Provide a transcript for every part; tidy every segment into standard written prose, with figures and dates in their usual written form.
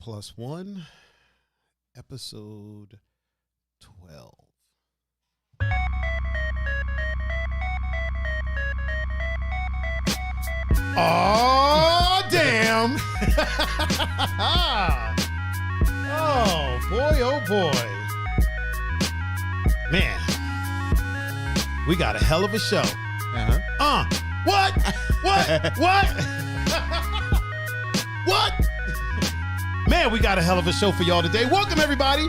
Plus One, episode 12. Oh, damn. Oh, boy, oh, boy. Man, we got a hell of a show. What? What? Man, we got a hell of a show for y'all today. Welcome, everybody,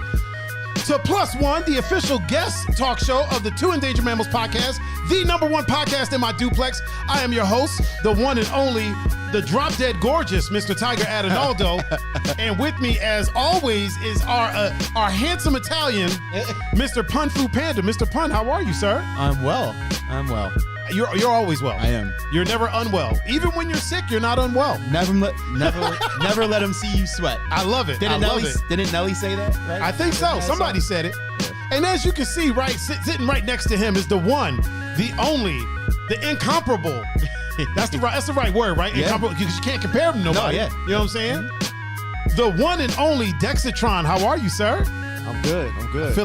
to Plus One, the official guest talk show of the Two Endangered Mammals podcast, the #1 podcast in my duplex. I am your host, the one and only, the drop-dead gorgeous Mr. Tiger Adinaldo. And with me, as always, is our handsome Italian, Mr. Pun Fu Panda. Mr. Pun, how are you, sir? I'm well. You're always well. I am. You're never unwell. Even when you're sick, you're not unwell. Never let him see you sweat. I love it. Didn't Nelly say that? Right? I think so. Somebody said it. And as you can see, right, sitting right next to him is the one, the only, the incomparable. That's the right word, right? Yeah. Incomparable, because you can't compare him to nobody. No, yeah. You know what I'm saying? The one and only Dexitron. How are you, sir? I'm good.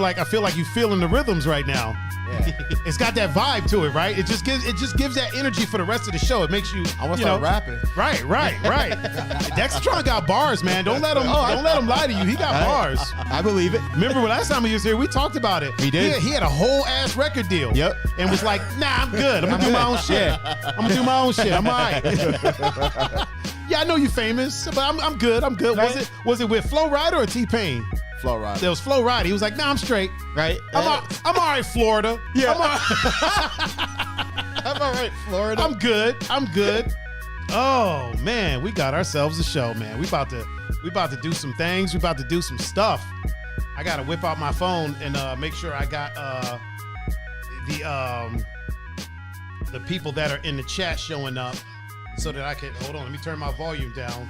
I feel like you feeling the rhythms right now. Yeah. It's got that vibe to it, right? It just gives that energy for the rest of the show. It makes you. I want to start rapping. Right. Dexitron got bars, man. Don't let him lie to you. He got bars. I believe it. Remember last time he was here, we talked about it. We did. He had a whole ass record deal. Yep. And was like, nah, I'm good. I'm gonna do my own shit. I'm all right. Yeah, I know you famous, but I'm good. Right. Was it with Flo Rida or T-Pain? Flo Rida. There was Flo Rida. He was like, nah, I'm straight. Right? I'm all right, Florida. Yeah. I'm all right, Florida. I'm good. Oh man, we got ourselves a show, man. We about to do some things. We about to do some stuff. I gotta whip out my phone and make sure I got the people that are in the chat showing up, so that I can hold on. Let me turn my volume down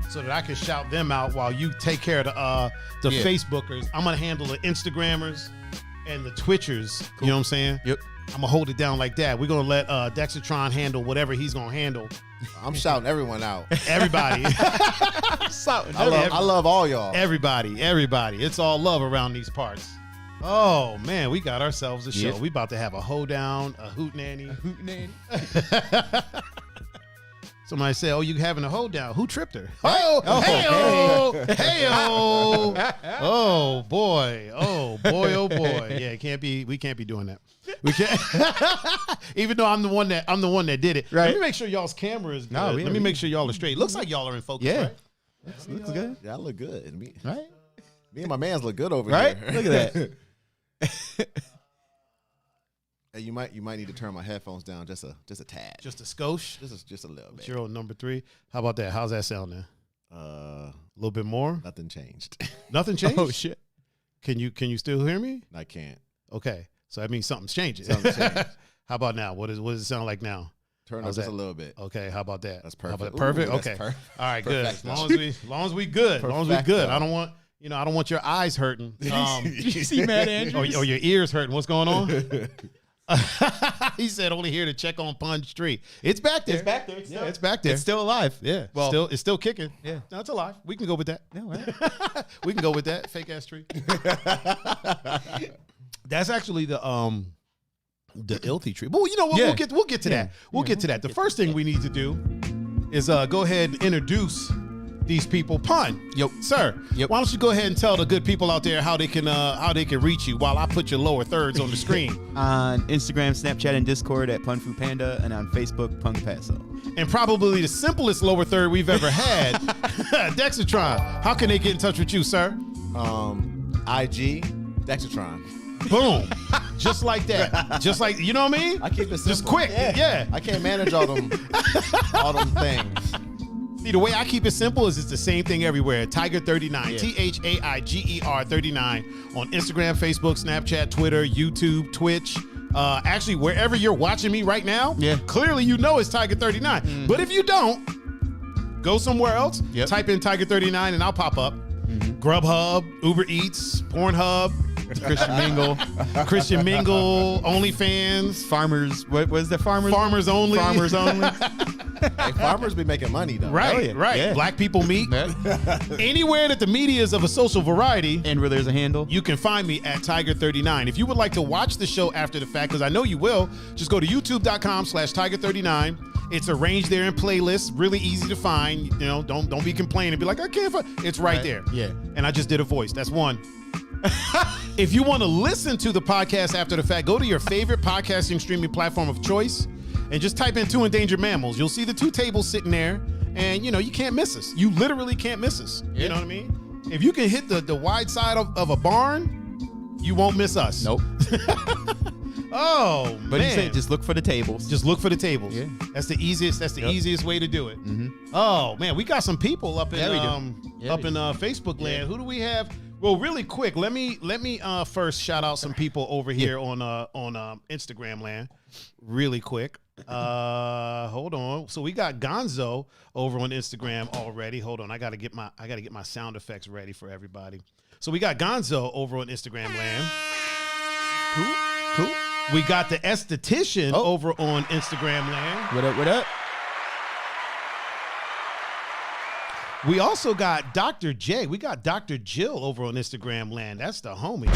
so that I can shout them out while you take care of the Facebookers. I'm gonna handle the Instagrammers and the Twitchers. Cool. You know what I'm saying? Yep. I'm gonna hold it down like that. We're gonna let Dexitron handle whatever he's gonna handle. I'm shouting everyone out. Everybody. I love all y'all. Everybody. It's all love around these parts. Oh man, we got ourselves a show. Yep. We about to have a hoedown, a hootenanny. Somebody say, "Oh, you having a hoedown? Who tripped her?" Oh, hey-o. Oh boy. Oh boy. Yeah, we can't be doing that. We can't. Even though I'm the one that did it. Right. Let me make sure y'all's camera is good. Let me make sure y'all are straight. Looks like y'all are in focus, Yeah. right? Looks good. Yeah, I look good. Me Right? and my mans look good over Right? here. Look at that. Hey, you might need to turn my headphones down just a tad. Just a skosh. Just a little bit. You're on number 3. How about that? How's that sounding? A little bit more? Nothing changed. Nothing changed? Oh shit. Can you still hear me? I can't. Okay. So that means something's changing. Something's changed. How about now? What does it sound like now? Turn How's up just that? a little bit. Okay, how about that? That's perfect. How about perfect? Ooh, that's Okay. perfect. All right, good. As Perfecto. long as we good. As long as we good. Perfecto. I don't want your eyes hurting. Did you see Matt Andrews? Or your ears hurting. What's going on? He said only here to check on Pond Street. It's back there. It's back there. It's back there. It's still alive. Yeah. Well, it's still kicking. Yeah. No, it's alive. We can go with that. No, right? We can go with that. Fake ass tree. That's actually the Ilthy tree. But you know what? Yeah. We'll get to that. We'll get to that. The first thing we need to do is go ahead and introduce these people. Pun. Yep. Sir. Yep. Why don't you go ahead and tell the good people out there how they can reach you while I put your lower thirds on the screen. On Instagram, Snapchat, and Discord at Pun Fu Panda, and on Facebook, Punk Paso. And probably the simplest lower third we've ever had, Dexitron. How can they get in touch with you, sir? IG Dexitron. Boom. Just like that. Just like, you know what I mean? I keep it simple. Just quick. Yeah. I can't manage all them things. See, the way I keep it simple is it's the same thing everywhere. Tiger39, Thaiger 39 on Instagram, Facebook, Snapchat, Twitter, YouTube, Twitch. Actually, wherever you're watching me right now, clearly you know it's Tiger39. But if you don't, go somewhere else, type in Tiger39 and I'll pop up. Grubhub, Uber Eats, Pornhub, Christian Mingle, Christian Mingle, OnlyFans, Farmers. What was the Farmers? Farmers Only. Farmers Only. Hey, farmers be making money though. Right, Oh, yeah. right. Yeah. Black people meet. Yeah. Anywhere that the media is of a social variety, And where there's a handle. you can find me at Tiger39. If you would like to watch the show after the fact, because I know you will, just go to youtube.com/Tiger39. It's arranged there in playlists, really easy to find. You know, don't be complaining. Be like, I can't find. It's right there. Yeah. And I just did a voice. That's one. If you want to listen to the podcast after the fact, go to your favorite podcasting streaming platform of choice and just type in 2 Endangered Mammals. You'll see the 2 tables sitting there, and you know, you can't miss us. You literally can't miss us. Yeah. You know what I mean? If you can hit the wide side of a barn, you won't miss us. Nope. Oh, But man. he said just look for the tables. Just look for the tables. Yeah. That's the easiest. That's the Yep. easiest way to do it. Mhm. Oh man, we got some people up in Yeah, we do. Yeah, up we in do. Facebook land. Who do we have? Well, really quick, let me first shout out some people over here on Instagram land. Really quick. Hold on. So we got Gonzo over on Instagram already. Hold on. I gotta get my sound effects ready for everybody. So we got Gonzo over on Instagram land. Cool. We got the esthetician over on Instagram land. What up? What up? We also got Dr. J. We got Dr. Jill over on Instagram land. That's the homie.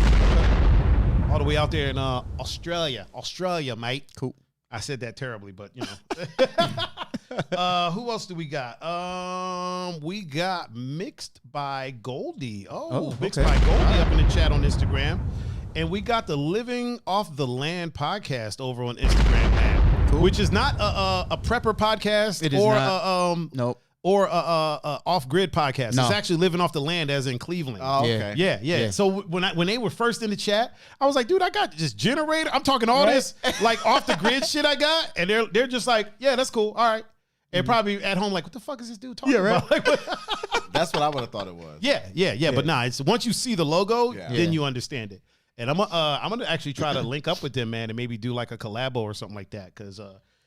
All the way out there in Australia. Australia, mate. Cool. I said that terribly, but you know. Who else do we got? We got Mixed by Goldie. Oh, Mixed okay. by Goldie up in the chat on Instagram. And we got the Living Off the Land podcast over on Instagram, man. Cool. Which is not a prepper podcast It is or not. Nope. or a off-grid podcast. No. It's actually Living Off the Land, as in Cleveland. Oh, Yeah. okay. Yeah. Yeah. So when they were first in the chat, I was like, dude, I got this generator. I'm talking all this like off the grid shit I got, and they're just like, yeah, that's cool. All right. And probably at home like, what the fuck is this dude talking about? Like, That's what I would have thought it was. yeah. But nah, it's once you see the logo, Yeah. then Yeah. you understand it. And I'm gonna actually try to link up with them, man, and maybe do like a collabo or something like that, because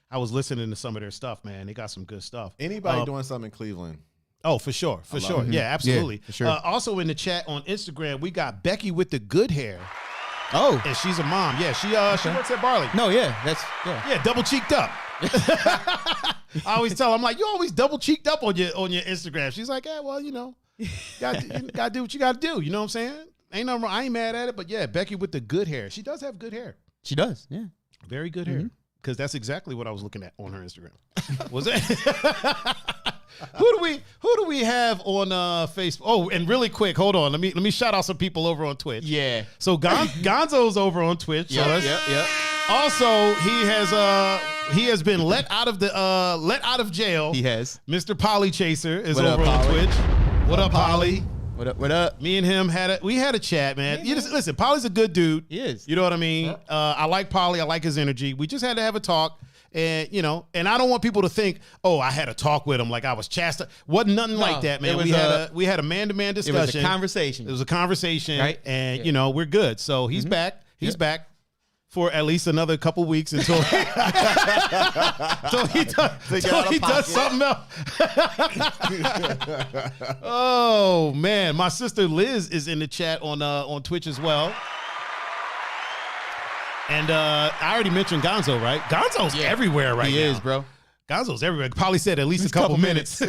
I was listening to some of their stuff, man. They got some good stuff. Anybody doing something in Cleveland? Oh, for sure. For sure. it. Yeah, absolutely. Yeah, for sure. Also in the chat on Instagram, we got Becky with the good hair. Oh. And she's a mom. Yeah, she works at Barley. No, yeah. That's, yeah. Yeah, double cheeked up. I always tell her, I'm like, you always double cheeked up on your Instagram. She's like, yeah, well, you know, you gotta do what you gotta do. You know what I'm saying? Ain't no wrong. I ain't mad at it, but yeah, Becky with the good hair. She does have good hair. She does, yeah. Very good hair. Because that's exactly what I was looking at on her Instagram. Was it? Who do we have on Facebook? Oh, and really quick, hold on. Let me shout out some people over on Twitch. Yeah. So Gonzo's over on Twitch. So Yeah. also he has been let out of jail. He has. Mr. Polly Chaser is What up, over on Polly? Twitch. What up, Polly? What up? What up? Me and him had a chat, man. You just, listen, Polly's a good dude. He is. You know what I mean? I like Polly. I like his energy. We just had to have a talk. And, you know, and I don't want people to think, oh, I had a talk with him like I was chastised. Wasn't nothing like that, man. it was We had a man-to-man discussion. It was a conversation. It was a conversation. Right? And, you know, we're good. So he's back. He's back for at least another couple weeks until he does something else. Oh, man. My sister Liz is in the chat on Twitch as well. And I already mentioned Gonzo, right? Gonzo's everywhere right now. He is, bro. Gonzo's everywhere. Probably said at least a couple minutes. Who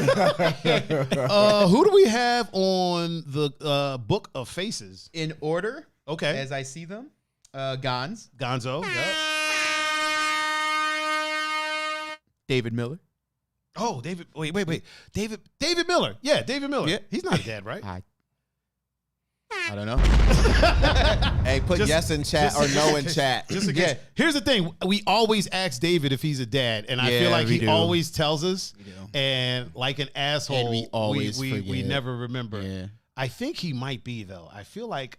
do we have on the Book of Faces? In order, Okay. as I see them, Gons, Gonzo. Yep. David Miller. Oh, David. Wait. David Miller. Yeah, David Miller. Yeah. He's not a dad, right? I don't know. Hey, put Just- yes in chat or no in chat. Just in case. Here's the thing. We always ask David if he's a dad, and I feel Yeah, like we he do. always tells us. We do. And like an asshole, And we always we forget. never remember. Yeah. I think he might be though. I feel like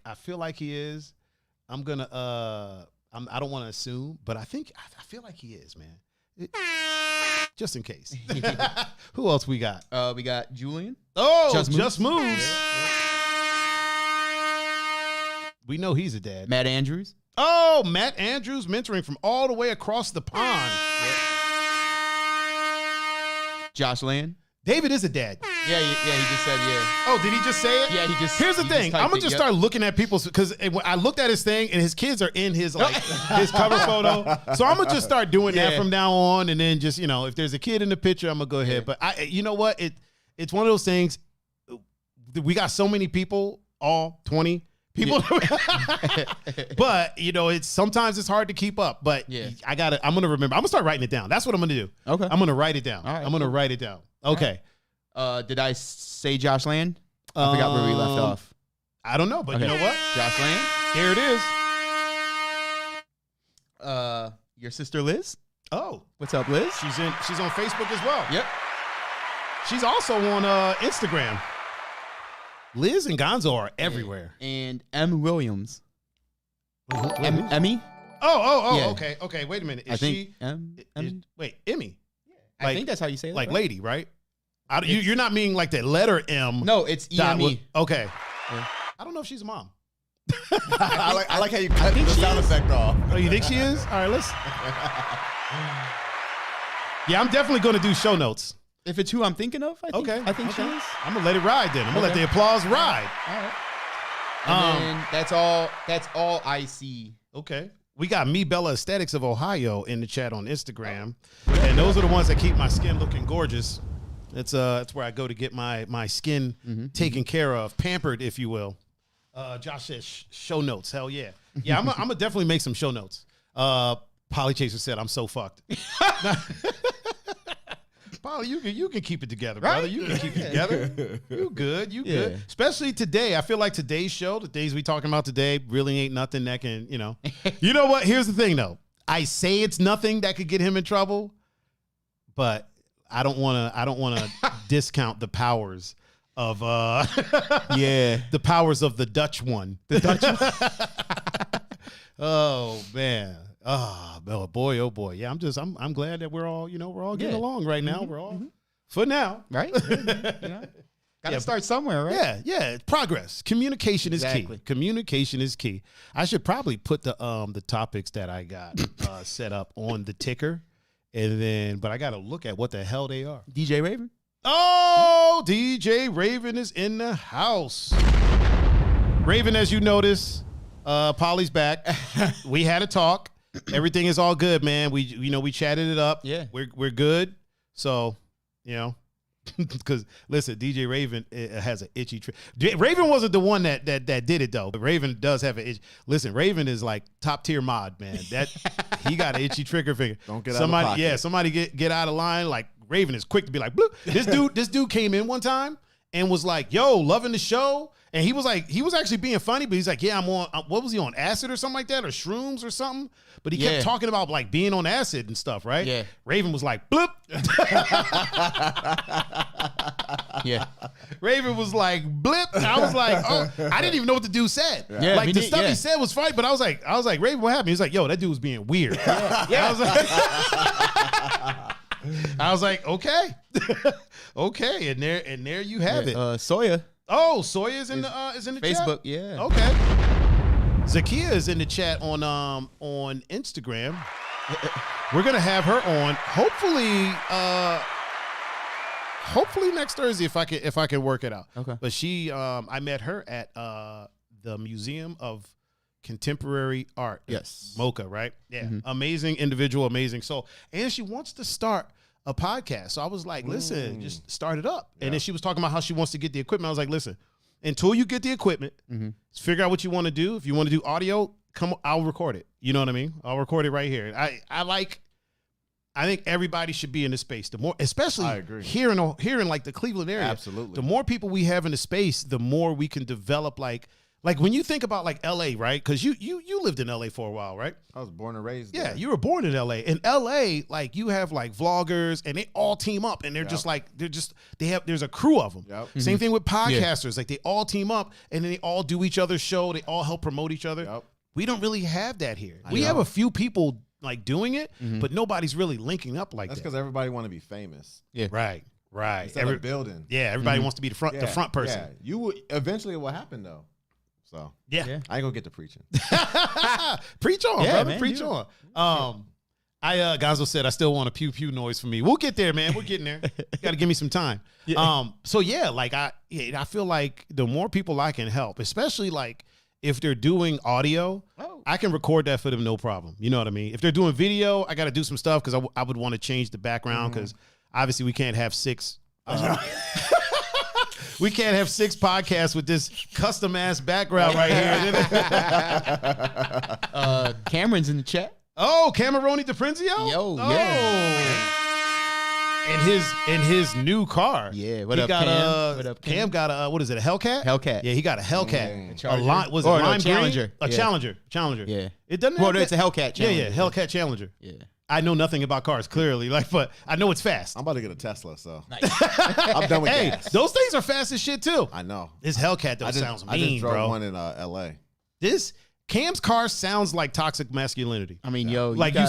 he is. I'm gonna I don't want to assume, but I feel like he is, man. Just in case. Who else we got? We got Julian. Oh, Just Just Moves. Moves. We know he's a dad. Matt Andrews. Oh, Matt Andrews mentoring from all the way across the pond. Josh Land. David is a dad. Yeah, he just said yeah. Oh, did he just say it? Yeah, he just. Here's the thing. I'm gonna just start looking at people's because I looked at his thing and his kids are in his his cover photo. So I'm gonna just start doing that from now on, and then just if there's a kid in the picture, I'm gonna go ahead. But you know what? It's one of those things. We got so many people, all 20 people, but it's sometimes it's hard to keep up. But I'm gonna remember. I'm gonna start writing it down. That's what I'm gonna do. Okay, I'm gonna write it down. All right, I'm gonna write it down. Okay. Did I say Josh Land? I forgot where we left off. I don't know, but you know what? Josh Land. Here it is. Your sister Liz. Oh, what's up, Liz? She's on Facebook as well. Yep. She's also on Instagram. Liz and Gonzo are everywhere. And M. Williams. Emmy? Oh, yeah. Okay. Wait a minute. Is she? Wait, Emmy. Yeah. I think that's how you say it. Like lady, right? You're not meaning like that letter M. No, it's E-M-E. Okay. Yeah. I don't know if she's a mom. I like how you cut the sound effect off. Oh, you think she is? All right, let's. Yeah, I'm definitely going to do show notes. If it's who I'm thinking of, I think she is. I'm gonna let it ride then. I'm gonna let the applause ride. All right. And then that's all I see. Okay. We got Me Bella Aesthetics of Ohio in the chat on Instagram. And those are the ones that keep my skin looking gorgeous. It's where I go to get my skin taken care of, pampered, if you will. Josh says show notes. Hell yeah. Yeah, I'm gonna definitely make some show notes. Polly Chaser said I'm so fucked. Polly, you can keep it together, brother. Right? You can keep it together. You good. Good. Especially today. I feel like today's show, the days we talking about today, really ain't nothing that can, You know what? Here's the thing, though. I say it's nothing that could get him in trouble, but I don't want to discount the powers of the powers of the Dutch one. The Dutch one. Oh man. Oh boy, oh boy. Yeah, I'm glad that we're all getting along right now. We're all for now, right? Gotta start somewhere, right? Yeah. Progress. Communication is key. Communication is key. I should probably put the topics that I got set up on the ticker, but I got to look at what the hell they are. DJ Raven. Oh, DJ Raven is in the house. Raven, as you notice, Polly's back. We had a talk. Everything is all good, man. We chatted it up. Yeah, we're good. So, because listen, DJ Raven has an itchy trick. Raven wasn't the one that did it though. But Raven does have an itch. Listen, Raven is like top tier mod, man. That he got an itchy trigger finger. Don't get out of pocket. Yeah, somebody get out of line. Like Raven is quick to be like, bloop. This dude came in one time and was like, yo, loving the show. And he was actually being funny, but he's like, yeah, I'm on, what was he on, acid or something like that, or shrooms or something? But he kept talking about like being on acid and stuff, right? Yeah. Raven was like, bloop. Yeah. Raven was like, blip. I was like, oh, I didn't even know what the dude said. Yeah, like the stuff he said was funny, but I was like, Raven, what happened? He was like, yo, that dude was being weird. Yeah. I was like, okay. Okay. And there you have it. Soya. Oh, Soya's in the Facebook, chat? yeah. Okay. Zakia is in the chat on Instagram. We're gonna have her on hopefully next Thursday if I can work it out. Okay. But I met her at the Museum of Contemporary Art. Yes. MoCA, right? Yeah. Amazing individual, amazing soul. And she wants to start a podcast. So I was like, listen, just start it up. Yeah. And then she was talking about how she wants to get the equipment. I was like, listen, until you get the equipment, figure out what you want to do. If you want to do audio, I'll record it. You know what I mean? I'll record it right here. I think everybody should be in the space. The more, especially here in like the Cleveland area. Absolutely. The more people we have in the space, the more we can develop like when you think about like LA, right? Because you lived in LA for a while, right? I was born and raised there. there. Yeah, you were born in LA. In LA, like you have like vloggers and they all team up and they're just like there's a crew of them. Yep. Same thing with podcasters. Like they all team up and then they all do each other's show. They all help promote each other. Yep. We don't really have that here. We have a few people like doing it, but nobody's really linking up like That's that. because everybody want to be famous. Yeah. Right. Instead of building. Yeah, everybody wants to be the front person. Yeah. You will eventually it will happen though. So I ain't gonna get to preaching. Preach on, brother. Man, Preach on. Gonzo said I still want a pew pew noise from me. We'll get there, man. We're getting there. Got to give me some time. Yeah. So yeah, like I feel like the more people I can help, especially like if they're doing audio, I can record that for them, no problem. You know what I mean? If they're doing video, I got to do some stuff because I would want to change the background because obviously we can't have 6. We can't have 6 podcasts with this custom ass background right here. Cameron's in the chat. Oh, Cameroni DiPrenzio? Yo, In his new car. Yeah, what he up, got Cam? What up, Cam? Cam got a, what is it, a Hellcat? Hellcat. Yeah, he got a Hellcat. A lime, was it Or no, lime green? Challenger. A Yeah. Challenger. Yeah. It doesn't Well, have it's a Hellcat Challenger. Yeah, Hellcat Challenger. Yeah. I know nothing about cars, clearly, but I know it's fast. I'm about to get a Tesla, so Nice. I'm done with Hey, gas. those things are fast as shit too. I know. This Hellcat though I sounds just mean, drove bro. one in L.A. Cam's car sounds like toxic masculinity. I mean, yo, Like you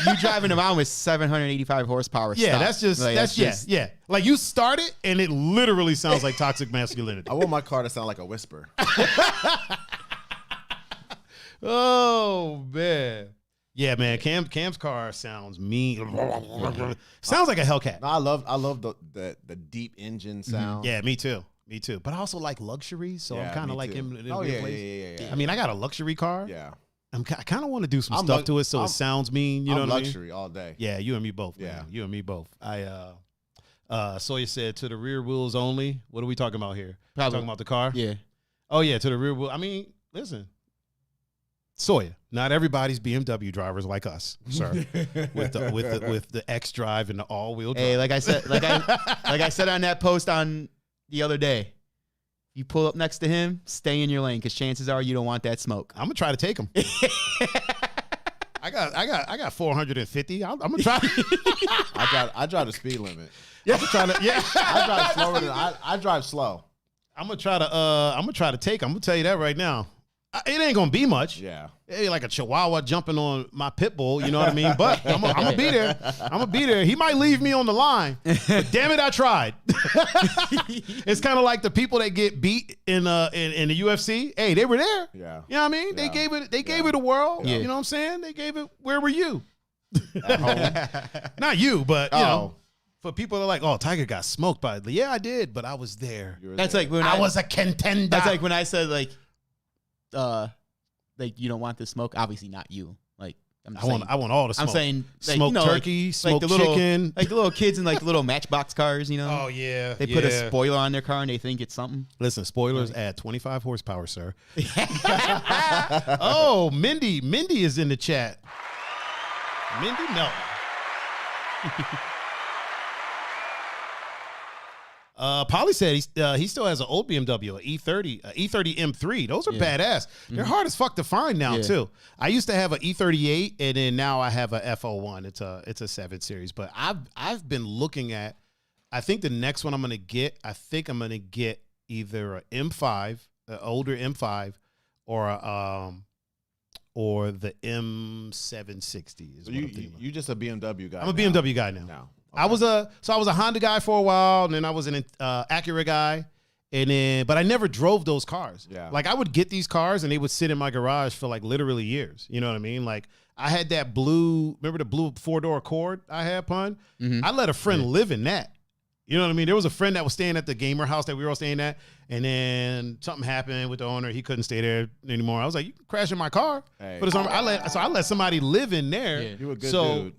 you driving around with 785 horsepower. Yeah, stop. that's just Like, that's just yeah. Like you start it and it literally sounds like toxic masculinity. I want my car to sound like a whisper. Oh man. Yeah, man. Cam's car sounds mean. Sounds like a Hellcat. No, I love the deep engine sound. Yeah, me too. But I also like luxury, so I'm Yeah, kind me of like too. in Oh a weird yeah, place. yeah. I mean, I got a luxury car. Yeah. I kind of want to do some I'm stuff lux- to it so I'm- it sounds mean. You know I'm what luxury all day. I mean? Yeah, you and me both. Yeah. Man. You and me both. Sawyer said to the rear wheels only. What are we talking about here? Probably. Talking about the car? Yeah. Oh yeah, to the rear wheel. I mean, listen, Sawyer. Not everybody's BMW drivers like us, sir. with the X drive and the all wheel drive. Hey, like I said on that post on the other day, you pull up next to him, stay in your lane because chances are you don't want that smoke. I'm gonna try to take him. I got 450. I'm gonna try. I drive the speed limit. I'm trying to. Yeah, I drive slower than I drive slow. I'm gonna try to take him. I'm gonna tell you that right now. It ain't gonna be much. Yeah. It ain't like a chihuahua jumping on my pit bull, you know what I mean? But I'm gonna be there. I'm gonna be there. He might leave me on the line, but damn it, I tried. It's kind of like the people that get beat in the UFC. Hey, they were there. Yeah. You know what I mean? They gave it a whirl. Yeah. You know what I'm saying? They gave it. Where were you? At home. Not you, but you know, Oh. for people that are like, oh, Tiger got smoked by it. Yeah, I did, but I was there. You were That's there. like when I was a contender. That's like when I said like you don't want the smoke. Obviously not you. Like I want all the smoke. I'm saying like, smoked you know, turkey, like smoked the little, chicken. like the little kids in like the little Matchbox cars. You know. Oh yeah, They put a yeah. spoiler on their car and they think it's something. Listen, spoilers add 25 horsepower, sir. Oh, Mindy is in the chat. Mindy Melton. Polly said he still has an old BMW, an E30 M3. Those are badass. They're hard as fuck to find now too. I used to have an E38, and then now I have a F01. It's a 7 Series. But I've been looking at. I think the next one I'm gonna get. I think I'm gonna get either an M5, an older M5, or the M760. Is So what I'm thinking about. you just a BMW guy. I'm a now. BMW guy now. No. I was a Honda guy for a while, and then I was an Acura guy, but I never drove those cars. Yeah. Like I would get these cars, and they would sit in my garage for like literally years. You know what I mean? Like I had that blue, remember the blue 4-door Accord I had, Pun? I let a friend live in that. You know what I mean? There was a friend that was staying at the gamer house that we were all staying at, and then something happened with the owner. He couldn't stay there anymore. I was like, "You can crash in my car." Hey. But I let somebody live in there. Yeah. You a good So, dude.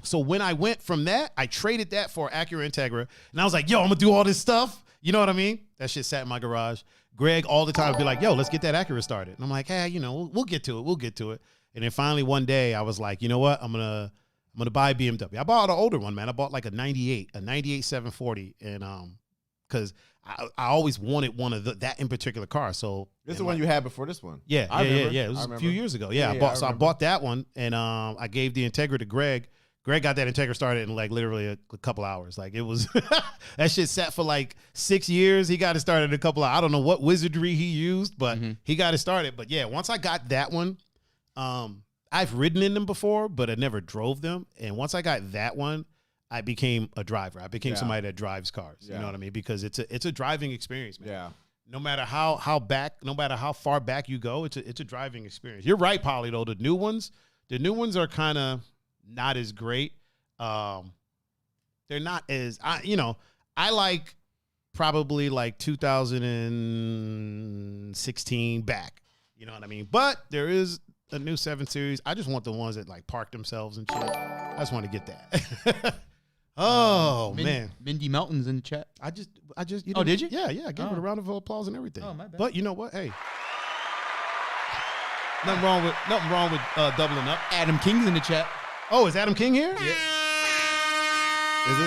So when I went from that, I traded that for Acura Integra, and I was like, "Yo, I'm gonna do all this stuff." You know what I mean? That shit sat in my garage. Greg all the time would be like, "Yo, let's get that Acura started," and I'm like, "Hey, you know, we'll get to it." And then finally one day, I was like, "You know what? I'm gonna buy a BMW." I bought an older one, man. I bought like a 98 740, and because I always wanted one of that in particular car. So This is the one you had before this one. yeah. I remember. It was I a remember. few years ago. Yeah, I bought that one, and I gave the Integra to Greg. Greg got that Integra started in like literally a couple hours. Like it was that shit sat for like 6 years. He got it started in a couple of, I don't know what wizardry he used, but he got it started. But yeah, once I got that one, I've ridden in them before, but I never drove them. And once I got that one, I became a driver. I became somebody that drives cars. You Yeah. know what I mean? Because it's a driving experience, man. Yeah. no matter how far back you go, it's a driving experience. You're right, Polly, though. The new ones are kind of not as great. They're not as I like probably like 2016 back. You know what I mean? But there is a new 7 Series. I just want the ones that like park themselves and shit. I just want to get that. Oh man, Mindy Melton's in the chat. I just. You Oh, did you? Yeah. I gave it a round of applause and everything. Oh, my bad. But you know what? Hey, nothing wrong with doubling up. Adam King's in the chat. Oh, is Adam King here? Yeah. Is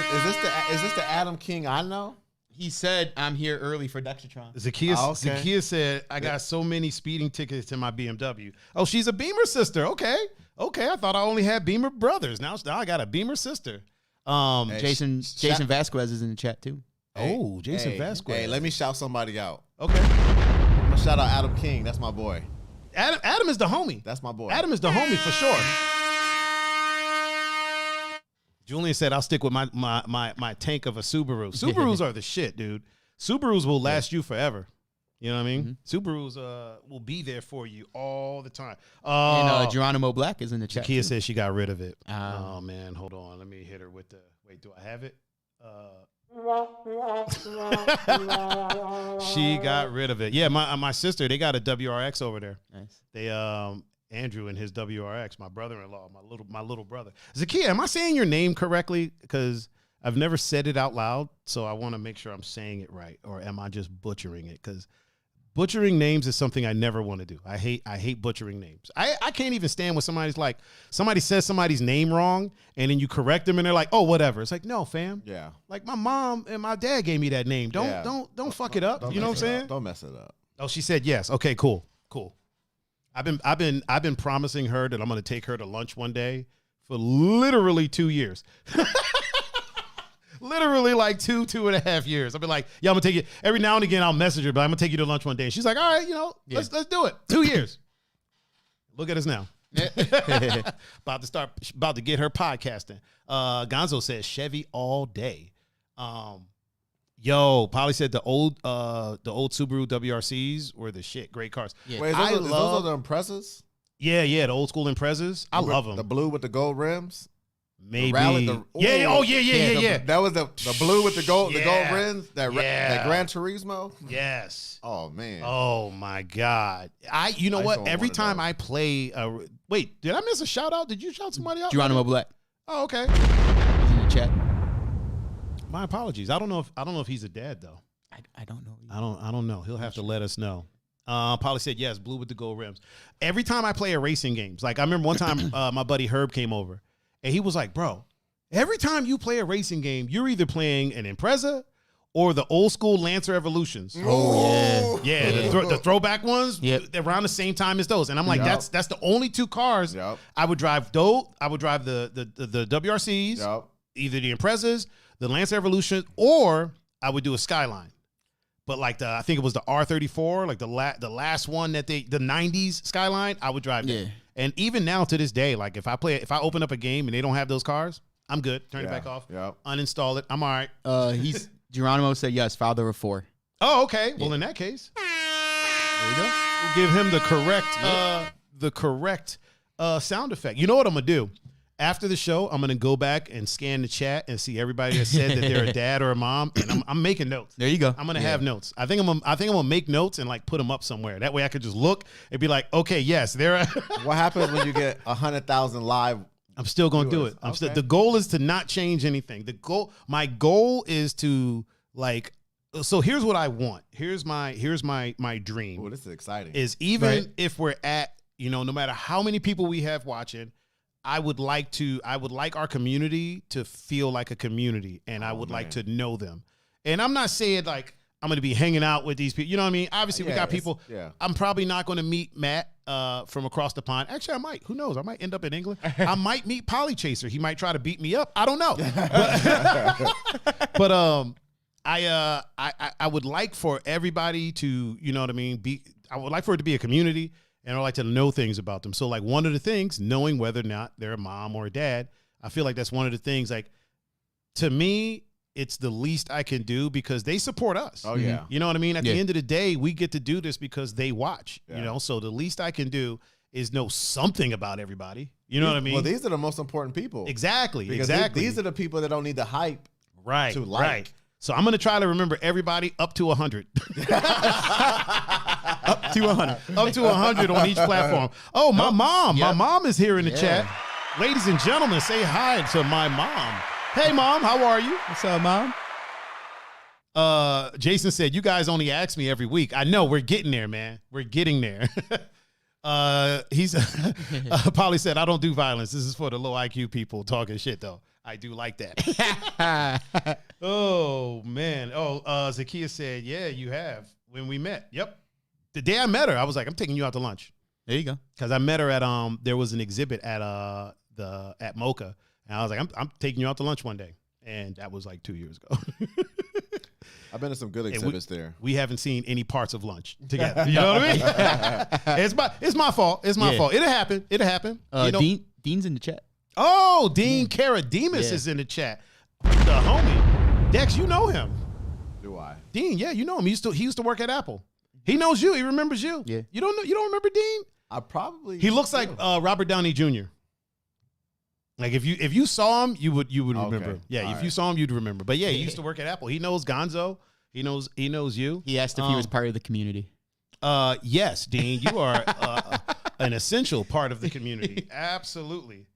this the Adam King I know? He said, "I'm here early for Dexitron." Zakiya said, "I got so many speeding tickets in my BMW." Oh, she's a Beamer sister. Okay. I thought I only had Beamer brothers. Now I got a Beamer sister. Hey, Jason Vasquez is in the chat too. Oh, Jason Vasquez. Hey, let me shout somebody out. Okay. I'm gonna shout out Adam King. That's my boy. Adam is the homie. That's my boy. Adam is the homie for sure. Julian said, "I'll stick with my tank of a Subaru." Subarus are the shit, dude. Subarus will last you forever. You know what I mean? Mm-hmm. Subarus will be there for you all the time. And Geronimo Black is in the chat. Kia says she got rid of it. Oh man, hold on. Let me hit her with the. Wait, do I have it? She got rid of it. Yeah, my sister, they got a WRX over there. Nice. They Andrew and his WRX, my brother-in-law, my little brother. Zakiya, am I saying your name correctly? Because I've never said it out loud, so I want to make sure I'm saying it right, or am I just butchering it? Because butchering names is something I never want to do. I hate butchering names. I can't even stand when somebody says somebody's name wrong and then you correct them and they're like, oh, whatever. It's like, no, fam. Yeah. Like my mom and my dad gave me that name. Don't fuck it up. You know what I'm saying? Don't mess it up. Oh, she said yes. Okay, cool. I've been promising her that I'm gonna take her to lunch one day for literally 2 years. Literally like 2.5 years. I'll be like, yeah, I'm gonna take you. Every now and again, I'll message her, but I'm gonna take you to lunch one day. And she's like, all right, let's do it. 2 years. Look at us now. About to get her podcasting. Gonzo says Chevy all day. Polly said the old Subaru WRCs were the shit. Great cars. Yeah. Wait, those are the Imprezas? Yeah, the old school Imprezas. I love them. The blue with the gold rims. Maybe. Yeah. That was the blue with the gold rims. That Gran Turismo. Yes. Oh man. Oh my God. You know what? Every time I play, wait, did I miss a shout out? Did you shout somebody out? Geronimo Black. Oh, okay. He's in the chat. My apologies. I don't know if he's a dad though. I don't know. I don't know. He'll have to let us know. Polly said yes, blue with the gold rims. Every time I play a racing games, like I remember one time my buddy Herb came over. And he was like, bro, every time you play a racing game, you're either playing an Impreza or the old school Lancer Evolutions. Oh, yeah. Yeah, the throwback ones, around the same time as those. And I'm like, that's the only two cars I would drive. I would drive the WRCs, either the Imprezas, the Lancer Evolution, or I would do a Skyline. But like I think it was the R34, like the last one that the 90s Skyline, I would drive that. Yeah. And even now to this day, like if I open up a game and they don't have those cars, I'm good. Turn it back off. Uninstall it. I'm all right. Geronimo said yes, father of 4. Oh, okay. Well, in that case, there you go. We'll give him the correct sound effect. You know what I'm gonna do? After the show, I'm gonna go back and scan the chat and see everybody that said that they're a dad or a mom, and I'm making notes. There you go. I'm gonna have notes. I think I'm gonna make notes and like put them up somewhere. That way I could just look and be like, okay, yes, there. What happens when you get 100,000 live? I'm still gonna do it. The goal is to not change anything. My goal is to like. So here's what I want. Here's my dream. Oh, this is exciting. Is even if we're at no matter how many people we have watching. I would like our community to feel like a community, and I would like to know them. And I'm not saying like I'm going to be hanging out with these people. You know what I mean? Obviously, we got people. Yeah. I'm probably not going to meet Matt from across the pond. Actually, I might. Who knows? I might end up in England. I might meet Polly Chaser. He might try to beat me up. I don't know. But I would like for everybody to, you know what I mean? I would like for it to be a community. And I like to know things about them. So, like, one of the things, knowing whether or not they're a mom or a dad, I feel like that's one of the things, like, to me, it's the least I can do because they support us. Oh yeah. You know what I mean? At Yeah. the end of the day, we get to do this because they watch, Yeah. you know? So the least I can do is know something about everybody. You know what I mean? Well, these are the most important people. Exactly. Because exactly. these are the people that don't need the hype. right. to like. Right. So I'm going to try to remember everybody up to 100. Up to 100. Up to 100 on each platform. Oh, my mom. My Yep. mom is here in the Yeah. chat. Ladies and gentlemen, say hi to my mom. Hey, Mom, how are you? What's up, Mom? Jason said, you guys only ask me every week. I know, we're getting there, man. We're getting there. Polly said, I don't do violence. This is for the low IQ people talking shit, though. I do like that. Oh, man. Oh, Zakiya said, yeah, you have. When we met. Yep. The day I met her, I was like, I'm taking you out to lunch. There you go. Because I met her at there was an exhibit at Mocha. And I was like, I'm taking you out to lunch one day. And that was like 2 years ago. I've been to some good exhibits there. We haven't seen any parts of lunch together. You know what I mean? It's my fault. It's my fault. It'll happen. You know? Dean's in the chat. Oh, Dean Karademus is in the chat. The homie. Dex, you know him. Do I? Dean, yeah, you know him. He used to work at Apple. He knows you. He remembers you. Yeah. You don't remember Dean? I probably. He looks like Robert Downey Jr. Like if you saw him, you would remember. Yeah, All if right. you saw him, you'd remember. But yeah, he used to work at Apple. He knows Gonzo. He knows you. He asked if he was part of the community. Yes, Dean, you are an essential part of the community. Absolutely.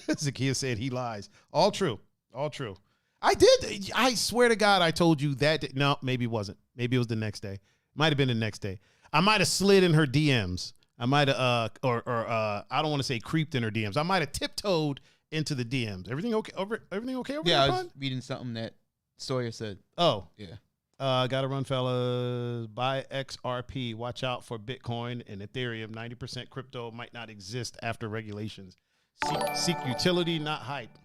Zakiya said he lies. All true. All true. I did. I swear to God, I told you that. No, maybe it wasn't. Maybe it was the next day. Might have been the next day. I might have slid in her DMs. I might have, I don't want to say creeped in her DMs. I might have tiptoed into the DMs. Everything okay? Everything okay over Yeah, there, I was bud? reading something that Sawyer said. Oh, Yeah. gotta run, fellas. Buy XRP. Watch out for Bitcoin and Ethereum. 90% crypto might not exist after regulations. Seek utility, not hype.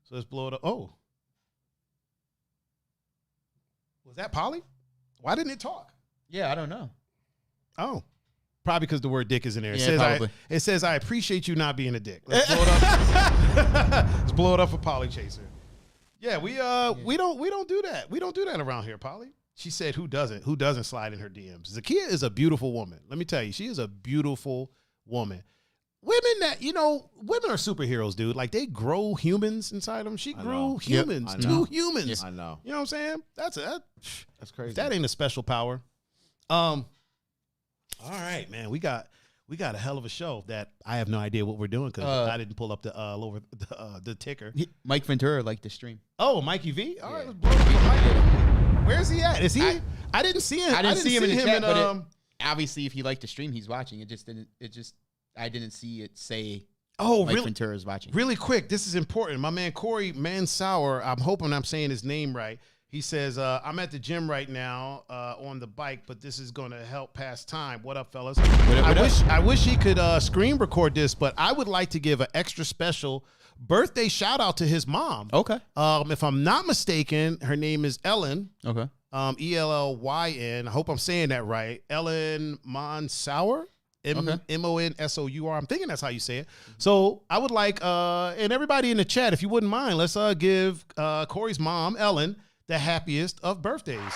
So let's blow it up. Oh, was that Polly? Why didn't it talk? Yeah, I don't know. Oh, probably because the word dick is in there. It Yeah, says probably. it says I appreciate you not being a dick. Let's blow it up. Let's blow it up for Polly Chaser. Yeah, we don't do that. We don't do that around here, Polly. She said, "Who doesn't? Who doesn't slide in her DMs?" Zakiya is a beautiful woman. Let me tell you, she is a beautiful woman. Women that women are superheroes, dude. Like they grow humans inside them. She I grew know. humans, Yep. I two know. humans. I know. You know what I'm saying? That's crazy. that ain't a special power. All right, man. We got a hell of a show that I have no idea what we're doing because I didn't pull up the ticker. Mike Ventura liked the stream. Oh, Mikey V. All right, Yeah. let's blow it up for Mikey V. Where is he at? Is he? I didn't see him. I didn't see him in the chat, but in, obviously, if he liked the stream, he's watching. I didn't see it say oh, Mike really? Ventura is watching. Really quick, this is important. My man Corey Mansauer, I'm hoping I'm saying his name right. He says, I'm at the gym right now on the bike, but this is going to help pass time. What up, fellas? I wish he could screen record this, but I would like to give an extra special birthday shout out to his mom. Okay. If I'm not mistaken, her name is Ellen. Okay. Ellyn. I hope I'm saying that right. Ellen Monsour. Monsour. I'm thinking that's how you say it. So I would like, and everybody in the chat, if you wouldn't mind, let's give Corey's mom, Ellen, the happiest of birthdays. There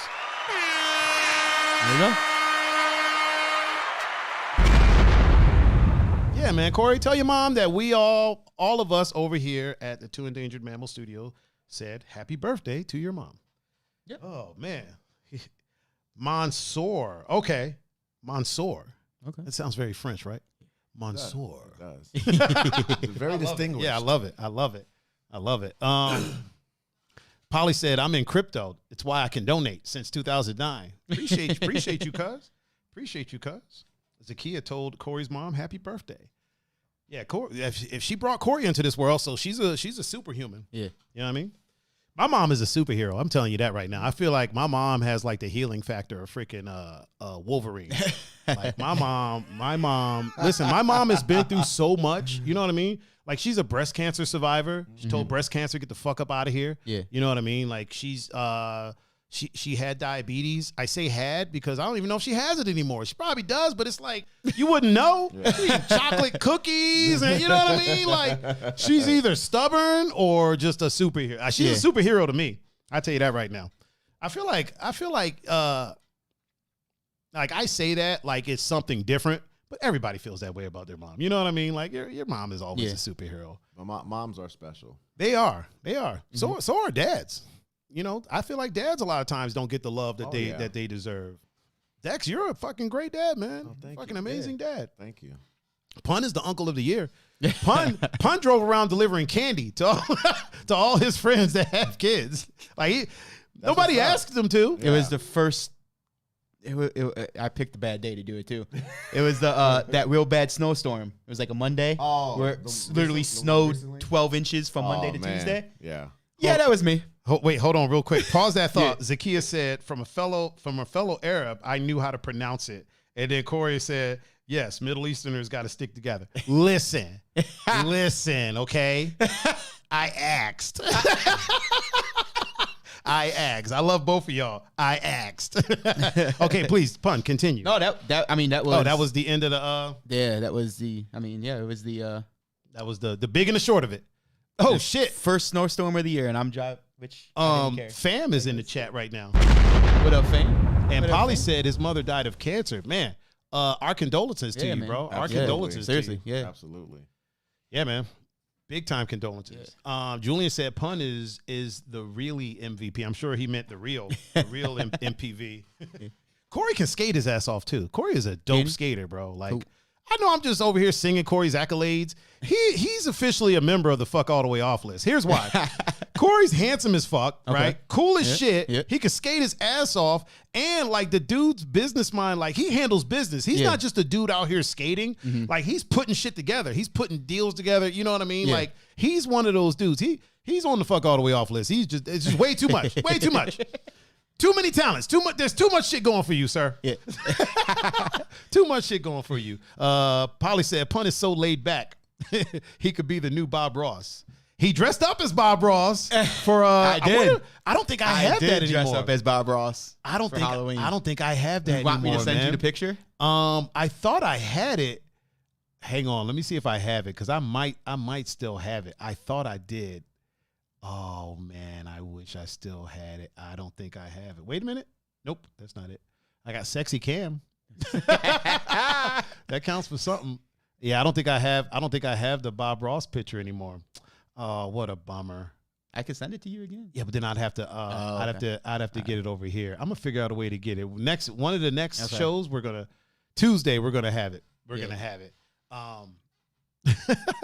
you go. Yeah, man. Corey, tell your mom that we all of us over here at the Two Endangered Mammal Studio said happy birthday to your mom. Yep. Oh, man. Mansour. Okay. Mansour. Okay. That sounds very French, right? Mansour. It does. It's very distinguished. Yeah, I love it. I love it. I love it. Polly said, I'm in crypto. It's why I can donate since 2009. Appreciate you, cuz. Appreciate you, cuz. Zakiya told Corey's mom, happy birthday. Yeah, Corey, if she brought Corey into this world, so she's a superhuman. Yeah. You know what I mean? My mom is a superhero. I'm telling you that right now. I feel like my mom has like the healing factor of freaking Wolverine. Like my mom, listen, my mom has been through so much. You know what I mean? Like she's a breast cancer survivor. She told breast cancer, get the fuck up out of here. Yeah. You know what I mean? Like she's she had diabetes. I say had because I don't even know if she has it anymore. She probably does, but it's like you wouldn't know. She eat chocolate cookies and you know what I mean? Like she's either stubborn or just a superhero. She's a superhero to me. I tell you that right now. I feel like I say that like it's something different, but everybody feels that way about their mom. You know what I mean? Like your mom is always a superhero. But moms are special. They are. Mm-hmm. So are dads. You know, I feel like dads a lot of times don't get the love that they deserve. Dex, you're a fucking great dad, man. Fucking amazing dad. Thank you. Pun is the uncle of the year. Pun drove around delivering candy to all his friends that have kids. Like nobody asked him to. It was the first. I picked a bad day to do it too. It was that real bad snowstorm. It was like a Monday where it literally snowed 12 inches from Monday to Tuesday. Yeah. Yeah, that was me. Wait, hold on real quick. Pause that thought. Zakiya said, from a fellow Arab, I knew how to pronounce it. And then Corey said, yes, Middle Easterners got to stick together. Listen, okay? I asked. I love both of y'all. I asked. Okay, please, Pun, continue. No, that was. Oh, that was the end of the. Yeah, that was the. It was the. That was the big and the short of it. Oh shit! First snowstorm of the year, and I'm driving. Which Fam is in the chat right now. What up, Fam? And Polly said his mother died of cancer. Man, our condolences to you, bro. Our condolences. Seriously, to you. yeah, absolutely. Yeah, man. Big time condolences. Yeah. Julian said Pun is the really MVP. I'm sure he meant the real MPV. Corey can skate his ass off too. Corey is a dope skater, bro. Like. Cool. I know I'm just over here singing Corey's accolades. He's officially a member of the fuck all the way off list. Here's why. Corey's handsome as fuck, right? Cool as shit. Yeah. He can skate his ass off. And like the dude's business mind, like he handles business. He's not just a dude out here skating. Mm-hmm. Like he's putting shit together. He's putting deals together. You know what I mean? Yeah. Like he's one of those dudes. He's on the fuck all the way off list. It's just way too much. Way too much. Too many talents. Too much. There's too much shit going for you, sir. Yeah. Too much shit going for you. Polly said, Pun is so laid back. He could be the new Bob Ross. He dressed up as Bob Ross for. I did. I don't think I have that anymore. Dress up as Bob Ross. I don't think Halloween. I don't think I have that anymore. Want me to send you the picture? I thought I had it. Hang on. Let me see if I have it because I might still have it. I thought I did. Oh, man, I wish I still had it. I don't think I have it. Wait a minute. Nope, that's not it. I got sexy cam. That counts for something. Yeah, I don't think I have the Bob Ross picture anymore. Oh, what a bummer. I could send it to you again. Yeah, but then I'd have to I'd have to get it over here. I'm gonna figure out a way to get it. One of the next shows Tuesday we're gonna have it. We're gonna have it.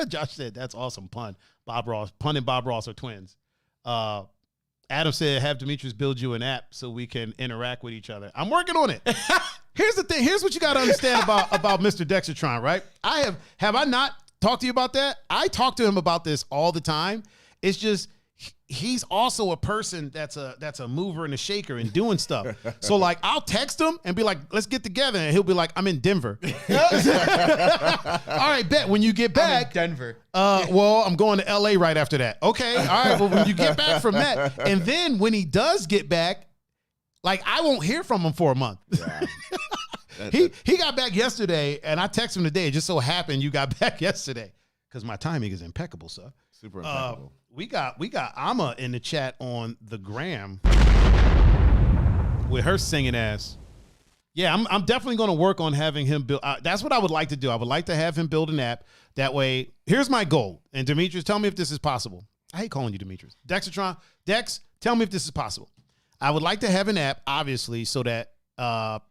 Josh said that's awesome. Pun and Bob Ross are twins. Adam said have Demetrius build you an app so we can interact with each other. I'm working on it. Here's the thing. Here's what you got to understand about Mr. Dexitron, right? Have I not talked to you about that? I talk to him about this all the time. It's just he's also a person that's a mover and a shaker and doing stuff. So like I'll text him and be like, let's get together, and he'll be like, I'm in Denver. All right, bet. When you get back, I'm in Denver. Well, I'm going to LA right after that. Okay, all right. Well, when you get back from that, and then when he does get back, like I won't hear from him for a month. Yeah. He got back yesterday, and I texted him today. It just so happened you got back yesterday because my timing is impeccable, sir. Super impeccable. We got Amma in the chat on the gram with her singing ass. Yeah, I'm definitely going to work on having him build. That's what I would like to do. I would like to have him build an app. That way, here's my goal. And Demetrius, tell me if this is possible. I hate calling you Demetrius. Dexitron, Dex, tell me if this is possible. I would like to have an app, obviously, so that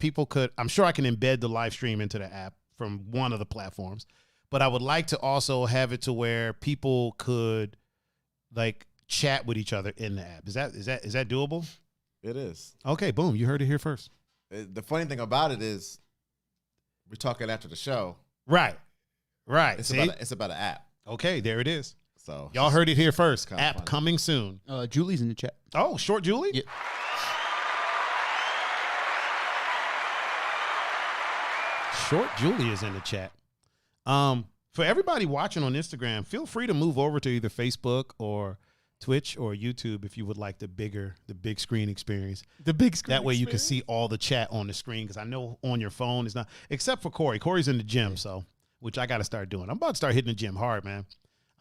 people could. I'm sure I can embed the live stream into the app from one of the platforms. But I would like to also have it to where people could like chat with each other in the app. Is that doable? It is. Okay, boom. You heard it here first. The funny thing about it is we're talking after the show. Right. It's about an app. Okay, there it is. So y'all heard it here first. App funny. coming soon. Julie's in the chat. Oh, Short Julie? Yeah. Short Julie is in the chat. For everybody watching on Instagram, feel free to move over to either Facebook or Twitch or YouTube if you would like the big screen experience. The big screen. That way you can see all the chat on the screen, because I know on your phone is not, except for Corey. Corey's in the gym, so which I got to start doing. I'm about to start hitting the gym hard, man.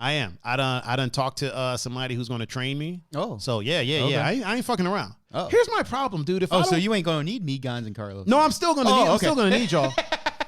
I am. I done talked to somebody who's going to train me. Oh. So yeah. I ain't fucking around. Oh. Here's my problem, dude. So you ain't gonna need me, Gons, and Carlos. No, I'm still gonna need. I'm still gonna need y'all.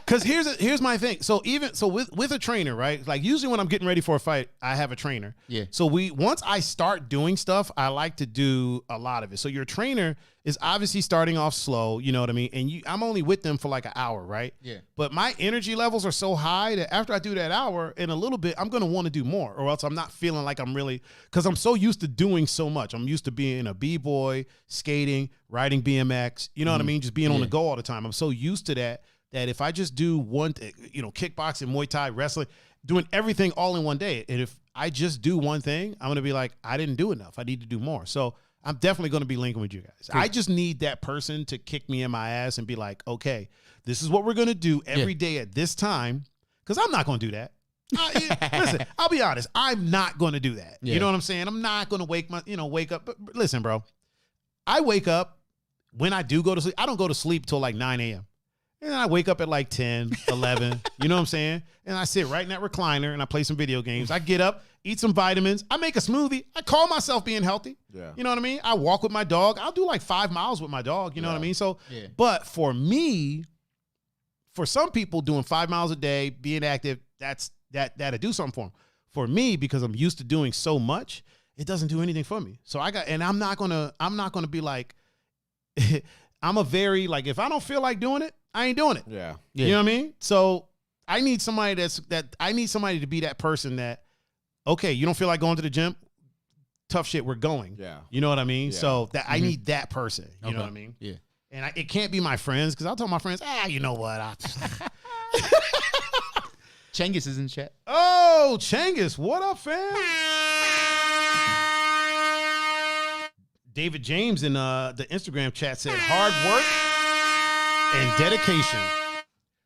Because here's my thing. So with a trainer, right? Like usually when I'm getting ready for a fight, I have a trainer. Yeah. So once I start doing stuff, I like to do a lot of it. So your trainer is obviously starting off slow, you know what I mean? And I'm only with them for like an hour, right? Yeah. But my energy levels are so high that after I do that hour, in a little bit, I'm gonna want to do more, or else I'm not feeling like I'm really, because I'm so used to doing so much. I'm used to being a b-boy, skating, riding BMX, you know what I mean? Just being on the go all the time. I'm so used to that if I just do one, kickboxing, Muay Thai, wrestling, doing everything all in one day, and if I just do one thing, I'm going to be like, I didn't do enough. I need to do more. So I'm definitely going to be linking with you guys. Cool. I just need that person to kick me in my ass and be like, okay, this is what we're going to do every day at this time, because I'm not going to do that. Listen, I'll be honest. I'm not going to do that. Yeah. You know what I'm saying? I'm not going to wake up. But listen, bro, I wake up when I do go to sleep. I don't go to sleep till like 9 a.m. And then I wake up at like 10, 11, you know what I'm saying? And I sit right in that recliner and I play some video games. I get up, eat some vitamins. I make a smoothie. I call myself being healthy. Yeah. You know what I mean? I walk with my dog. I'll do like 5 miles with my dog. You know what I mean? So, but for me, for some people doing 5 miles a day, being active, that'll do something for them. For me, because I'm used to doing so much, it doesn't do anything for me. So I'm not gonna be like, I'm a very, like, if I don't feel like doing it, I ain't doing it. Yeah. You know what I mean? So I need somebody to be that person that, okay, you don't feel like going to the gym? Tough shit, we're going. Yeah. You know what I mean? Yeah. So that I need that person. You know what I mean? Yeah. And it can't be my friends, because I'll tell my friends, you know what? Chengiz is in chat. Oh, Chengiz, what up, fam? David James in the Instagram chat said, hard work and dedication.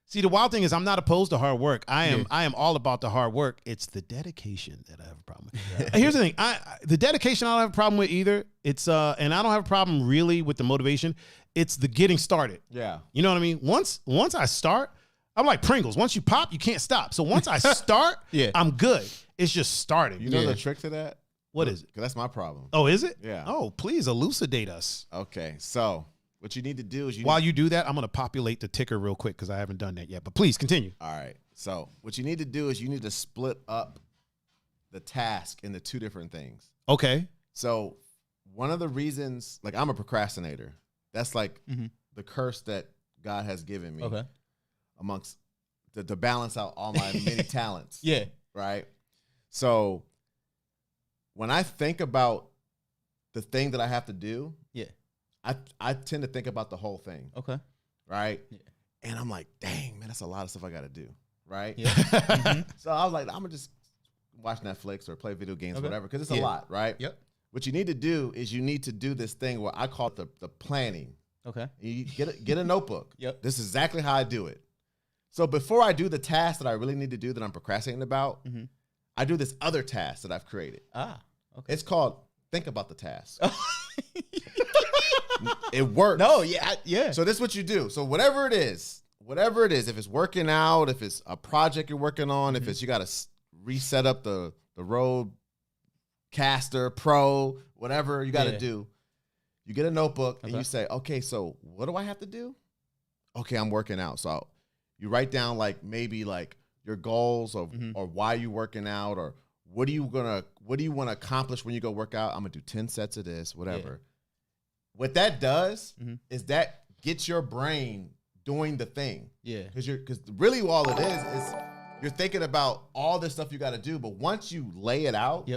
See, the wild thing is I'm not opposed to hard work. I am all about the hard work. It's the dedication that I have a problem with. Here's the thing. The dedication I don't have a problem with either. It's and I don't have a problem really with the motivation. It's the getting started. Yeah. You know what I mean? Once I start, I'm like Pringles. Once you pop, you can't stop. So once I start, I'm good. It's just starting. You know the trick to that? What is it? Because that's my problem. Oh, is it? Yeah. Oh, please elucidate us. Okay, so what you need to do is while you do that, I'm going to populate the ticker real quick because I haven't done that yet. But please continue. All right. So what you need to do is you need to split up the task into two different things. Okay. So one of the reasons, like, I'm a procrastinator. That's like the curse that God has given me. Okay. Amongst to balance out all my many talents. Yeah. Right. So when I think about the thing that I have to do, I tend to think about the whole thing. Okay. Right? Yeah. And I'm like, dang, man, that's a lot of stuff I got to do. Right? Yeah. So I was like, I'm going to just watch Netflix or play video games or whatever, because it's a lot, right? Yep. What you need to do is you need to do this thing where I call it the planning. Okay. You get a notebook. Yep. This is exactly how I do it. So before I do the task that I really need to do that I'm procrastinating about, I do this other task that I've created. Ah, okay. It's called think about the task. It works. No, yeah. So this is what you do. So whatever it is, if it's working out, if it's a project you're working on, if it's you got to reset up the Rodecaster Pro, whatever you got to do, you get a notebook and you say, okay, so what do I have to do? Okay, I'm working out. So you write down like maybe like your goals or why you working out, or what do you want to accomplish when you go work out? I'm gonna do 10 sets of this, whatever. Yeah. What that does is that gets your brain doing the thing. Yeah. Because really all it is you're thinking about all this stuff you got to do, but once you lay it out,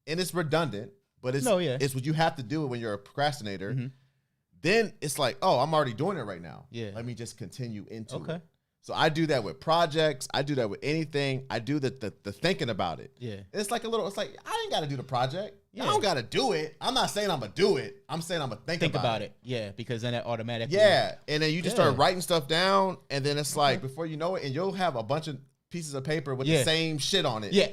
and it's redundant, but it's what you have to do when you're a procrastinator. Then it's like, oh, I'm already doing it right now. Yeah. Let me just continue into it. So I do that with projects. I do that with anything. I do the thinking about it. Yeah. It's like it's like, I ain't got to do the project. Yeah. I don't got to do it. I'm not saying I'm going to do it. I'm saying I'm going to think about it. Yeah, because then it automatically. Yeah. And then you just start writing stuff down. And then it's like, before you know it, and you'll have a bunch of pieces of paper with the same shit on it. Yeah.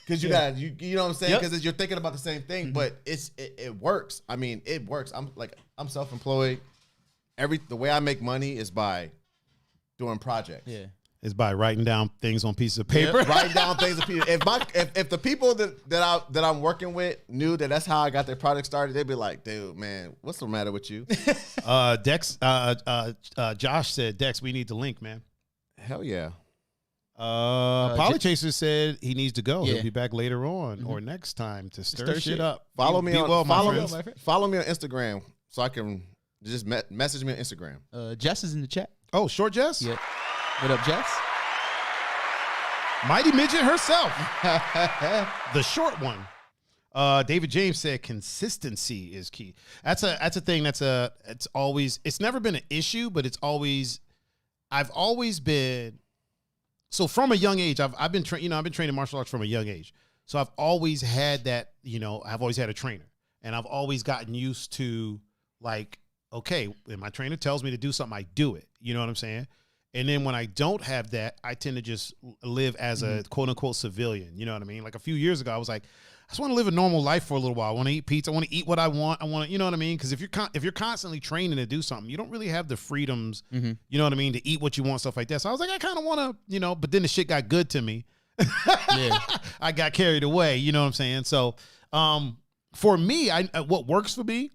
Because you got, you know what I'm saying? Because you're thinking about the same thing, but it works. I mean, it works. I'm self-employed. The way I make money is by doing projects. Yeah. Is by writing down things on pieces of paper. Yeah, writing down things on pieces. If the people that I'm working with knew that that's how I got their project started, they'd be like, dude, man, what's the matter with you? Josh said, Dex, we need to link, man. Hell yeah. Polychaser said he needs to go. Yeah. He'll be back later on or next time to stir shit up. Follow me on my friends. follow me on Instagram so I can just message me on Instagram. Jess is in the chat. Oh, Short Jess? Yeah. What up, Jess? Mighty Midget herself. The short one. David James said consistency is key. That's a thing it's always, it's never been an issue, but I've always been, so from a young age, I've been training martial arts from a young age. So I've always had that, I've always had a trainer, and I've always gotten used to, like, okay, when my trainer tells me to do something, I do it. You know what I'm saying? And then when I don't have that, I tend to just live as a quote unquote civilian. You know what I mean? Like a few years ago, I was like, I just want to live a normal life for a little while. I want to eat pizza. I want to eat what I want. I want to, you know what I mean? Because if you're constantly training to do something, you don't really have the freedoms, you know what I mean, to eat what you want, stuff like that. So I was like, I kind of want to, but then the shit got good to me. Yeah. I got carried away. You know what I'm saying? So for me, what works for me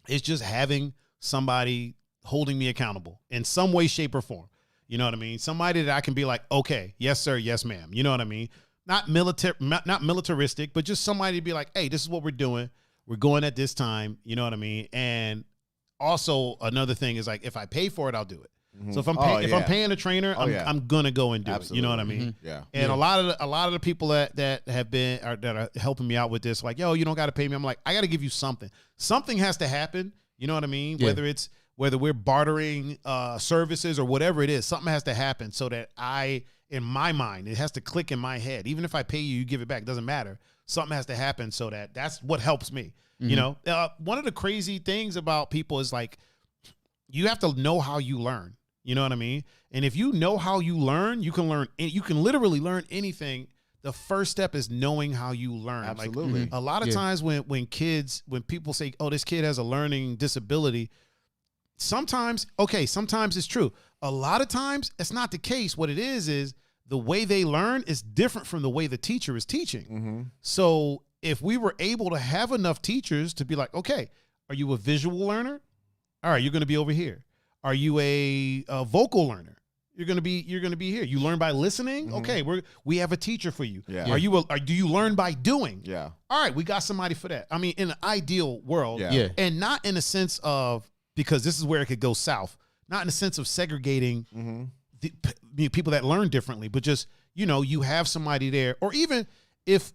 is just having somebody holding me accountable in some way, shape, or form. You know what I mean? Somebody that I can be like, okay, yes, sir, yes, ma'am. You know what I mean? Not militaristic, but just somebody to be like, hey, this is what we're doing. We're going at this time. You know what I mean? And another thing is, like, if I pay for it, I'll do it. So if I'm paying a trainer, I'm gonna go and do it. You know what I mean? Yeah. And a lot of the people that have been that are helping me out with this, like, yo, you don't got to pay me. I'm like, I got to give you something. Something has to happen. You know what I mean? Yeah. Whether we're bartering services or whatever it is, something has to happen so that in my mind, it has to click in my head. Even if I pay you, you give it back. It doesn't matter. Something has to happen so that's what helps me. You know, one of the crazy things about people is, like, you have to know how you learn. You know what I mean? And if you know how you learn, you can literally learn anything. The first step is knowing how you learn. Absolutely. Like, a lot of times when people say, oh, this kid has a learning disability, sometimes it's true. A lot of times it's not the case. What it is the way they learn is different from the way the teacher is teaching. So if we were able to have enough teachers to be like, okay, are you a visual learner? All right, you're going to be over here. Are you a vocal learner? You're gonna be here. You learn by listening. Okay, we have a teacher for you. Yeah. Do you learn by doing? Yeah. All right, we got somebody for that. I mean, in an ideal world, and not in a sense of, because this is where it could go south. Not in a sense of segregating the people that learn differently, but just, you have somebody there, or even if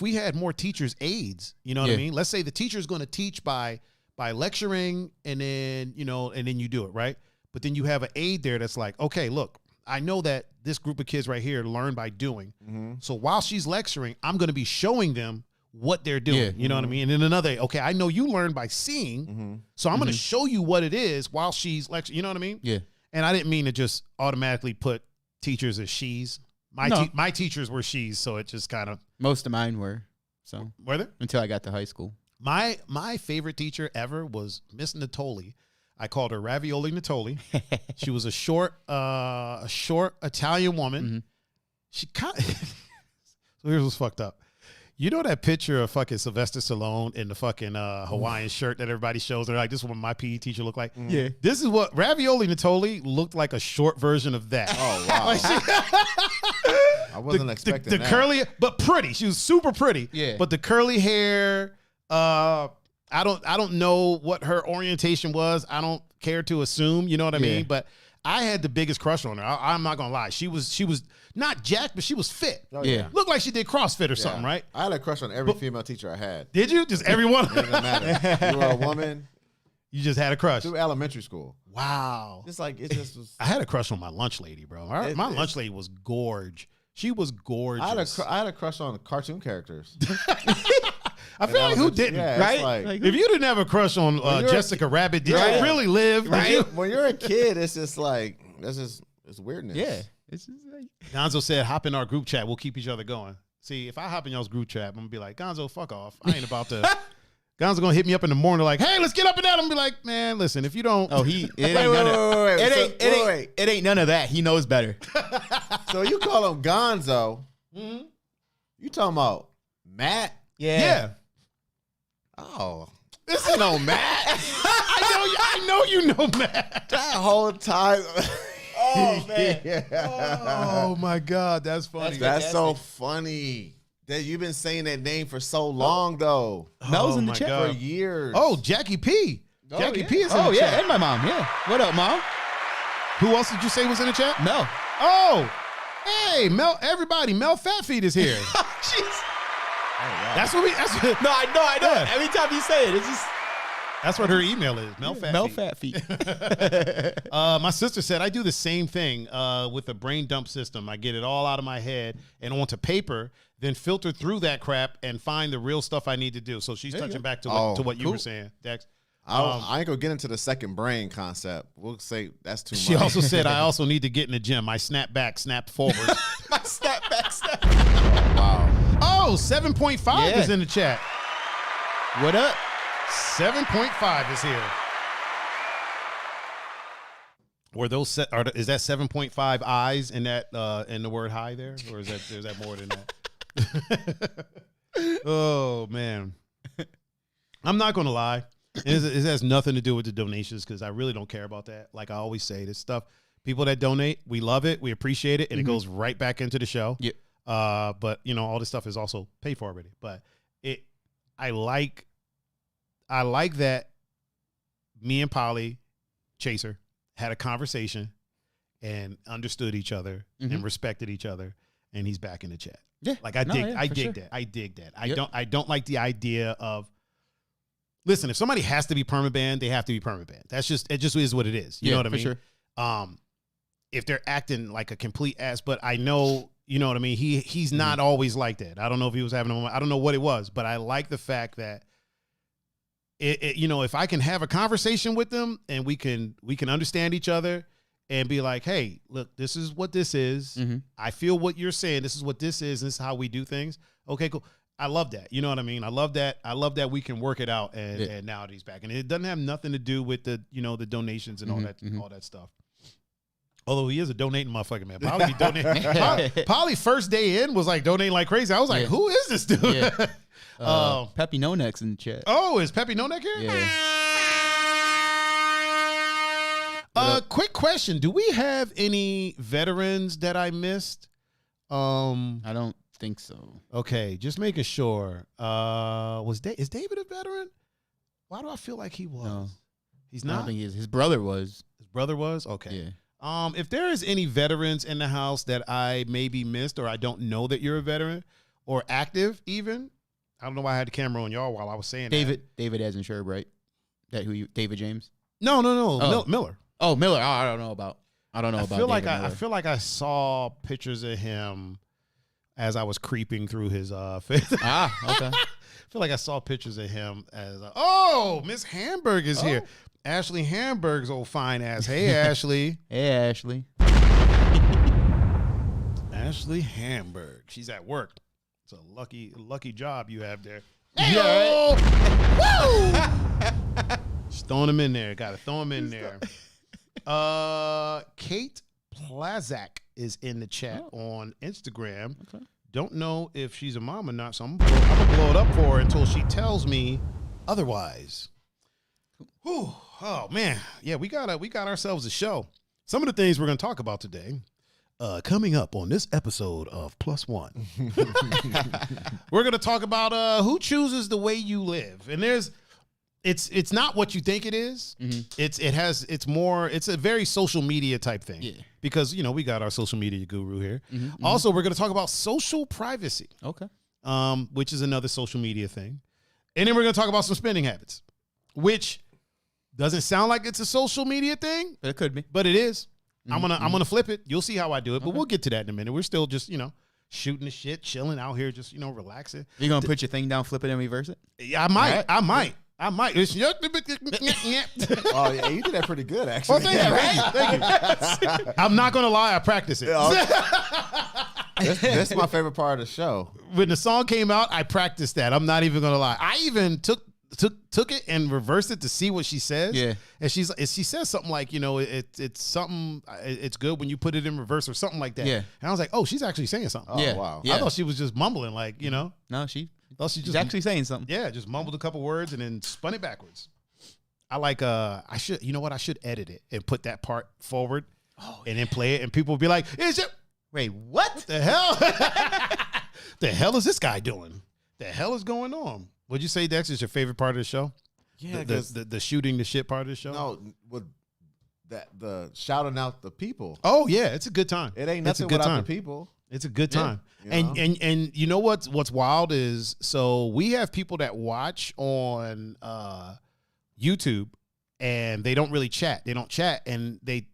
we had more teachers' aides, you know what I mean? Let's say the teacher is going to teach by lecturing, and then you do it, right? But then you have an aide there that's like, okay, look, I know that this group of kids right here learn by doing. So while she's lecturing, I'm going to be showing them what they're doing. Yeah. You know what I mean? And then another, okay, I know you learn by seeing, so I'm going to show you what it is while she's lecturing. You know what I mean? Yeah. And I didn't mean to just automatically put teachers as she's. My teachers were she's, so it just kind of. Most of mine were. So were they? Until I got to high school. My favorite teacher ever was Miss Natoli. I called her Ravioli Natoli. She was a short Italian woman. She so here's what's fucked up. You know that picture of fucking Sylvester Stallone in the fucking Hawaiian shirt that everybody shows? They're like, this is what my PE teacher looked like. Yeah. This is what Ravioli Natoli looked like, a short version of that. Oh, wow. I wasn't expecting the that. Curly, but pretty. She was super pretty. Yeah. But the curly hair, I don't know what her orientation was. I don't care to assume, you know what I mean? But I had the biggest crush on her. I'm not gonna lie. She was not jacked, but she was fit. Oh, yeah. Looked like she did CrossFit or something, right? I had a crush on every female teacher I had. Did you? Just everyone? It doesn't matter. You were a woman. You just had a crush. Through elementary school. Wow. Just like, it just was. I had a crush on my lunch lady, bro. My lunch lady was gorge. She was gorgeous. I had a crush on cartoon characters. I feel like who didn't, right? Like, if you didn't have a crush on Jessica Rabbit, did you really live? Right? When you're a kid, it's just like, it's weirdness. Yeah. It's just like, Gonzo said, hop in our group chat. We'll keep each other going. See, if I hop in y'all's group chat, I'm going to be like, Gonzo, fuck off. I ain't about to. Gonzo gonna hit me up in the morning like, hey, let's get up and down. I'm gonna be like, man, listen, if you don't. Oh, it ain't none of that. He knows better. So you call him Gonzo. Mm-hmm. You talking about Matt? Yeah. Oh, this ain't no Matt. I know you know Matt. That whole time. Oh, man. Oh, my God. That's funny. That's so funny. That you've been saying that name for so long, though. Mel's in the chat for years. Oh, Jackie P. Jackie P is in the chat. Oh, yeah, and my mom. Yeah. What up, Mom? Who else did you say was in the chat? Mel. Oh, hey, Mel. Everybody, Mel Fatfeet is here. Jeez. Oh, wow. That's what. No, I know. Yeah. Every time you say it, it's just. That's what her email is. Mel Fatfeet. Mel Fatfeet. My sister said I do the same thing with the brain dump system. I get it all out of my head and onto paper, then filter through that crap and find the real stuff I need to do. So she's touching back to what you were saying, Dex. I ain't gonna get into the second brain concept. We'll say that's too much. She also said I also need to get in the gym. I snap back, snap forward. My snap back, snap. Oh, wow. Oh, 7.5 is in the chat. What up? 7.5 is here. Were those is that 7.5 eyes in that in the word high there, or is that more than that? Oh man, I'm not gonna lie. It has nothing to do with the donations because I really don't care about that. Like I always say, this stuff, people that donate, we love it, we appreciate it, and it goes right back into the show. Yeah. But all this stuff is also paid for already. But I like that me and Polly Chaser had a conversation and understood each other and respected each other, and he's back in the chat. Yeah. Like I dig that. Yep. I don't like the idea of, listen, if somebody has to be permabanned, they have to be permabanned. It just is what it is. You know what I mean? Sure. If they're acting like a complete ass, but I know, you know what I mean? He's not always like that. I don't know if he was having a moment. I don't know what it was, but I like the fact that if I can have a conversation with them and we can understand each other and be like, hey, look, this is what this is. I feel what you're saying. This is what this is. This is how we do things. Okay, cool. I love that. You know what I mean? I love that we can work it out and now he's back. And it doesn't have nothing to do with the donations and all that stuff. Although he is a donating motherfucker, man. Polly be donating. Polly first day in was like donating like crazy. I was like, who is this dude? Yeah. Peppy No Neck's in the chat. Oh, is Peppy No Neck here? Yeah. Quick question. Do we have any veterans that I missed? I don't think so. Okay, just making sure. Is David a veteran? Why do I feel like he was? No. He's not? I don't think he is. His brother was. His brother was? Okay. Yeah. If there is any veterans in the house that I maybe missed or I don't know that you're a veteran or active even, I don't know why I had the camera on y'all while I was saying that. David Asensherb, right? David James? No. Oh. Miller. Oh, Miller. Oh, I don't know about I feel like I saw pictures of him as I was creeping through his face. Okay. I feel like I saw pictures of him as Miss Hamburg is here. Ashley Hamburg's old fine ass. Hey, Ashley. Hey, Ashley. Ashley Hamburg. She's at work. It's a lucky job you have there. Yeah, right. Woo! Just throwing him in there. Got to throw him in there. Kate Plazak is in the chat on Instagram. Okay. Don't know if she's a mom or not, so I'm gonna blow it up for her until she tells me otherwise. Whew. Oh man, yeah, we got ourselves a show. Some of the things we're gonna talk about today, coming up on this episode of Plus One. We're gonna talk about who chooses the way you live, and it's not what you think it is. It's a very social media type thing. Yeah. Because we got our social media guru here. Also, we're gonna talk about social privacy. Okay. Which is another social media thing, and then we're gonna talk about some spending habits, which doesn't sound like it's a social media thing, But it could be. but it is. I'm gonna flip it. You'll see how I do it, but we'll get to that in a minute. We're still just shooting the shit, chilling out here, just relaxing. You gonna put your thing down, flip it, and reverse it? Yeah, I might. Right. I might. It's Oh yeah, you did that pretty good actually. Thank you. I'm not gonna lie, I practice it. That's my favorite part of the show. When the song came out, I practiced that. I'm not even gonna lie. I even took took it and reversed it to see what she says. Yeah. And she says something like, it's something, it's good when you put it in reverse or something like that. Yeah. And I was like, oh, she's actually saying something. Oh, Yeah. wow. Yeah. I thought she was just mumbling, like, No, she's actually saying something. Yeah, just mumbled a couple words and then spun it backwards. I like, I should edit it and put that part forward and then play it. And people will be like, Wait, what? the hell? The hell is this guy doing? The hell is going on? Would you say, Dex, is your favorite part of the show? Yeah, the shooting the shit part of the show? no, with the shouting out the people. Oh, yeah, it's a good time. It ain't It's a nothing good without time. the people. It's a good time. you know? And you know what's wild is, so we have people that watch on YouTube and they don't really chat. They don't chat, and they've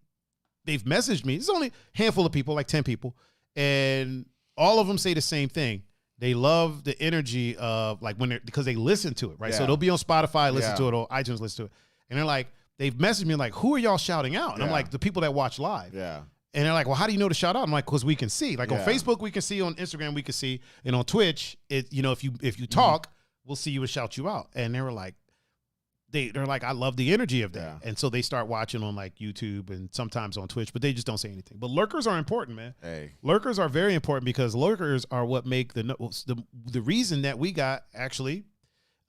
messaged me. It's only a handful of people, like 10 people, and all of them say the same thing. They love the energy of, like, because they listen to it, right? So Yeah. they'll be on Spotify, listen Yeah. to it, or iTunes, listen to it. And they're like, they've messaged me like, who are y'all shouting out? And I'm Yeah. like, the people that watch live. Yeah. And they're like, well, how do you know to shout out? I'm like, because we can see. Like on Yeah. Facebook, we can see. On Instagram, we can see. And on Twitch, if you talk, we'll see you and shout you out. And they were like, they're like, I love the energy of that. Yeah. And so they start watching on like YouTube and sometimes on Twitch, but they just don't say anything. But lurkers are important, man. Hey. Lurkers are very important because lurkers are what make the reason that we got actually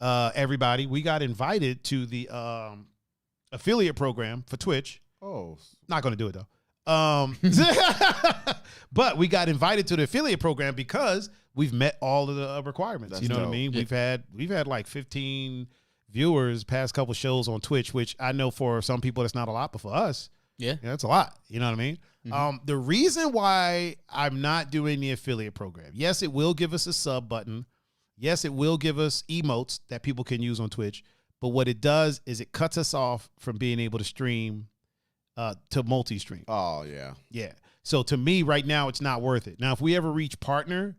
everybody, we got invited to the affiliate program for Twitch. Oh. Not going to do it though. But we got invited to the affiliate program because we've met all of the requirements. That's you know what I dope. mean? Yeah. We've had like 15 viewers past couple shows on Twitch, which I know for some people that's not a lot, but for us, Yeah. that's a lot. You know what I mean? The reason why I'm not doing the affiliate program, yes, it will give us a sub button. Yes, it will give us emotes that people can use on Twitch. But what it does is it cuts us off from being able to stream to multi-stream. Oh, yeah. Yeah. So to me, right now, it's not worth it. Now, if we ever reach partner,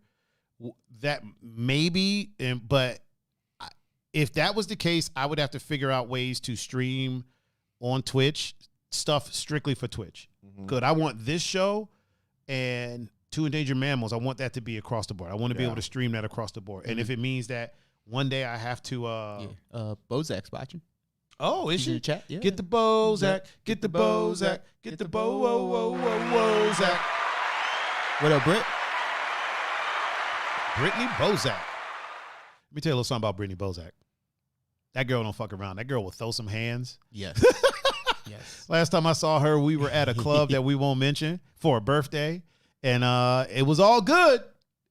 that maybe, but if that was the case, I would have to figure out ways to stream on Twitch stuff strictly for Twitch. Good. I want this show and Two Endangered Mammals. I want that to be across the board. I want to be able to stream that across the board. And if it means that one day I have to, Bozak's watching. oh, is She's in she? the chat. Yeah. Get the Bozak, get the Bozak, get the Bozak. What up, Britt? Brittany Bozak. Let me tell you a little something about Brittany Bozak. That girl don't fuck around. That girl will throw some hands. Yes. Yes. Last time I saw her, we were at a club that we won't mention for a birthday, and it was all good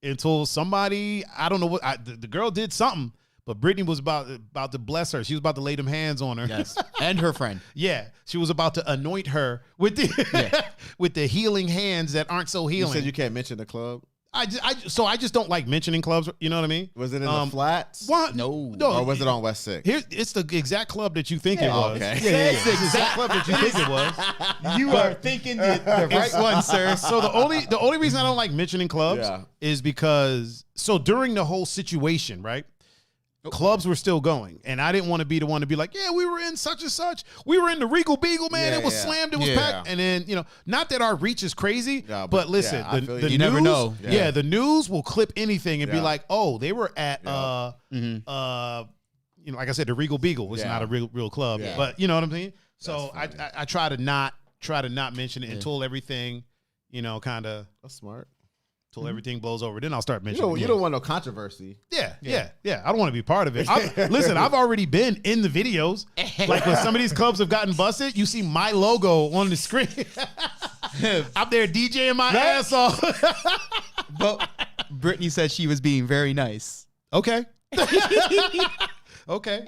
until somebody, I don't know what, the girl did something, but Brittany was about to bless her. She was about to lay them hands on her. Yes. And her friend. Yeah, she was about to anoint her with the with the healing hands that aren't so You healing. said you can't mention the club. I just don't like mentioning clubs. You know what I mean? Was it in the flats? What? No. Or was it on West 6? Here, it's the exact club that you think it was. Okay. Yeah. It's the exact club that you think it was. You are thinking the right one, sir. So the only reason I don't like mentioning clubs Yeah. is because during the whole situation, right? Clubs were still going, and I didn't want to be the one to be like, yeah, we were in such and such. We were in the Regal Beagle, man. Yeah, it was yeah. slammed. It was Yeah. packed. And then, not that our reach is crazy, Yeah, but but listen, yeah, I the feel you. news, You never know. Yeah, the news will clip anything and be Yeah. like, oh, they were at, Yeah. like I said, the Regal Beagle was Yeah. not a real club, Yeah. but you know what I'm saying? So That's funny. I try to not mention it until everything, kind of, That's smart. till everything blows over. Then I'll start mentioning it. You don't want no controversy. Yeah. I don't want to be part of it. Listen, I've already been in the videos. Like when some of these clubs have gotten busted, you see my logo on the screen. I'm there DJing my ass off. But Brittany said she was being very nice. Okay. Okay.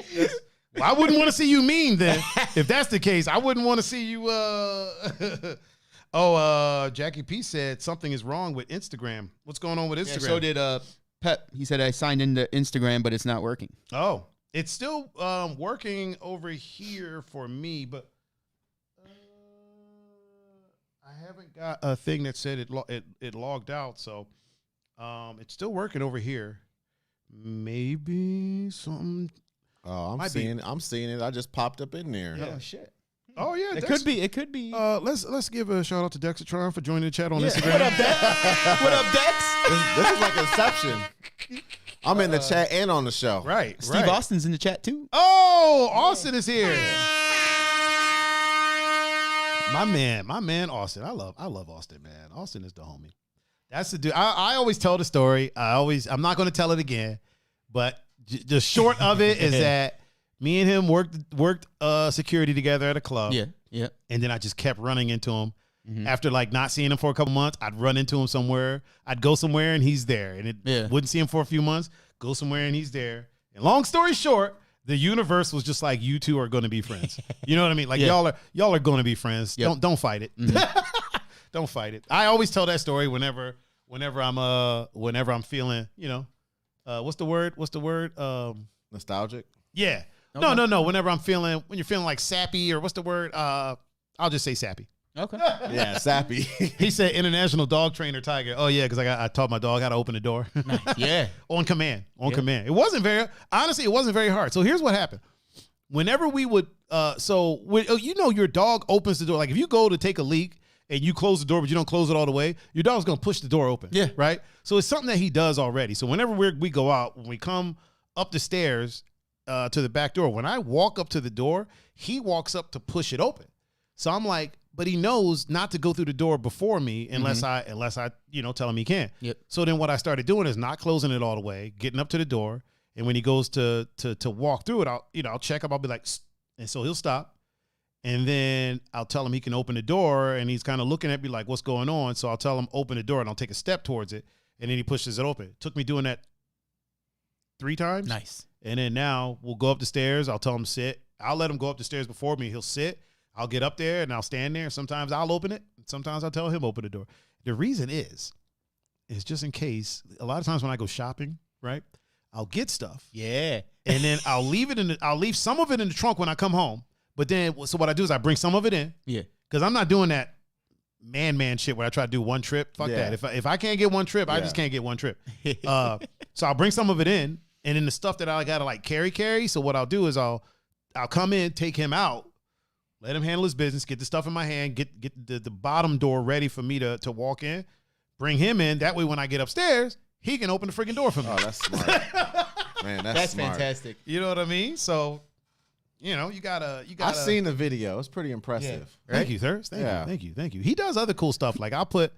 Well, I wouldn't want to see you mean then. If that's the case, I wouldn't want to see you. Jackie P said something is wrong with Instagram. What's going on with Instagram? Yeah, so did Pep. He said I signed into Instagram, but it's not working. Oh, it's still working over here for me, but I haven't got a thing that said it logged out. So it's still working over here. Maybe something. Oh, Might be. I'm seeing it. I just popped up in there. Oh shit! Oh yeah, It could be. It could be. Let's give a shout out to Dexitron for joining the chat on Instagram. What up, Dex? What up, Dex? This is like Inception. I'm in the chat and on the show. Right. Steve Austin's in the chat too. Oh, Austin is here. My man, Austin. I love Austin, man. Austin is the homie. That's the dude. I always tell the story. I'm not going to tell it again, but the short of it is that me and him worked security together at a club. Yeah. And then I just kept running into him. After like not seeing him for a couple months, I'd run into him somewhere. I'd go somewhere and he's there. And wouldn't see him for a few months, go somewhere and he's there. And long story short, the universe was just like, you two are going to be friends. You know what I mean? Like y'all are going to be friends. Yep. Don't fight it. Don't fight it. I always tell that story whenever I'm feeling, what's the word? Nostalgic. Yeah. Okay. No. When you're feeling like sappy, or what's the word? I'll just say sappy. Okay. Yeah, sappy. He said international dog trainer Tiger. Oh yeah, because I taught my dog how to open the door. Nice. Yeah. On command. It wasn't very hard. So here's what happened. Whenever we would, your dog opens the door. Like if you go to take a leak and you close the door, but you don't close it all the way, your dog's gonna push the door open. Yeah. Right. So it's something that he does already. So whenever we go out, when we come up the stairs to the back door, when I walk up to the door, he walks up to push it open. So I'm like, but he knows not to go through the door before me unless I tell him he can. Yep. So then what I started doing is not closing it all the way, getting up to the door, and when he goes to walk through it, I'll check up. I'll be like, "Sst," and so he'll stop, and then I'll tell him he can open the door, and he's kind of looking at me like, "What's going on?" So I'll tell him open the door, and I'll take a step towards it, and then he pushes it open. It took me doing that 3 times. Nice. And then now we'll go up the stairs. I'll tell him sit. I'll let him go up the stairs before me. He'll sit. I'll get up there and I'll stand there. Sometimes I'll open it. Sometimes I'll tell him open the door. The reason is just in case. A lot of times when I go shopping, right, I'll get stuff. Yeah. And then I'll leave some of it in the trunk when I come home. But then, so what I do is I bring some of it in. Yeah. Because I'm not doing that man shit where I try to do one trip. Fuck that. If I can't get one trip, I just can't get one trip. So I'll bring some of it in, and then the stuff that I gotta like carry. So what I'll do is I'll come in, take him out, let him handle his business, get the stuff in my hand, get the bottom door ready for me to walk in, bring him in. That way when I get upstairs, he can open the freaking door for me. Oh, that's smart. Man, that's smart. Fantastic. You know what I mean? So, you gotta. I've seen the video. It's pretty impressive. Yeah. Thank you, sir. Thank you. He does other cool stuff. Like I'll put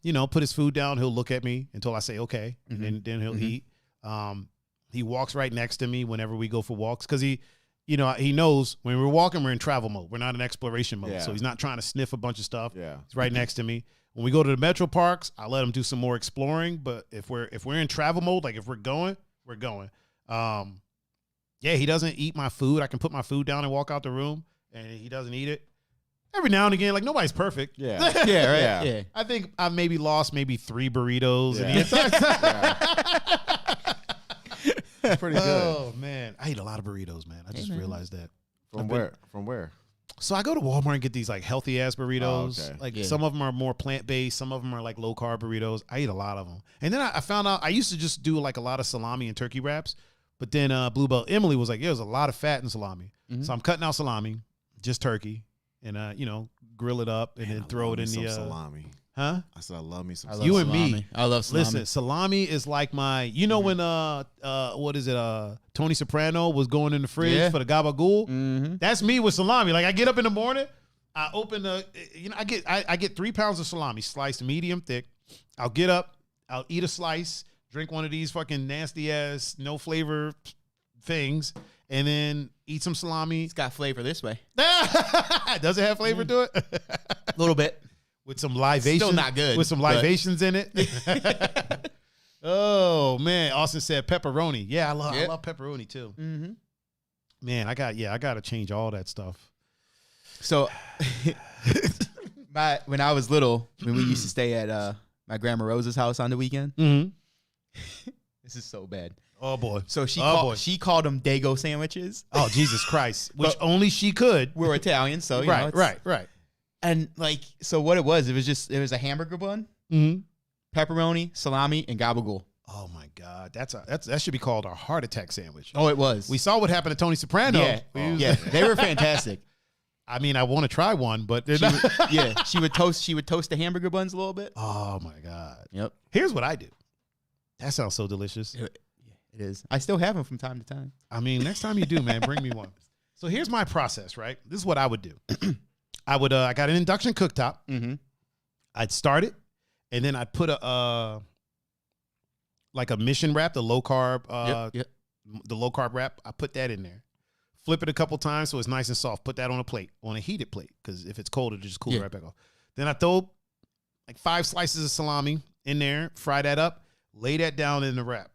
his food down. He'll look at me until I say okay, and then he'll eat. He walks right next to me whenever we go for walks because he knows when we're walking, we're in travel mode. We're not in exploration mode. Yeah. So he's not trying to sniff a bunch of stuff. Yeah. He's right next to me. When we go to the metro parks, I let him do some more exploring. But if we're in travel mode, like if we're going, we're going. He doesn't eat my food. I can put my food down and walk out the room, and he doesn't eat it. Every now and again, like nobody's perfect. Yeah. Yeah, right. Yeah. I think I've maybe lost 3 burritos. Yeah. That's pretty good. Oh man, I eat a lot of burritos, man. I just realized that. From where? So I go to Walmart and get these like healthy ass burritos. Oh, okay. Like some of them are more plant based, some of them are like low carb burritos. I eat a lot of them. And then I found out I used to just do like a lot of salami and turkey wraps, but then Blue Belt Emily was like, there's a lot of fat in salami, so I'm cutting out salami, just turkey, and grill it up and then throw it in the salami. Huh? I said I love me some. You and salami. me. I love salami. Listen, salami is like my. When what is it? Tony Soprano was going in the fridge for the gabagool. That's me with salami. Like I get up in the morning, I open the. I get 3 pounds of salami sliced medium thick. I'll get up, I'll eat a slice, drink one of these fucking nasty ass no flavor things, and then eat some salami. It's got flavor this way. Does it have flavor to it? A little bit. With some libations. Still not good. With some libations in it. Oh, man. Austin said pepperoni. Yeah, I love pepperoni, too. Mm-hmm. Man, I got to change all that stuff. So, when I was little, when we used to stay at my Grandma Rose's house on the weekend, this is so bad. Oh, boy. So she called them Dago sandwiches. Oh, Jesus Christ. Which only she could. We're Italian, so, Right. And so what it was a hamburger bun, pepperoni, salami, and gabagool. Oh my God, that should be called our heart attack sandwich. Oh, it was. We saw what happened to Tony Soprano. Yeah, they were fantastic. I mean, I want to try one, but she would toast the hamburger buns a little bit. Oh my God. Yep. Here's what I do. That sounds so delicious. It is. I still have them from time to time. I mean, next time you do, man, bring me one. So here's my process, right? This is what I would do. I got an induction cooktop. Mm-hmm. I'd start it, and then I'd put like a mission wrap, the low carb, the low carb wrap. I put that in there. Flip it a couple times so it's nice and soft. Put that on a plate, on a heated plate, because if it's cold, it'll just cool it right back off. Then I throw like 5 slices of salami in there, fry that up, lay that down in the wrap,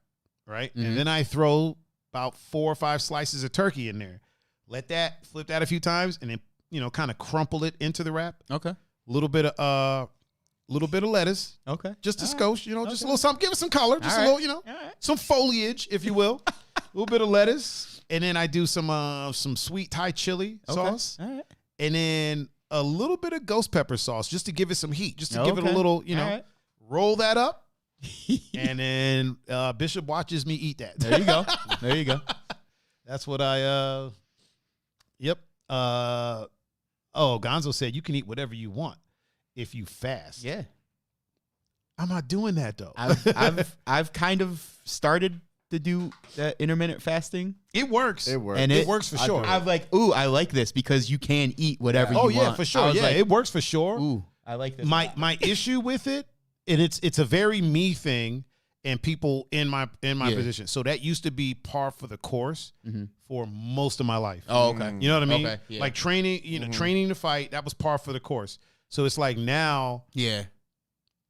right? Mm-hmm. And then I throw about 4 or 5 slices of turkey in there. Flip that a few times, and then kind of crumple it into the wrap. Okay. A little bit of lettuce. Okay. Just a skosh, just a little something. Give it some color. Just a little, some foliage, if you will. A little bit of lettuce. And then I do some sweet Thai chili sauce. All right. And then a little bit of ghost pepper sauce just to give it some heat, just to give it a little, roll that up. And then Bishop watches me eat that. There you go. That's what yep. Gonzo said you can eat whatever you want if you fast. Yeah. I'm not doing that though. I've kind of started to do that intermittent fasting. It works. And it works for sure. I'm like, ooh, I like this because you can eat whatever you want. Oh yeah, for sure. Yeah, it works for sure. Ooh, I like this. My issue with it, and it's a very me thing, and people in my position. So that used to be par for the course for most of my life. Oh, okay. You know what I mean? Okay, yeah. Like training, training to fight, that was par for the course. So it's like now,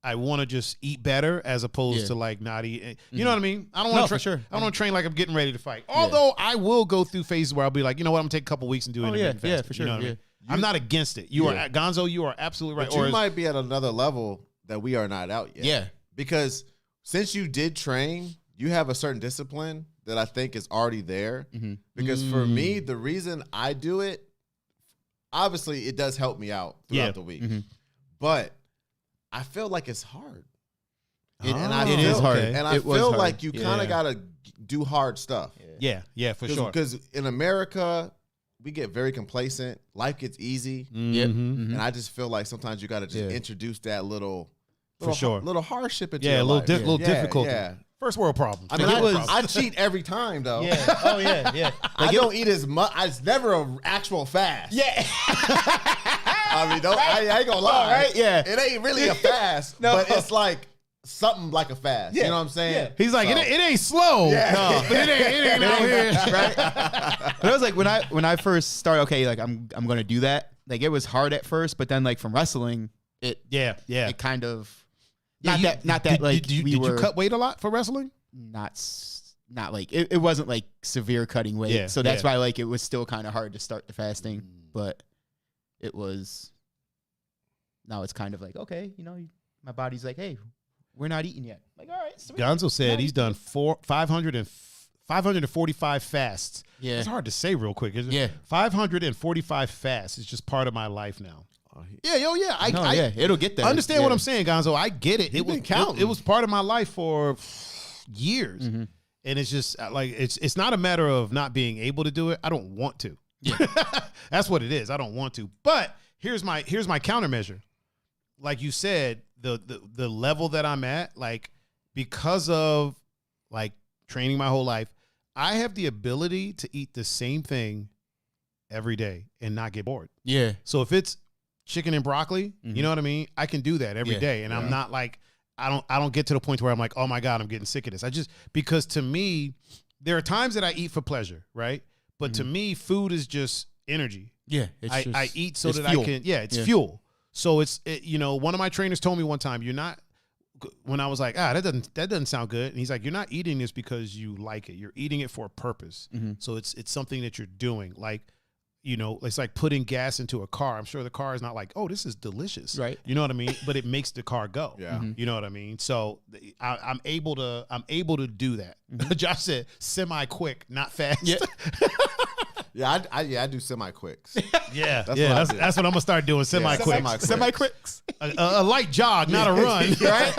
I want to just eat better as opposed to like not eat. You know what I mean? I don't want to I don't want to train like I'm getting ready to fight. Although I will go through phases where I'll be like, you know what? I'm gonna take a couple weeks and do intermittent fasting. Yeah, for sure. You know what I mean? I'm not against it. You are Gonzo. You are absolutely right. But you might be at another level that we are not out yet. Yeah, because since you did train, you have a certain discipline that I think is already there. Because for me, the reason I do it, obviously, it does help me out throughout the week, but I feel like it's hard. It is hard. And I feel like you kind of got to do hard stuff. Yeah, for sure. Because in America, we get very complacent. Life gets easy. And I just feel like sometimes you got to just introduce that little hardship into your life. Little difficulty. Yeah. First world problem. I mean, I cheat every time, though. Yeah. Oh, yeah. Like I don't eat as much. It's never an actual fast. Yeah. I mean, I ain't gonna lie. Right? Yeah. It ain't really a fast, but it's like something like a fast. You know what I'm saying? Yeah. He's like, it ain't slow. Yeah. No, but it ain't out here. Right? But it was like when I first started, okay, like I'm gonna do that. Like it was hard at first, but then like from wrestling, it kind of Did you cut weight a lot for wrestling? Not like it wasn't like severe cutting weight. Yeah, so that's why like it was still kind of hard to start the fasting, but it was. Now it's kind of like, okay, my body's like, hey, we're not eating yet. Like, all right, sweet. Gonzo said he's done 545 fasts. Yeah, it's hard to say real quick, isn't it? Yeah, 545 fasts is just part of my life now. It'll get there. Understand what I'm saying, Gonzo? I get it. It was part of my life for years, and it's just like it's not a matter of not being able to do it. I don't want to. Yeah, that's what it is. I don't want to. But here's my countermeasure. Like you said, the level that I'm at, like because of like training my whole life, I have the ability to eat the same thing every day and not get bored. Yeah. So if it's chicken and broccoli, you know what I mean? I can do that every day. And I'm not like, I don't get to the point where I'm like, oh my God, I'm getting sick of this. Because to me, there are times that I eat for pleasure, right? But to me, food is just energy. Yeah. I eat so that fuel. I can, it's fuel. So one of my trainers told me one time, when I was like, that doesn't sound good. And he's like, you're not eating this because you like it. You're eating it for a purpose. So it's something that you're doing. Like, it's like putting gas into a car. I'm sure the car is not like, oh, this is delicious. Right. You know what I mean? But it makes the car go. Yeah. You know what I mean? So I'm able to do that. Josh said semi-quick, not fast. Yeah. I do semi-quicks. That's what I'm gonna start doing. Semi-quicks. Semi-quicks. A light jog, not a run. Right?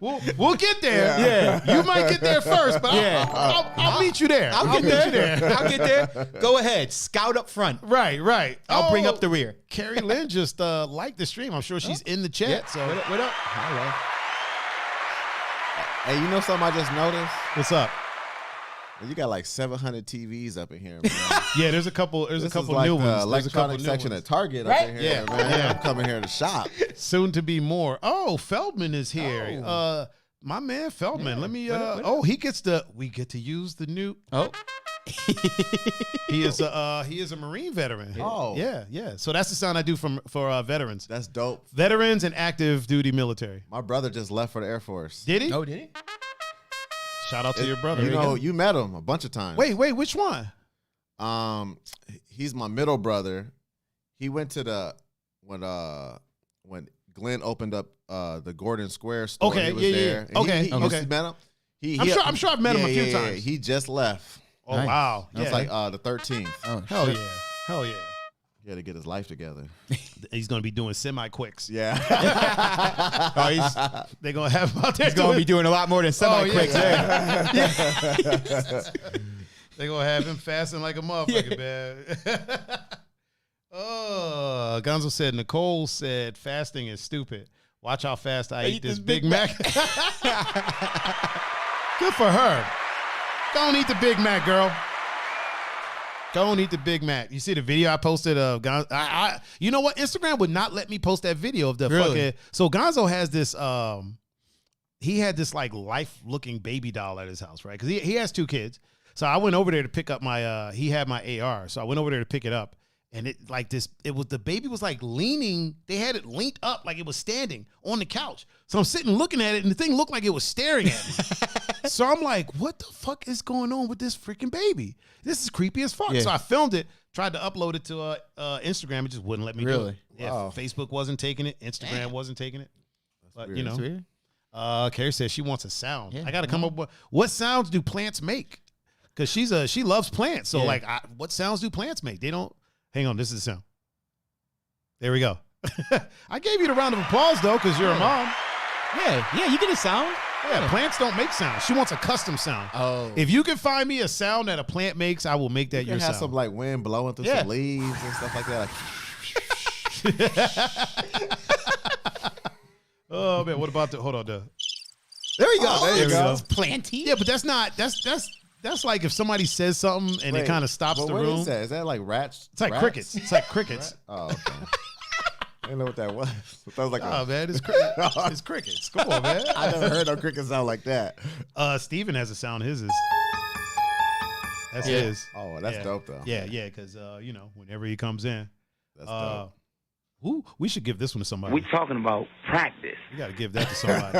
We'll get there. Yeah. You might get there first, but I'll meet you there. I'll get there. Go ahead. Scout up front. Right. I'll bring up the rear. Carrie Lynn just liked the stream. I'm sure she's in the chat. Yeah. So what up? Hello. Hey, you know something I just noticed? What's up? You got like 700 TVs up in here, man. Yeah, there's a couple. There's a couple like new the ones. There's a couple electronic new section ones. at Target Right? up in here, Yeah. man. Yeah. I'm coming here to shop. Soon to be more. Oh, Feldman is here. My man Feldman. Yeah. Let me. What- he gets the. We get to use the new. Oh. He is a Marine veteran. Oh. Yeah. So that's the sound I do for veterans. That's dope. Veterans and active duty military. My brother just left for the Air Force. Did he? Oh, did he? Shout out to your brother. You There know, go. you met him a bunch of times. Wait, which one? He's my middle brother. He went to when Glenn opened up the Gordon Square store. Okay, he was yeah. there. And Okay, he okay. met him. I'm sure I've met him a few times. He just left. Oh Nice. wow. That's like the 13th. Oh, Hell shit. yeah. Hell yeah. He had to get his life together. He's gonna be doing semi-quicks. Yeah. They're gonna have him out there. He's going to be doing a lot more than semi-quick. They're gonna have him fasting like a motherfucker, man. Oh, Gonzo said, Nicole said fasting is stupid. Watch how fast I eat this Big Mac. Good for her. Go and eat the Big Mac, girl. Go and eat the Big Mac. You see the video I posted of Gonzo? You know what? Instagram would not let me post that video of the fucking. So Gonzo has this. He had this like life-looking baby doll at his house, right? Because he has 2 kids. So I went over there to pick up my. He had my AR, so I went over there to pick it up, and it like this. It was the baby was like leaning. They had it linked up like it was standing on the couch. So I'm sitting looking at it, and the thing looked like it was staring at me. So I'm like, what the fuck is going on with this freaking baby? This is creepy as fuck. Yeah. So I filmed it, tried to upload it to Instagram. It just wouldn't let me do Really? it. Yeah, Wow. Facebook wasn't taking it. Instagram wasn't taking it. But, weird. you know. That's weird. Carrie says she wants a sound. Yeah, I got to come up with what sounds do plants make? Because she loves plants. So, Yeah. what sounds do plants make? They don't. Hang on. This is the sound. There we go. I gave you the round of applause, though, because you're a mom. Yeah, you get a sound. Yeah, plants don't make sounds. She wants a custom sound. Oh. If you can find me a sound that a plant makes, I will make that You your can have sound. some like wind blowing through Yeah. some leaves and stuff like that. Oh man, what about the? Hold on, There you go. There you go. Planty. yeah, but that's not. That's like if somebody says something and it Wait, kind of stops but the what room. is that? Is that like rats? It's like rats? crickets. It's like crickets. Oh, okay. I didn't know what that was. That was like Oh man, it's crickets. It's crickets. Come on, man. I never heard no crickets sound like that. Steven has a sound. His is. That's Yeah. his. Oh, that's Yeah. dope though. Yeah, because whenever he comes in, That's dope. we should give this one to somebody. We talking about practice. We got to give that to somebody.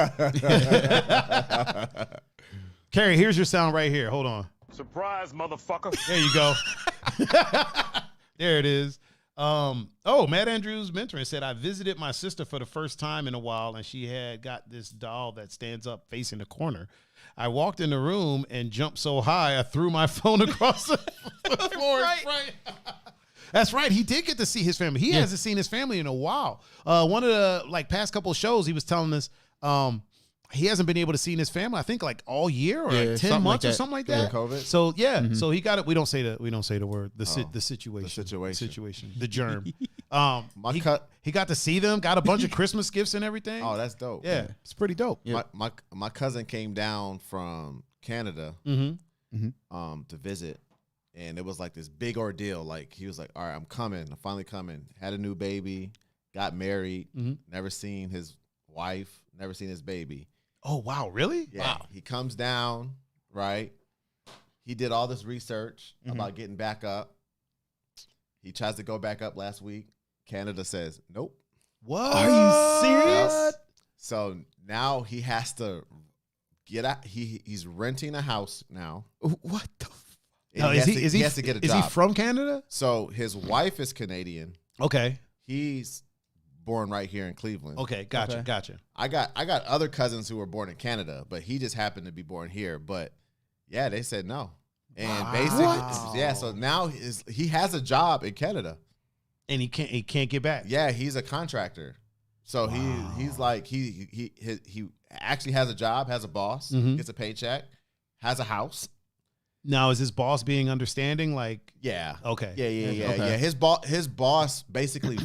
Carrie, here's your sound right here. Hold on. Surprise, motherfucker. There you go. There it is. Matt Andrews mentoring said, I visited my sister for the first time in a while, and she had got this doll that stands up facing the corner. I walked in the room and jumped so high, I threw my phone across the floor. Right. That's right. He did get to see his family. He hasn't seen his family in a while. One of the past couple of shows, he was telling us he hasn't been able to see his family. I think like all year or like 10 months or something like that. COVID? So so he got it. We don't say the word. The situation. The situation. The germ. He got to see them. Got a bunch of Christmas gifts and everything. Oh, that's dope. yeah, it's pretty dope. Yeah. My cousin came down from Canada to visit, and it was like this big ordeal. Like he was like, all right, I'm finally coming. Had a new baby, got married, never seen his wife, never seen his baby. Oh wow, really? Yeah. Wow. He comes down, right? He did all this research about getting back up. He tries to go back up last week. Canada says, nope. What? Are you serious? Yep. So now he has to get out. He's renting a house now. What the? No, And he has to get a is job. he from Canada? So his wife is Canadian. Okay. He's born right here in Cleveland. Okay. Gotcha. I got other cousins who were born in Canada, but he just happened to be born here. But yeah, they said no. And basically, yeah. So now he has a job in Canada, And he can't get back. yeah. He's a contractor, so he's like he actually has a job, has a boss, gets a paycheck, has a house. Now is his boss being understanding? Like, Yeah. okay. Yeah. Okay. His boss basically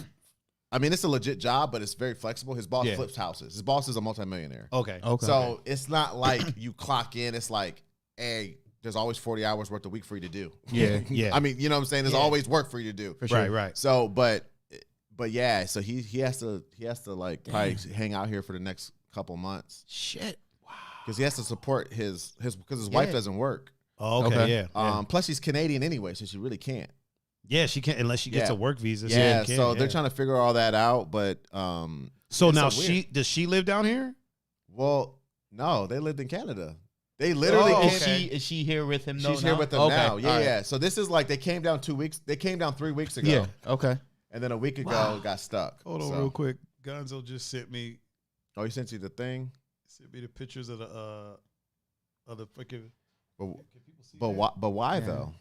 I mean, it's a legit job, but it's very flexible. His boss flips houses. His boss is a multimillionaire. Okay. So it's not like you clock in. It's like, hey, there's always 40 hours worth a week for you to do. Yeah. I mean, you know what I'm saying? There's always work for you to do. For sure. Right. So, but yeah, so he has to like probably hang out here for the next couple months. Shit. Wow. Because he has to support his because his wife doesn't work. Oh, okay. Yeah. Plus he's Canadian anyway, so she really can't. Yeah, she can't unless she gets a work visa. Yeah, she so they're trying to figure all that out, but so now does she live down here? Well, no, they lived in Canada. They literally is she here with him? She's here with them now. Yeah. So this is like they came down 2 weeks. They came down 3 weeks ago. Yeah. Okay. And then a week ago got stuck. Hold on real quick. Gonzo just sent me. Oh, he sent you the thing. Sent me the pictures of the freaking. But why though?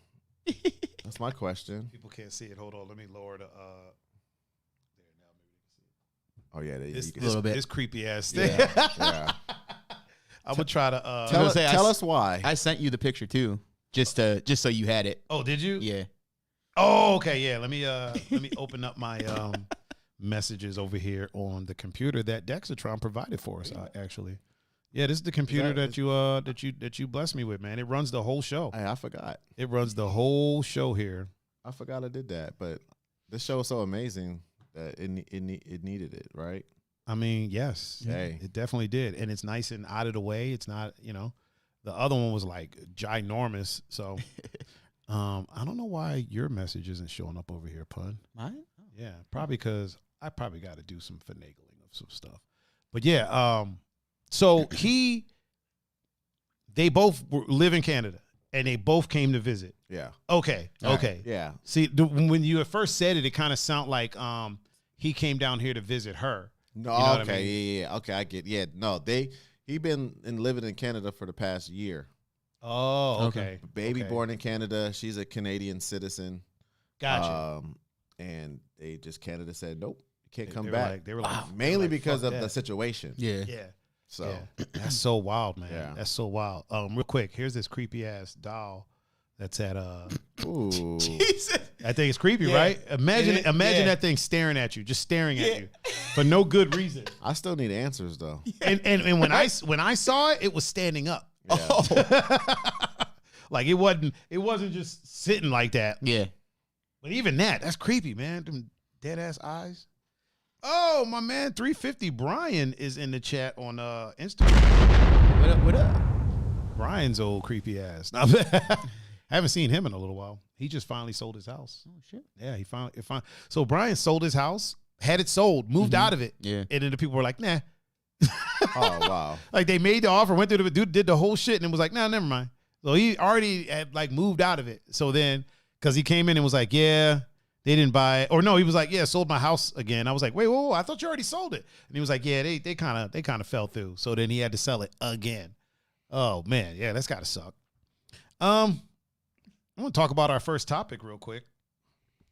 That's my question. People can't see it. Hold on. Let me lower the. There now, maybe you can see it. Oh yeah, This a little bit. This creepy ass thing. Yeah. I'm gonna try to tell us why. I sent you the picture too, just so you had it. Oh, did you? Yeah. Oh, okay. Yeah. Let me open up my messages over here on the computer that Dexitron provided for us. Actually, yeah, this is the computer that you blessed me with, man. It runs the whole show. I forgot. It runs the whole show here. I forgot I did that, but this show is so amazing that it needed it, right? I mean, yes, it definitely did, and it's nice and out of the way. It's not, the other one was like ginormous. So, I don't know why your message isn't showing up over here, Pun. Mine? Oh. Yeah, probably because I probably got to do some finagling of some stuff. But yeah, so they both live in Canada, and they both came to visit. Yeah. Okay. Yeah. See, when you at first said it, it kind of sounded like he came down here to visit her. No, you know okay, I mean? yeah, okay, I get, no, he been living in Canada for the past year. Oh, okay. Baby born in Canada, she's a Canadian citizen. Gotcha. And Canada said nope, you can't come back. They were like, mainly because of the situation. Yeah. So that's so wild, man. Yeah. That's so wild. Real quick, here's this creepy ass doll that's at Ooh. Jesus. I think it's creepy, right? Imagine that thing staring at you, just staring at you for no good reason. I still need answers though. And when I saw it, it was standing up. Yeah. Oh. Like it wasn't just sitting like that. Yeah. But even that's creepy, man. Them dead ass eyes. Oh, my man, 350 Brian is in the chat on Instagram. What up? Brian's old creepy ass. I haven't seen him in a little while. He just finally sold his house. Oh shit. Yeah, he finally. So Brian sold his house, had it sold, moved out of it. Yeah. And then the people were like, nah. Oh wow. Like they made the offer, went through the dude, did the whole shit, and it was like, nah, never mind. So he already had like moved out of it. So then, because he came in and was like, yeah, they didn't buy it. Or no, he was like, yeah, sold my house again. I was like, wait, whoa, I thought you already sold it. And he was like, yeah, they kind of fell through. So then he had to sell it again. Oh man, yeah, that's gotta suck. I'm gonna talk about our first topic real quick.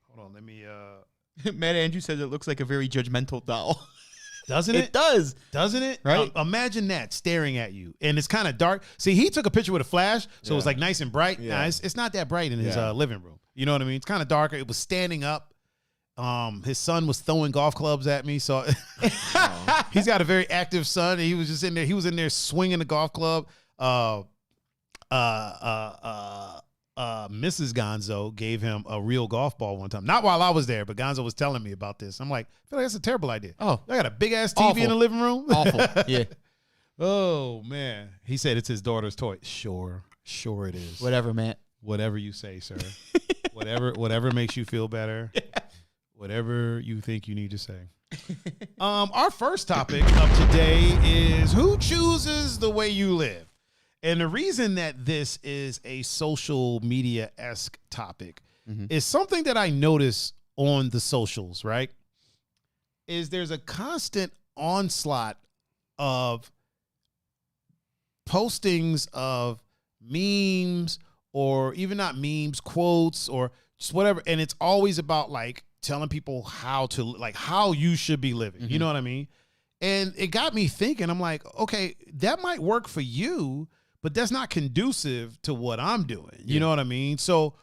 Hold on, let me Matt Andrew says it looks like a very judgmental doll. Doesn't it? It does. Doesn't it? Right? Imagine that staring at you. And it's kind of dark. See, he took a picture with a flash, so it was like nice and bright. Yeah. Nah, it's not that bright in his living room. You know what I mean? It's kind of darker. It was standing up. His son was throwing golf clubs at me. So he's got a very active son. And he was just in there. He was in there swinging the golf club. Mrs. Gonzo gave him a real golf ball one time. Not while I was there, but Gonzo was telling me about this. I'm like, I feel like that's a terrible idea. Oh. I got a big ass TV in the living room. Awful. Yeah. Oh man. He said it's his daughter's toy. Sure it is. Whatever, Matt. Whatever you say, sir. whatever makes you feel better. Whatever you think you need to say. Our first topic of today is who chooses the way you live. And the reason that this is a social media-esque topic is something that I notice on the socials, right? Is there's a constant onslaught of postings of memes or even not memes, quotes or just whatever. And it's always about like telling people how you should be living. You know what I mean? And it got me thinking, I'm like, okay, that might work for you, but that's not conducive to what I'm doing. You know what I mean? So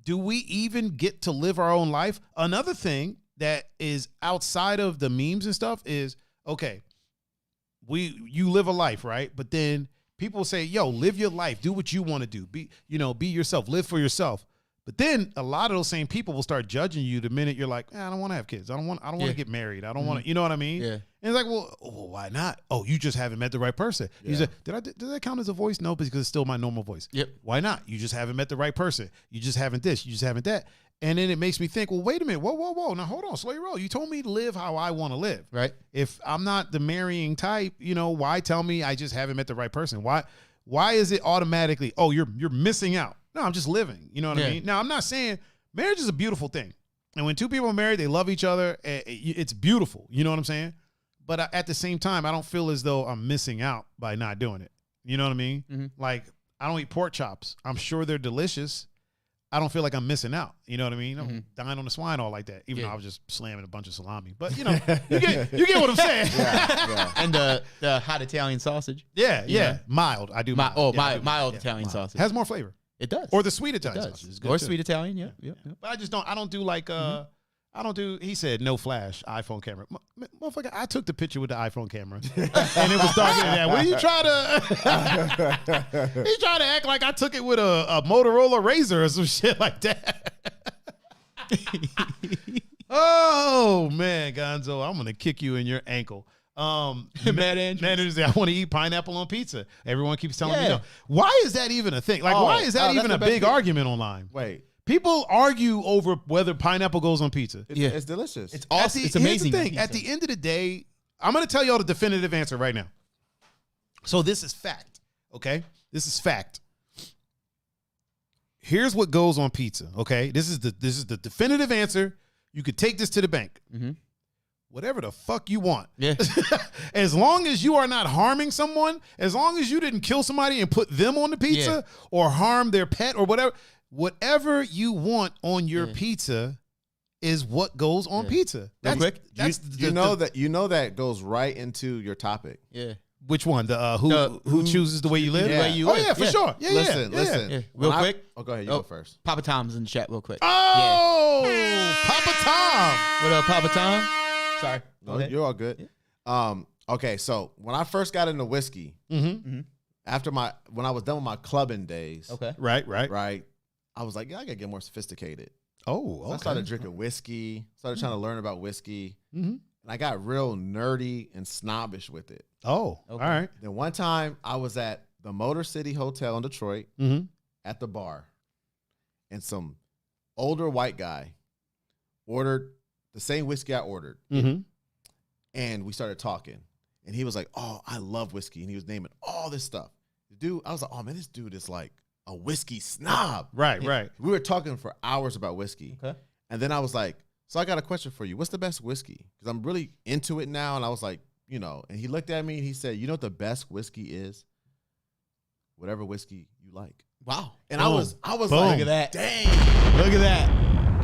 do we even get to live our own life? Another thing that is outside of the memes and stuff is, okay, you live a life, right? But then people say, yo, live your life, do what you want to do, be yourself, live for yourself. But then a lot of those same people will start judging you the minute you're like, I don't want to have kids. I don't want to get married. I don't want to, you know what I mean? Yeah. And it's like, well, why not? Oh, you just haven't met the right person. Yeah. You said, did that count as a voice? No, because it's still my normal voice. Yep. Why not? You just haven't met the right person. You just haven't this. You just haven't that. And then it makes me think, well, wait a minute. Whoa. Now, hold on. Slow your roll. You told me to live how I want to live. Right. If I'm not the marrying type, why tell me I just haven't met the right person? Why is it automatically, oh, you're missing out? No, I'm just living. You know what I mean? Now, I'm not saying marriage is a beautiful thing. And when two people are married, they love each other. It's beautiful. You know what I'm saying? But at the same time, I don't feel as though I'm missing out by not doing it. You know what I mean? Mm-hmm. Like, I don't eat pork chops. I'm sure they're delicious. I don't feel like I'm missing out. You know what I mean? I'm dying on the swine all like that, even though I was just slamming a bunch of salami. But, you get what I'm saying. Yeah. And the hot Italian sausage. Yeah. Mild. I do mild. Mild Italian sausage. Has more flavor. It does. Or the sweet Italian sausage. Is good or too. Sweet Italian, yeah. But I don't do like, he said no flash iPhone camera. Motherfucker, I took the picture with the iPhone camera and it was darker than that. What are you trying to, he trying to act like I took it with a Motorola Razor or some shit like that. Oh man, Gonzo, I'm going to kick you in your ankle. Matt Andrews, I want to eat pineapple on pizza. Everyone keeps telling me no. Why is that even a thing? Like, why is that even a big argument online? Wait. People argue over whether pineapple goes on pizza. It's delicious. It's awesome. It's amazing. Here's the thing. At the end of the day, I'm going to tell y'all the definitive answer right now. So this is fact, okay? This is fact. Here's what goes on pizza, okay? This is the definitive answer. You could take this to the bank. Mm-hmm. Whatever the fuck you want. Yeah. As long as you are not harming someone, as long as you didn't kill somebody and put them on the pizza or harm their pet or whatever you want on your pizza is what goes on pizza. That's quick. You know that goes right into your topic. Yeah. Which one? Who chooses the way you live? The way you live. For sure. Yeah, listen. Yeah. Real quick. Go ahead. You go first. Papa Tom's in the chat real quick. Oh, Papa Tom. What up, Papa Tom? Sorry. No, you're all good. Yeah. Okay, so when I first got into whiskey, after when I was done with my clubbing days, right, I was like, I gotta get more sophisticated. Oh, okay. So I started drinking whiskey, started trying to learn about whiskey, and I got real nerdy and snobbish with it. Oh, okay. All right. Then one time I was at the Motor City Hotel in Detroit at the bar, and some older white guy ordered the same whiskey I ordered. And we started talking. And he was like, oh, I love whiskey. And he was naming all this stuff. The dude, I was like, oh, man, this dude is like a whiskey snob. Right. We were talking for hours about whiskey. Okay. And then I was like, so I got a question for you. What's the best whiskey? Because I'm really into it now. And I was like, and he looked at me and he said, you know what the best whiskey is? Whatever whiskey you like. Wow. And I was Boom. like, look at that. Dang. Look at that.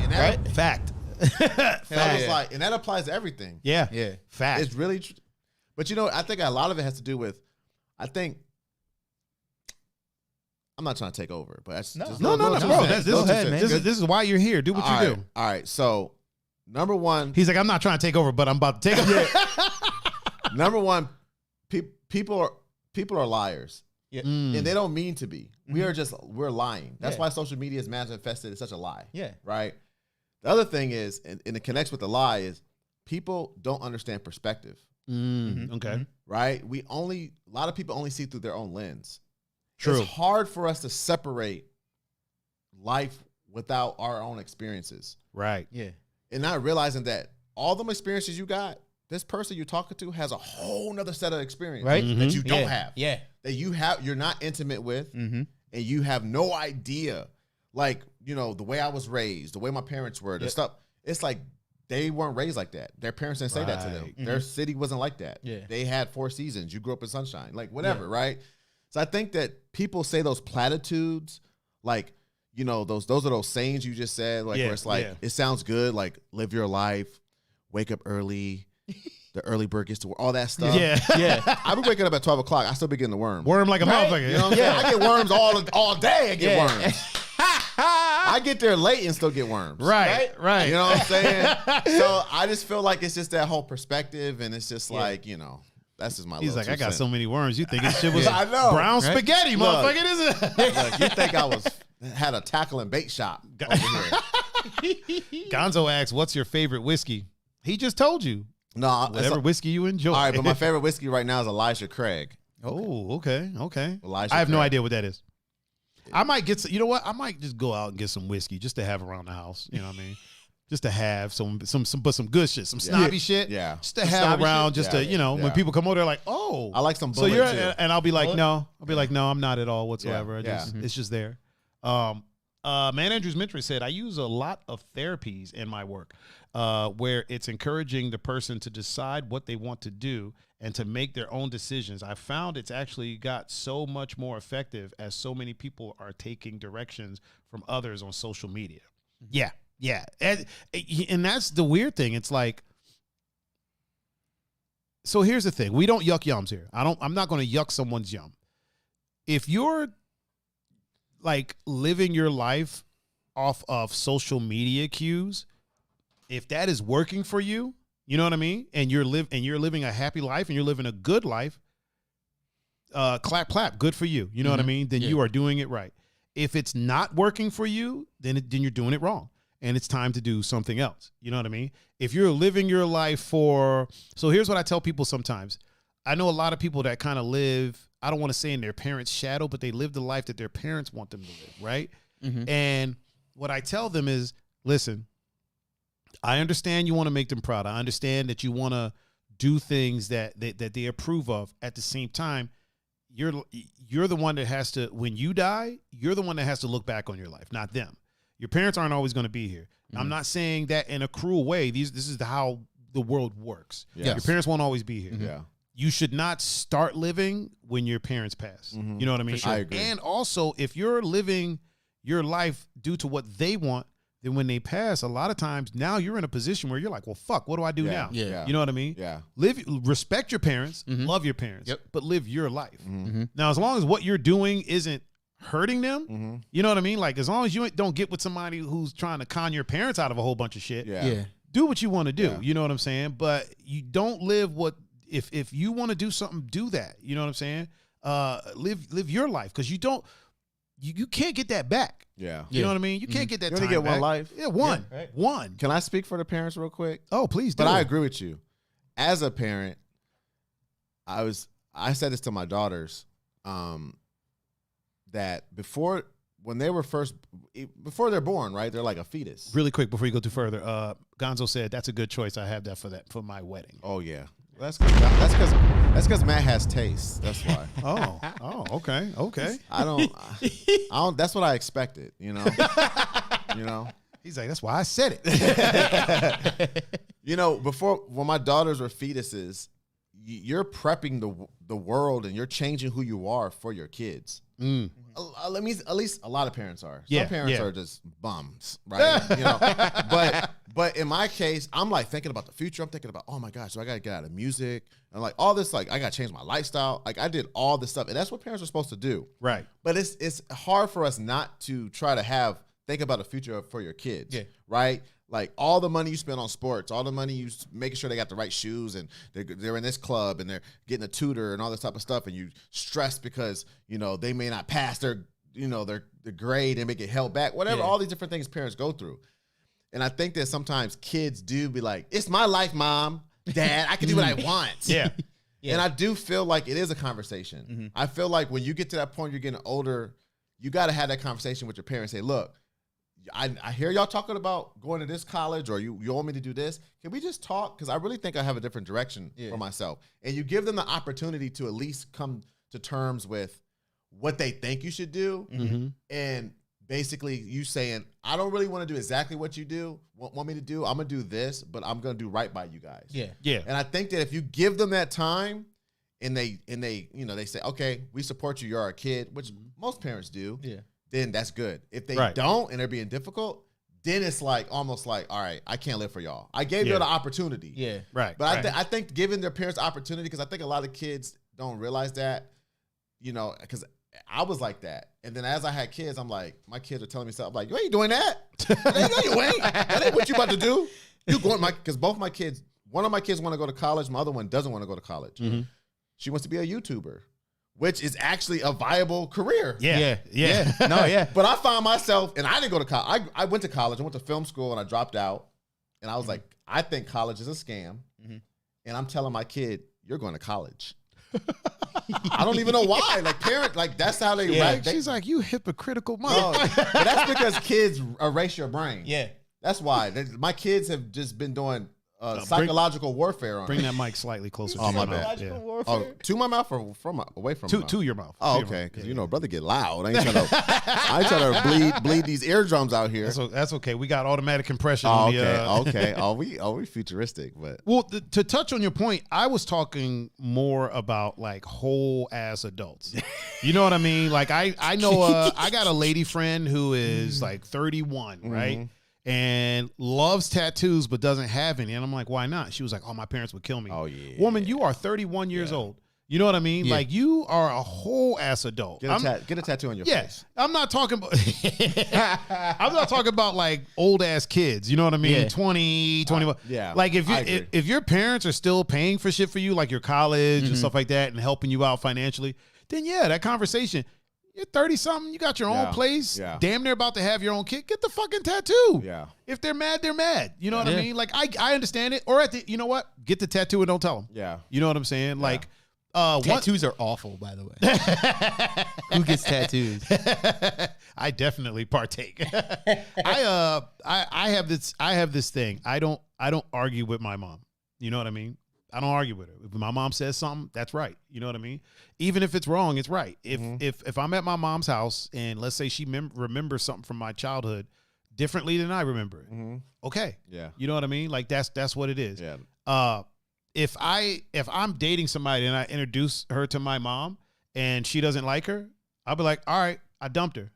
And that, Fact. I was like, and that applies to everything. Yeah. Fact. It's really true. But I think a lot of it has to do with, I'm not trying to take over, but that's no, just bro. Go ahead, man. This is why you're here. Do what you do. All right. So, number one, he's like, I'm not trying to take over, but I'm about to take over. Number one, people are liars. Yeah. And they don't mean to be. We're lying. That's why social media is manifested as such a lie. Yeah. Right. The other thing is, and it connects with the lie, is people don't understand perspective. Okay. Right? A lot of people only see through their own lens. True. It's hard for us to separate life without our own experiences. Right. Yeah. And not realizing that all them experiences you got, this person you're talking to has a whole nother set of experience that you don't have. Yeah. That you're not intimate with, and you have no idea. Like, the way I was raised, the way my parents were, the stuff. It's like they weren't raised like that. Their parents didn't say that to them. Their city wasn't like that. Yeah. They had 4 seasons. You grew up in sunshine. Like, whatever, right? So I think that people say those platitudes, like, those are those sayings you just said, like, where it's like, it sounds good, like, live your life, wake up early, the early bird gets to work, all that stuff. Yeah. I be waking up at 12 o'clock. I still be getting the worm. Worm like a motherfucker. You know what I'm saying? I get worms all day. I get worms. I get there late and still get worms. Right. You know what I'm saying? So I just feel like it's just that whole perspective, and it's just like, you know, that's just my. He's like, I got $2 so many worms. You think this shit was I know, brown right? spaghetti, Look. motherfucker? Is it? Look, you think I had a tackle and bait shop over here? Gonzo asks, "What's your favorite whiskey?" He just told you. No, Whatever whiskey you enjoy. All right, but my favorite whiskey right now is Elijah Craig. Oh, okay. Elijah I have no Craig. idea what that is. I might get some, you know what? I might just go out and get some whiskey just to have around the house. You know what I mean? Just to have some good shit, some snobby shit. Yeah. Just to have around, just to, Yeah, you know, yeah. when people come over, they're like, oh. I like some So Bullet you're, too. and I'll be like, no. I'll be like, no, I'm not at all whatsoever. Yeah, It's just there. Man Andrews Mentor said, I use a lot of therapies in my work where it's encouraging the person to decide what they want to do and to make their own decisions. I found it's actually got so much more effective as so many people are taking directions from others on social media. Yeah. And that's the weird thing. It's like, so here's the thing. We don't yuck yums here. I'm not going to yuck someone's yum. If you're like living your life off of social media cues, if that is working for you, you know what I mean? And you're living a happy life and you're living a good life, clap, good for you. You know what I mean? Then you are doing it right. If it's not working for you, then you're doing it wrong. And it's time to do something else. You know what I mean? If you're living your life so here's what I tell people sometimes. I know a lot of people that kind of live, I don't want to say in their parents' shadow, but they live the life that their parents want them to live, right? And what I tell them is, listen, I understand you want to make them proud. I understand that you want to do things that they approve of. At the same time, you're the one that has to, when you die, you're the one that has to look back on your life, not them. Your parents aren't always going to be here. I'm not saying that in a cruel way. This is how the world works. Yes. Your parents won't always be here. Yeah. You should not start living when your parents pass. You know what I mean? I agree. And also, if you're living your life due to what they want, then when they pass, a lot of times now you're in a position where you're like, well, fuck, what do I do now? Yeah. You know what I mean? Yeah. Respect your parents, love your parents, but live your life. Now, as long as what you're doing isn't hurting them, you know what I mean? Like, as long as you don't get with somebody who's trying to con your parents out of a whole bunch of shit, do what you want to do. Yeah. You know what I'm saying? But you don't live if you want to do something, do that. You know what I'm saying? Live your life, because you can't get that back. Yeah. You know what I mean? You can't get that You time only get one back. life. Yeah, one. Yeah, right. One. Can I speak for the parents real quick? Oh, please do. But I agree with you. As a parent, I said this to my daughters, that before they're born, right? They're like a fetus. Really quick before you go too further, Gonzo said that's a good choice. I have that for my wedding. Oh yeah. That's because Matt has taste. That's why. Okay. I don't. That's what I expected. You know. He's like, that's why I said it. You know, when my daughters were fetuses, you're prepping the world and you're changing who you are for your kids. At least a lot of parents are. Some parents are just bums, right? You know, but in my case, I'm like thinking about the future. I'm thinking about, oh my gosh, so I got to get out of music and like all this. Like I got to change my lifestyle. Like I did all this stuff, and that's what parents are supposed to do, Right. But it's hard for us not to try to think about a future for your kids, right? Like all the money you spend on sports, all the money you making sure they got the right shoes and they're in this club and they're getting a tutor and all this type of stuff, and you stress because they may not pass their grade and make it held back, whatever. All these different things parents go through, and I think that sometimes kids do be like, "It's my life, mom, dad. I can do what I want." Yeah. And I do feel like it is a conversation. I feel like when you get to that point, you're getting older, you got to have that conversation with your parents. Say, look, I hear y'all talking about going to this college, or you want me to do this. Can we just talk? Because I really think I have a different direction for myself. And you give them the opportunity to at least come to terms with what they think you should do. And basically you saying, I don't really want to do exactly what you want me to do. I'm going to do this, but I'm going to do right by you guys. Yeah. And I think that if you give them that time and they say, okay, we support you, you're our kid, which most parents do. Then that's good. If they don't and they're being difficult, then it's like almost like, all right, I can't live for y'all. I gave you the opportunity. Right. But I think giving their parents opportunity, because I think a lot of kids don't realize that, because I was like that. And then as I had kids, I'm like, my kids are telling me something. I'm like, you ain't doing that. No, you ain't. That ain't what you about to do. You going, because both my kids, one of my kids want to go to college. My other one doesn't want to go to college. Mm-hmm. She wants to be a YouTuber, which is actually a viable career. Yeah. No, yeah. But I found myself, and I didn't go to college. I went to college. I went to film school, and I dropped out. And I was like, I think college is a scam. Mm-hmm. And I'm telling my kid, you're going to college. I don't even know why. Like parent, like that's how they react. She's like, you hypocritical mother. No, but that's because kids erase your brain. Yeah. That's why. My kids have just been doing psychological warfare on Bring it. that mic slightly closer to Oh, your my mouth. bad. Yeah. Oh, to my mouth or from away from my mouth? To your mouth. Oh, To your okay. mouth. Because you know, brother get loud. I ain't trying to bleed these eardrums out here. That's okay. We got automatic compression. Oh, on okay. the, Okay. We futuristic, but Well, to touch on your point, I was talking more about like whole ass adults. You know what I mean? Like I know I got a lady friend who is like 31, right? And loves tattoos but doesn't have any. And I'm like, why not? She was like, oh, my parents would kill me. Oh, yeah. Woman, you are 31 years old. You know what I mean? Yeah. Like you are a whole ass adult. get a tattoo on your Yes, face. I'm not talking about. I'm not talking about like old ass kids. You know what I mean? Yeah. 20, 21. Yeah, Like if I you agree. if your parents are still paying for shit for you, like your college and stuff like that, and helping you out financially, then yeah, that conversation. You're 30 something. You got your own place. Yeah. Damn near about to have your own kid. Get the fucking tattoo. Yeah. If they're mad, they're mad. You know what I mean? Like I understand it. Or you know what? Get the tattoo and don't tell them. Yeah. You know what I'm saying? Like. Tattoos are awful, by the way. Who gets tattoos? I definitely partake. I have this thing. I don't argue with my mom. You know what I mean? I don't argue with her. If my mom says something, that's right. You know what I mean? Even if it's wrong, it's right. If I'm at my mom's house and let's say she remembers something from my childhood differently than I remember it, okay. Yeah. You know what I mean? Like that's what it is. Yeah. If I'm dating somebody and I introduce her to my mom and she doesn't like her, I'll be like, all right, I dumped her.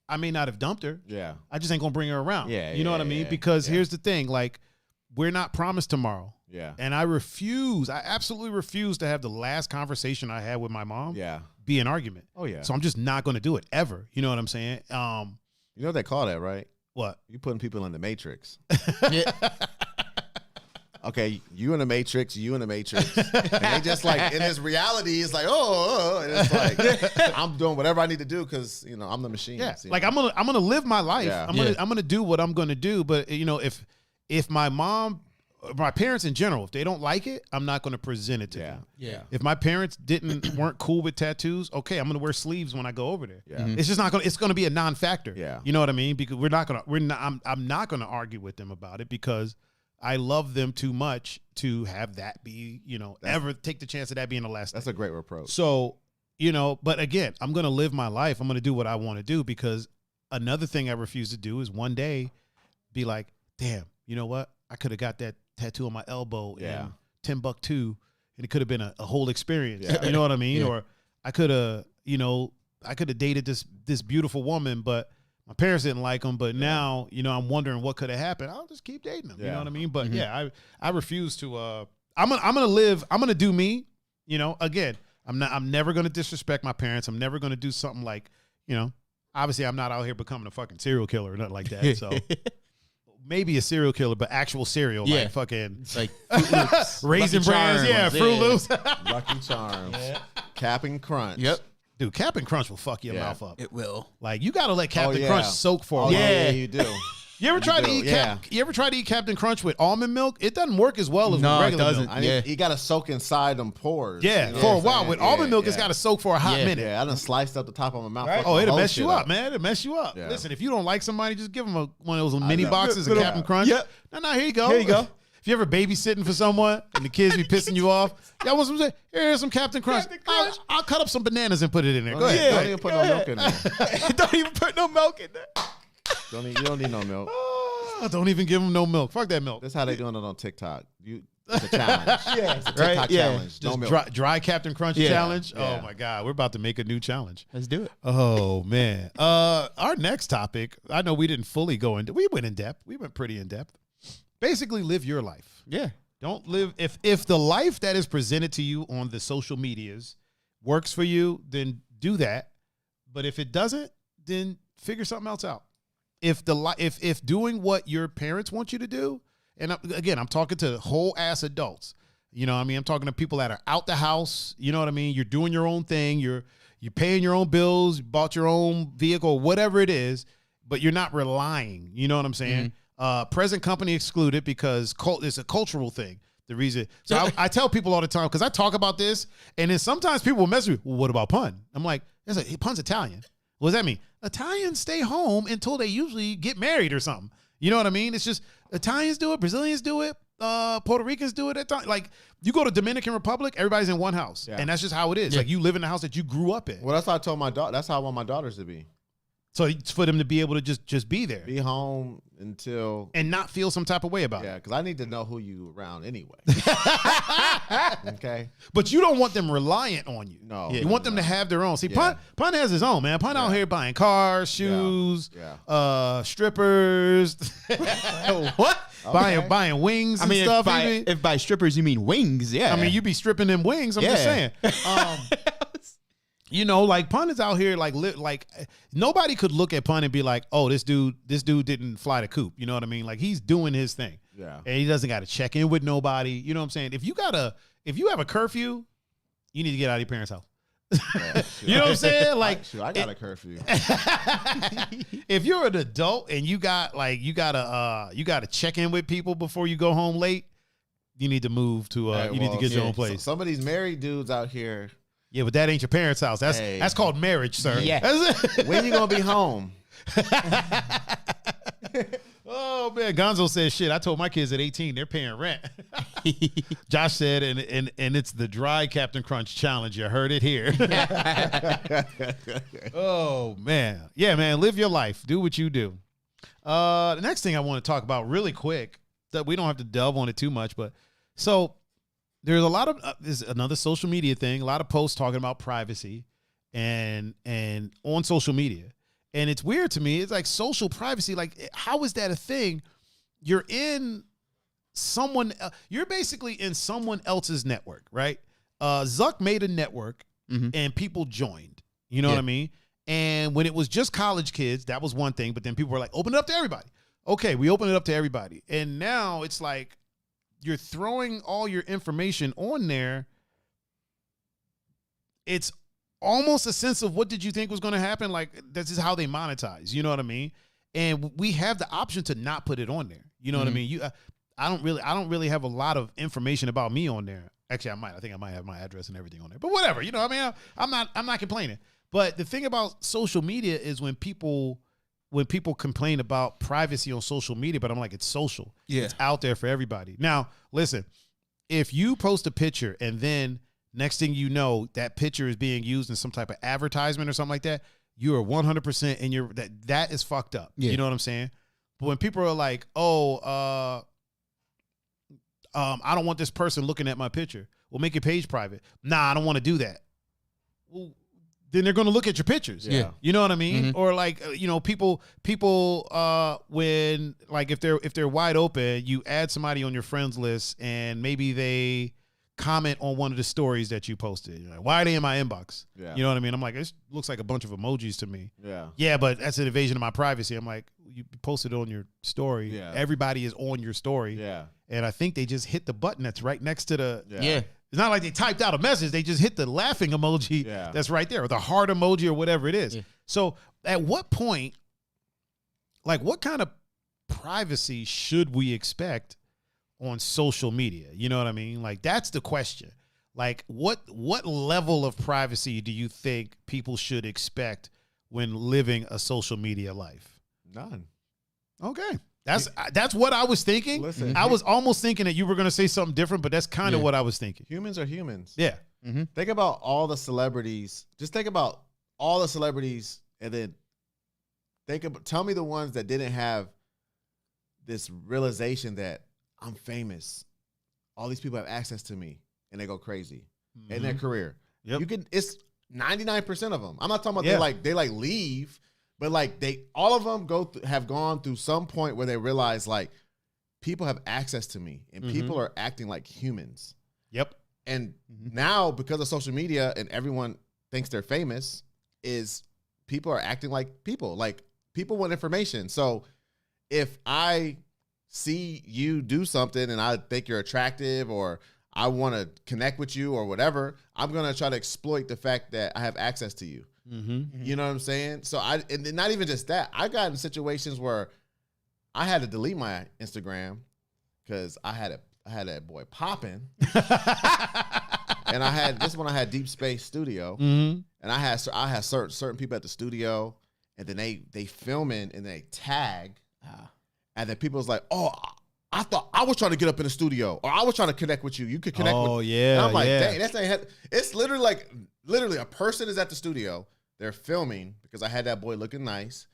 I may not have dumped her. Yeah. I just ain't gonna bring her around. Yeah, You know what I mean? yeah, Because yeah. here's the thing, like, we're not promised tomorrow. Yeah. And I absolutely refuse to have the last conversation I had with my mom Yeah. be an argument. Oh yeah. So I'm just not gonna do it ever. You know what I'm saying? You know what they call that, right? What? You putting people in the matrix. Yeah. Okay, you in the matrix, and they just like in this reality, it's like and it's like I'm doing whatever I need to do because you know I'm the machine. Yeah, you like know? I'm gonna live my life. Yeah. I'm gonna do what I'm gonna do. But you know, if my mom, my parents in general, if they don't like it, I'm not gonna present it to them. Yeah. If my parents weren't cool with tattoos, okay, I'm gonna wear sleeves when I go over there. Yeah. It's just not gonna. It's gonna be a non-factor. Yeah. You know what I mean? Because I'm not gonna argue with them about it because I love them too much to have that be, you know, ever take the chance of that being the last That's thing. a great reproach. So, you know, but again, I'm going to live my life. I'm going to do what I want to do because another thing I refuse to do is one day be like, damn, you know what? I could have got that tattoo on my elbow in Timbuktu and it could have been a whole experience. Yeah. You know what I mean? Yeah. Or I could have, dated this beautiful woman, but my parents didn't like them, but now, you know, I'm wondering what could have happened. I'll just keep dating them. You know what I mean? But I refuse to, I'm going to do me, you know, again, I'm never going to disrespect my parents. I'm never going to do something like, you know, obviously I'm not out here becoming a fucking serial killer or nothing like that. So maybe a serial killer, but actual cereal, like fucking Like Raisin Bran, Fruit Loops. Lucky Charms, Cap'n Crunch. Yep. Dude, Cap'n Crunch will fuck your mouth up. It will. Like you got to let Cap'n yeah. Crunch soak for a while. Yeah, you do. You ever tried to eat? You ever tried to eat Captain Crunch with almond milk? It doesn't work as well as with regular milk. You got to soak inside them pores. Yeah, you know for what a I'm while. saying? With almond milk, it's got to soak for a hot minute. Yeah, I done sliced up the top of my mouth. Right? Oh, it'll mess you up, man. It'll mess you up. Yeah. Listen, if you don't like somebody, just give them one of those mini know. boxes of Captain Crunch. Yep. No, here you go. Here you go. If you ever babysitting for someone and the kids be pissing you off, y'all want some? Here's some Captain Crunch. I'll cut up some bananas and put it in there. Go ahead. Don't even put no milk in there. Don't even put no milk in there. You don't need no milk. Don't even give them no milk. Fuck that milk. That's how they doing it on TikTok. It's a challenge. It's a TikTok challenge. No Just milk. dry Captain Crunch challenge. Yeah. Oh my God, we're about to make a new challenge. Let's do it. Oh man. Our next topic. I know we didn't fully go into. We went in depth. We went pretty in depth. Basically, live your life. Yeah. Don't live if the life that is presented to you on the social medias works for you, then do that. But if it doesn't, then figure something else out. If doing what your parents want you to do, and again, I'm talking to whole ass adults. You know what I mean? I'm talking to people that are out the house. You know what I mean? You're doing your own thing. You're paying your own bills. You bought your own vehicle, whatever it is, but you're not relying. You know what I'm saying? Present company excluded because it's a cultural thing. The reason. So I tell people all the time, because I talk about this, and then sometimes people will mess with me. Well, what about pun? I'm like, pun's Italian. What does that mean? Italians stay home until they usually get married or something. You know what I mean? It's just Italians do it, Brazilians do it, Puerto Ricans do it at times. Like you go to Dominican Republic, everybody's in one house, and that's just how it is. Like you live in the house that you grew up in. Well, that's how I told my daughter. That's how I want my daughters to be. So it's for them to be able to just be there, be home until and not feel some type of way about it. Yeah, because I need to know who you around anyway. Okay, but you don't want them reliant on you. No, you want them to have their own. See, Pun has his own, man. Pun out here buying cars, shoes, strippers. What? Okay. Buying wings and stuff. If by strippers you mean wings, I mean, you be stripping them wings. I'm just saying. You know, like Pun is out here like nobody could look at Pun and be like, oh, this dude didn't fly the coop. You know what I mean? Like he's doing his thing. Yeah. And he doesn't got to check in with nobody. You know what I'm saying? If you have a curfew, you need to get out of your parents' house. Yeah, you know what I'm saying? Like I got a curfew. If you're an adult and you gotta check in with people before you go home late, you need to move to need to get your own place. Some of these married dudes out here. Yeah, but that ain't your parents' house. That's called marriage, sir. Yeah. When you gonna be home? Oh man, Gonzo says shit. I told my kids at 18 they're paying rent. Josh said, and it's the dry Captain Crunch challenge. You heard it here. Oh man, yeah, man. Live your life. Do what you do. The next thing I want to talk about really quick that we don't have to delve on it too much, but so. There's a lot of there's another social media thing, a lot of posts talking about privacy and on social media. And it's weird to me. It's like social privacy. Like, how is that a thing? You're basically in someone else's network, right? Zuck made a network and people joined. You know what I mean? And when it was just college kids, that was one thing. But then people were like, open it up to everybody. Okay, we open it up to everybody. And now it's like, you're throwing all your information on there. It's almost a sense of what did you think was going to happen? Like, this is how they monetize. You know what I mean? And we have the option to not put it on there. You know what I mean? I don't really have a lot of information about me on there. Actually, I think I might have my address and everything on there. But whatever. You know what I mean? I'm not complaining. But the thing about social media is when people complain about privacy on social media, but I'm like, it's social. Yeah. It's out there for everybody. Now, listen, if you post a picture and then next thing you know, that picture is being used in some type of advertisement or something like that, you are 100% in that is fucked up. Yeah. You know what I'm saying? But when people are like, I don't want this person looking at my picture. Well, make your page private. Nah, I don't want to do that. Well, then they're going to look at your pictures. Yeah. You know what I mean? Or like, people when like if they're wide open, you add somebody on your friends list and maybe they comment on one of the stories that you posted. You're like, why are they in my inbox? Yeah. You know what I mean? I'm like, it looks like a bunch of emojis to me. Yeah. Yeah, but that's an invasion of my privacy. I'm like, you posted it on your story. Yeah. Everybody is on your story. Yeah. And I think they just hit the button that's right next to the It's not like they typed out a message. They just hit the laughing emoji that's right there, or the heart emoji, or whatever it is. Yeah. So at what point, like, what kind of privacy should we expect on social media? You know what I mean? Like, that's the question. Like, what level of privacy do you think people should expect when living a social media life? None. Okay. That's what I was thinking. Listen, I was almost thinking that you were going to say something different, but that's kind of what I was thinking. Humans are humans. Yeah. Think about all the celebrities. Just think about all the celebrities, and then tell me the ones that didn't have this realization that I'm famous. All these people have access to me, and they go crazy in their career. Yep. It's 99% of them. I'm not talking about they leave. But like all of them have gone through some point where they realize like people have access to me and people are acting like humans. Yep. And now because of social media and everyone thinks they're famous, is people are acting like people want information. So if I see you do something and I think you're attractive or I want to connect with you or whatever, I'm going to try to exploit the fact that I have access to you. Mm-hmm. You know what I'm saying? So and not even just that. I got in situations where I had to delete my Instagram because I had that boy popping. And I had Deep Space Studio. Mm-hmm. And I had certain people at the studio, and then they filming and they tag. And then people was like, oh, I thought I was trying to get up in the studio, or I was trying to connect with you. You could connect with me. Oh, yeah. And I'm like, yeah. dang, it's literally a person is at the studio. They're filming because I had that boy looking nice.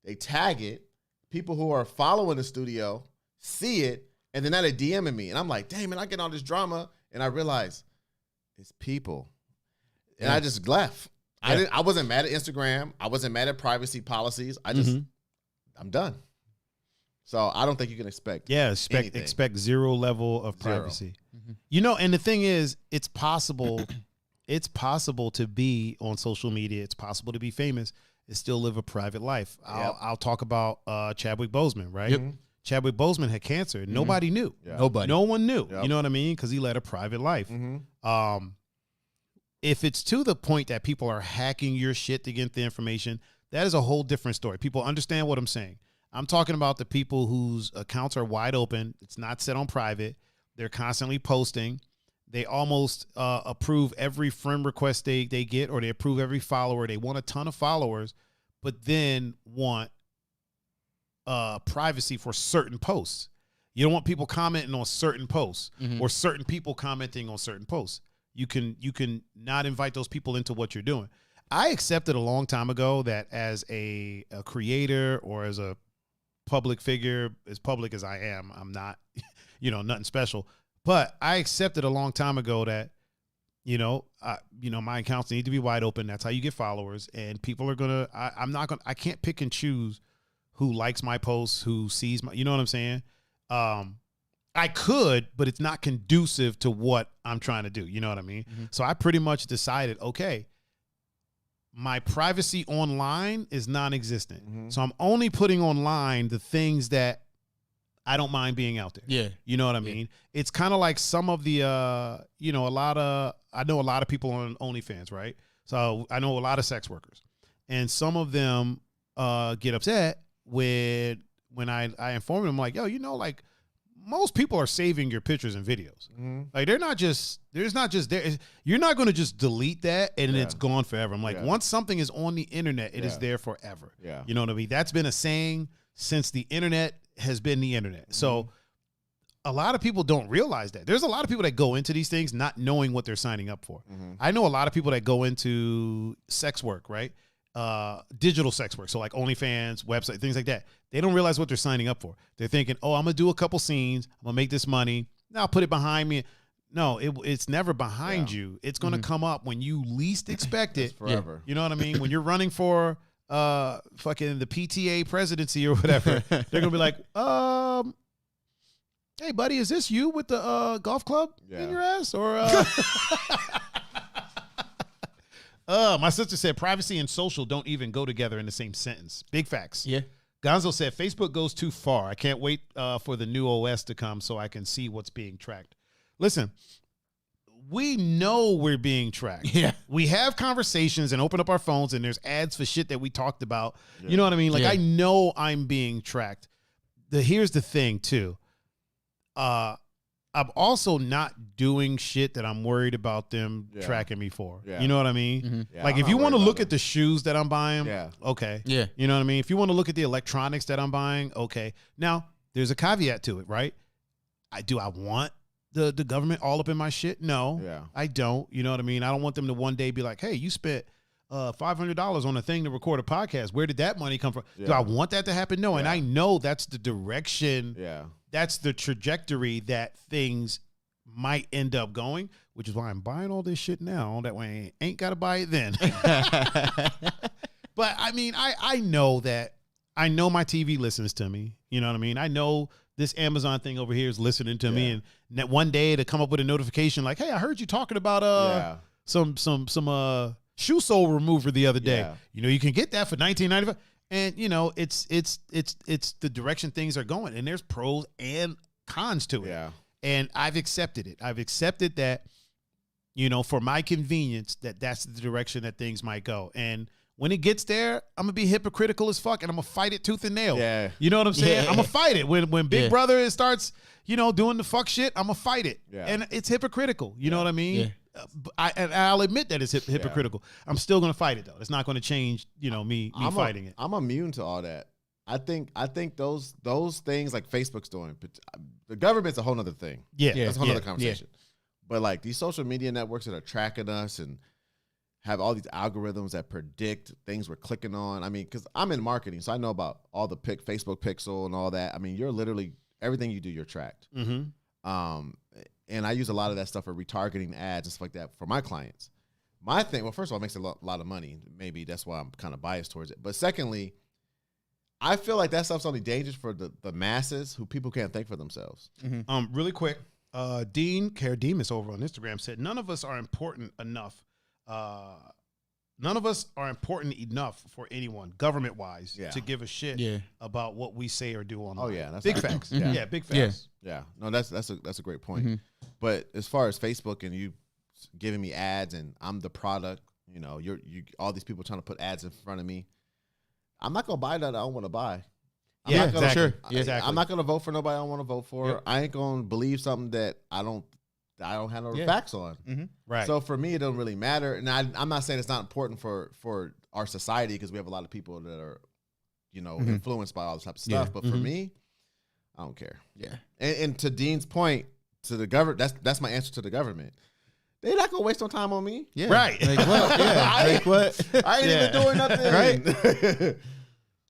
They tag it. People who are following the studio see it, and then now they're DMing me. And I'm like, dang, man, I get all this drama. And I realize it's people. And I just left. Yeah. I wasn't mad at Instagram. I wasn't mad at privacy policies. I'm done. So I don't think you can expect. Yeah, anything. expect zero level of privacy. Mm-hmm. You know, and the thing is, it's possible. It's possible to be on social media. It's possible to be famous and still live a private life. I'll talk about Chadwick Boseman, right? Yep. Chadwick Boseman had cancer. Nobody knew. Yeah. No one knew. Yep. You know what I mean? Because he led a private life. Mm-hmm. If it's to the point that people are hacking your shit to get the information, that is a whole different story. People understand what I'm saying. I'm talking about the people whose accounts are wide open. It's not set on private. They're constantly posting. They almost approve every friend request they get, or they approve every follower. They want a ton of followers, but then want privacy for certain posts. You don't want people commenting on certain posts or certain people commenting on certain posts. You can not invite those people into what you're doing. I accepted a long time ago that as a creator or as a public figure, as public as I am, I'm not, nothing special. But I accepted a long time ago that, my accounts need to be wide open. That's how you get followers. And people are I can't pick and choose who likes my posts, who sees my, you know what I'm saying? I could, but it's not conducive to what I'm trying to do. You know what I mean? Mm-hmm. So I pretty much decided, okay, my privacy online is non-existent. Mm-hmm. So I'm only putting online the things that I don't mind being out there. Yeah. You know what I mean? It's kind of like some of the, I know a lot of people on OnlyFans, right? So I know a lot of sex workers. And some of them get upset when I inform them, like, yo, like, most people are saving your pictures and videos. Mm-hmm. Like there's not just there. You're not going to just delete that and it's gone forever. I'm like, once something is on the internet, it is there forever. Yeah. You know what I mean? That's been a saying since the internet has been the internet. Mm-hmm. So a lot of people don't realize that. There's a lot of people that go into these things not knowing what they're signing up for. Mm-hmm. I know a lot of people that go into sex work, right? Digital sex work. So like OnlyFans, website, things like that. They don't realize what they're signing up for. They're thinking, oh, I'm going to do a couple scenes. I'm going to make this money. Now I'll put it behind me. No, it's never behind you. It's going to come up when you least expect it. Forever. You know what I mean? When you're running for fucking the PTA presidency or whatever, they're going to be like, hey, buddy, is this you with the golf club in your ass? Or my sister said privacy and social don't even go together in the same sentence. Big facts. Yeah. Gonzo said Facebook goes too far. I can't wait for the new OS to come so I can see what's being tracked. Listen, we know we're being tracked. Yeah. We have conversations and open up our phones and there's ads for shit that we talked about. Yeah. You know what I mean? Like I know I'm being tracked. Here's the thing too. I'm also not doing shit that I'm worried about them tracking me for. Yeah. You know what I mean? Mm-hmm. Yeah, like if you want to look at the shoes that I'm buying, okay. Yeah. You know what I mean? If you want to look at the electronics that I'm buying, okay. Now, there's a caveat to it, right? Do I want the government all up in my shit? No, I don't. You know what I mean? I don't want them to one day be like, hey, you spent $500 on a thing to record a podcast. Where did that money come from? Yeah. Do I want that to happen? No. Yeah. And I know that's the direction. Yeah. That's the trajectory that things might end up going, which is why I'm buying all this shit now. That way I ain't got to buy it then. But I mean, I know that. I know my TV listens to me. You know what I mean? I know this Amazon thing over here is listening to me. And that one day to come up with a notification like, hey, I heard you talking about some shoe sole remover the other day. Yeah. You know, you can get that for $19.95. And you know, it's the direction things are going, and there's pros and cons to it. Yeah. And I've accepted it. I've accepted that, you know, for my convenience, that's the direction that things might go. And when it gets there, I'm gonna be hypocritical as fuck, and I'm gonna fight it tooth and nail. Yeah. You know what I'm saying? Yeah. I'm gonna fight it when Big Brother starts, you know, doing the fuck shit. I'm gonna fight it, Yeah. and it's hypocritical. You know what I mean? Yeah. I'll admit that it's hypocritical. I'm still gonna fight it though. It's not gonna change, you know, me fighting it. I'm immune to all that. I think those things like Facebook's doing, but the government's a whole nother thing. Yeah, That's a whole yeah, other conversation. But like these social media networks that are tracking us and have all these algorithms that predict things we're clicking on. I mean, because I'm in marketing, so I know about all the Facebook pixel and all that. I mean, you're literally everything you do, you're tracked. Mm-hmm. And I use a lot of that stuff for retargeting ads and stuff like that for my clients. My thing, well, first of all, it makes a lot of money. Maybe that's why I'm kind of biased towards it. But secondly, I feel like that stuff's only dangerous for the masses who people can't think for themselves. Mm-hmm. Really quick, Dean Cardemus over on Instagram said, none of us are important enough. None of us are important enough for anyone, government-wise, to give a shit about what we say or do online. Oh yeah, that's big how- facts. Yeah. Yeah, big facts. Yeah, no, that's a great point. But as far as Facebook and you giving me ads and I'm the product, you know, you all these people trying to put ads in front of me, I'm not gonna buy that I don't want to buy. I'm Yeah, not gonna, exactly. I- Exactly. I'm not gonna vote for nobody I don't want to vote for. Yep. I ain't gonna believe something that I don't have no facts on. Right. So for me, it doesn't really matter. And I'm not saying it's not important for our society because we have a lot of people that are, you know, influenced by all this type of stuff. But for me, I don't care. Yeah. And to Dean's point, to the government, that's my answer to the government. They're not gonna waste no time on me. Yeah. Right. Like what? Yeah. Like what? I ain't even doing nothing. Right.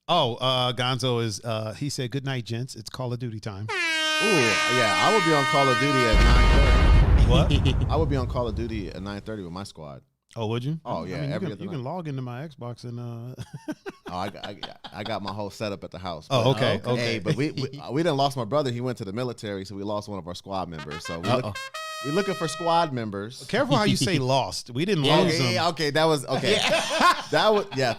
Gonzo is, he said, good night, gents. It's Call of Duty time. Ooh, yeah, I would be on Call of Duty at 9:30. What? I would be on Call of Duty at 9:30 with my squad. Oh, would you? Oh, yeah, I mean, every you other can night. log into my Xbox and Oh, I got my whole setup at the house. Oh, But, okay, okay. Hey, but we done lost my brother. He went to the military, so we lost one of our squad members. So we're looking for squad members. careful how you say lost. We didn't lose them. Okay, that was okay.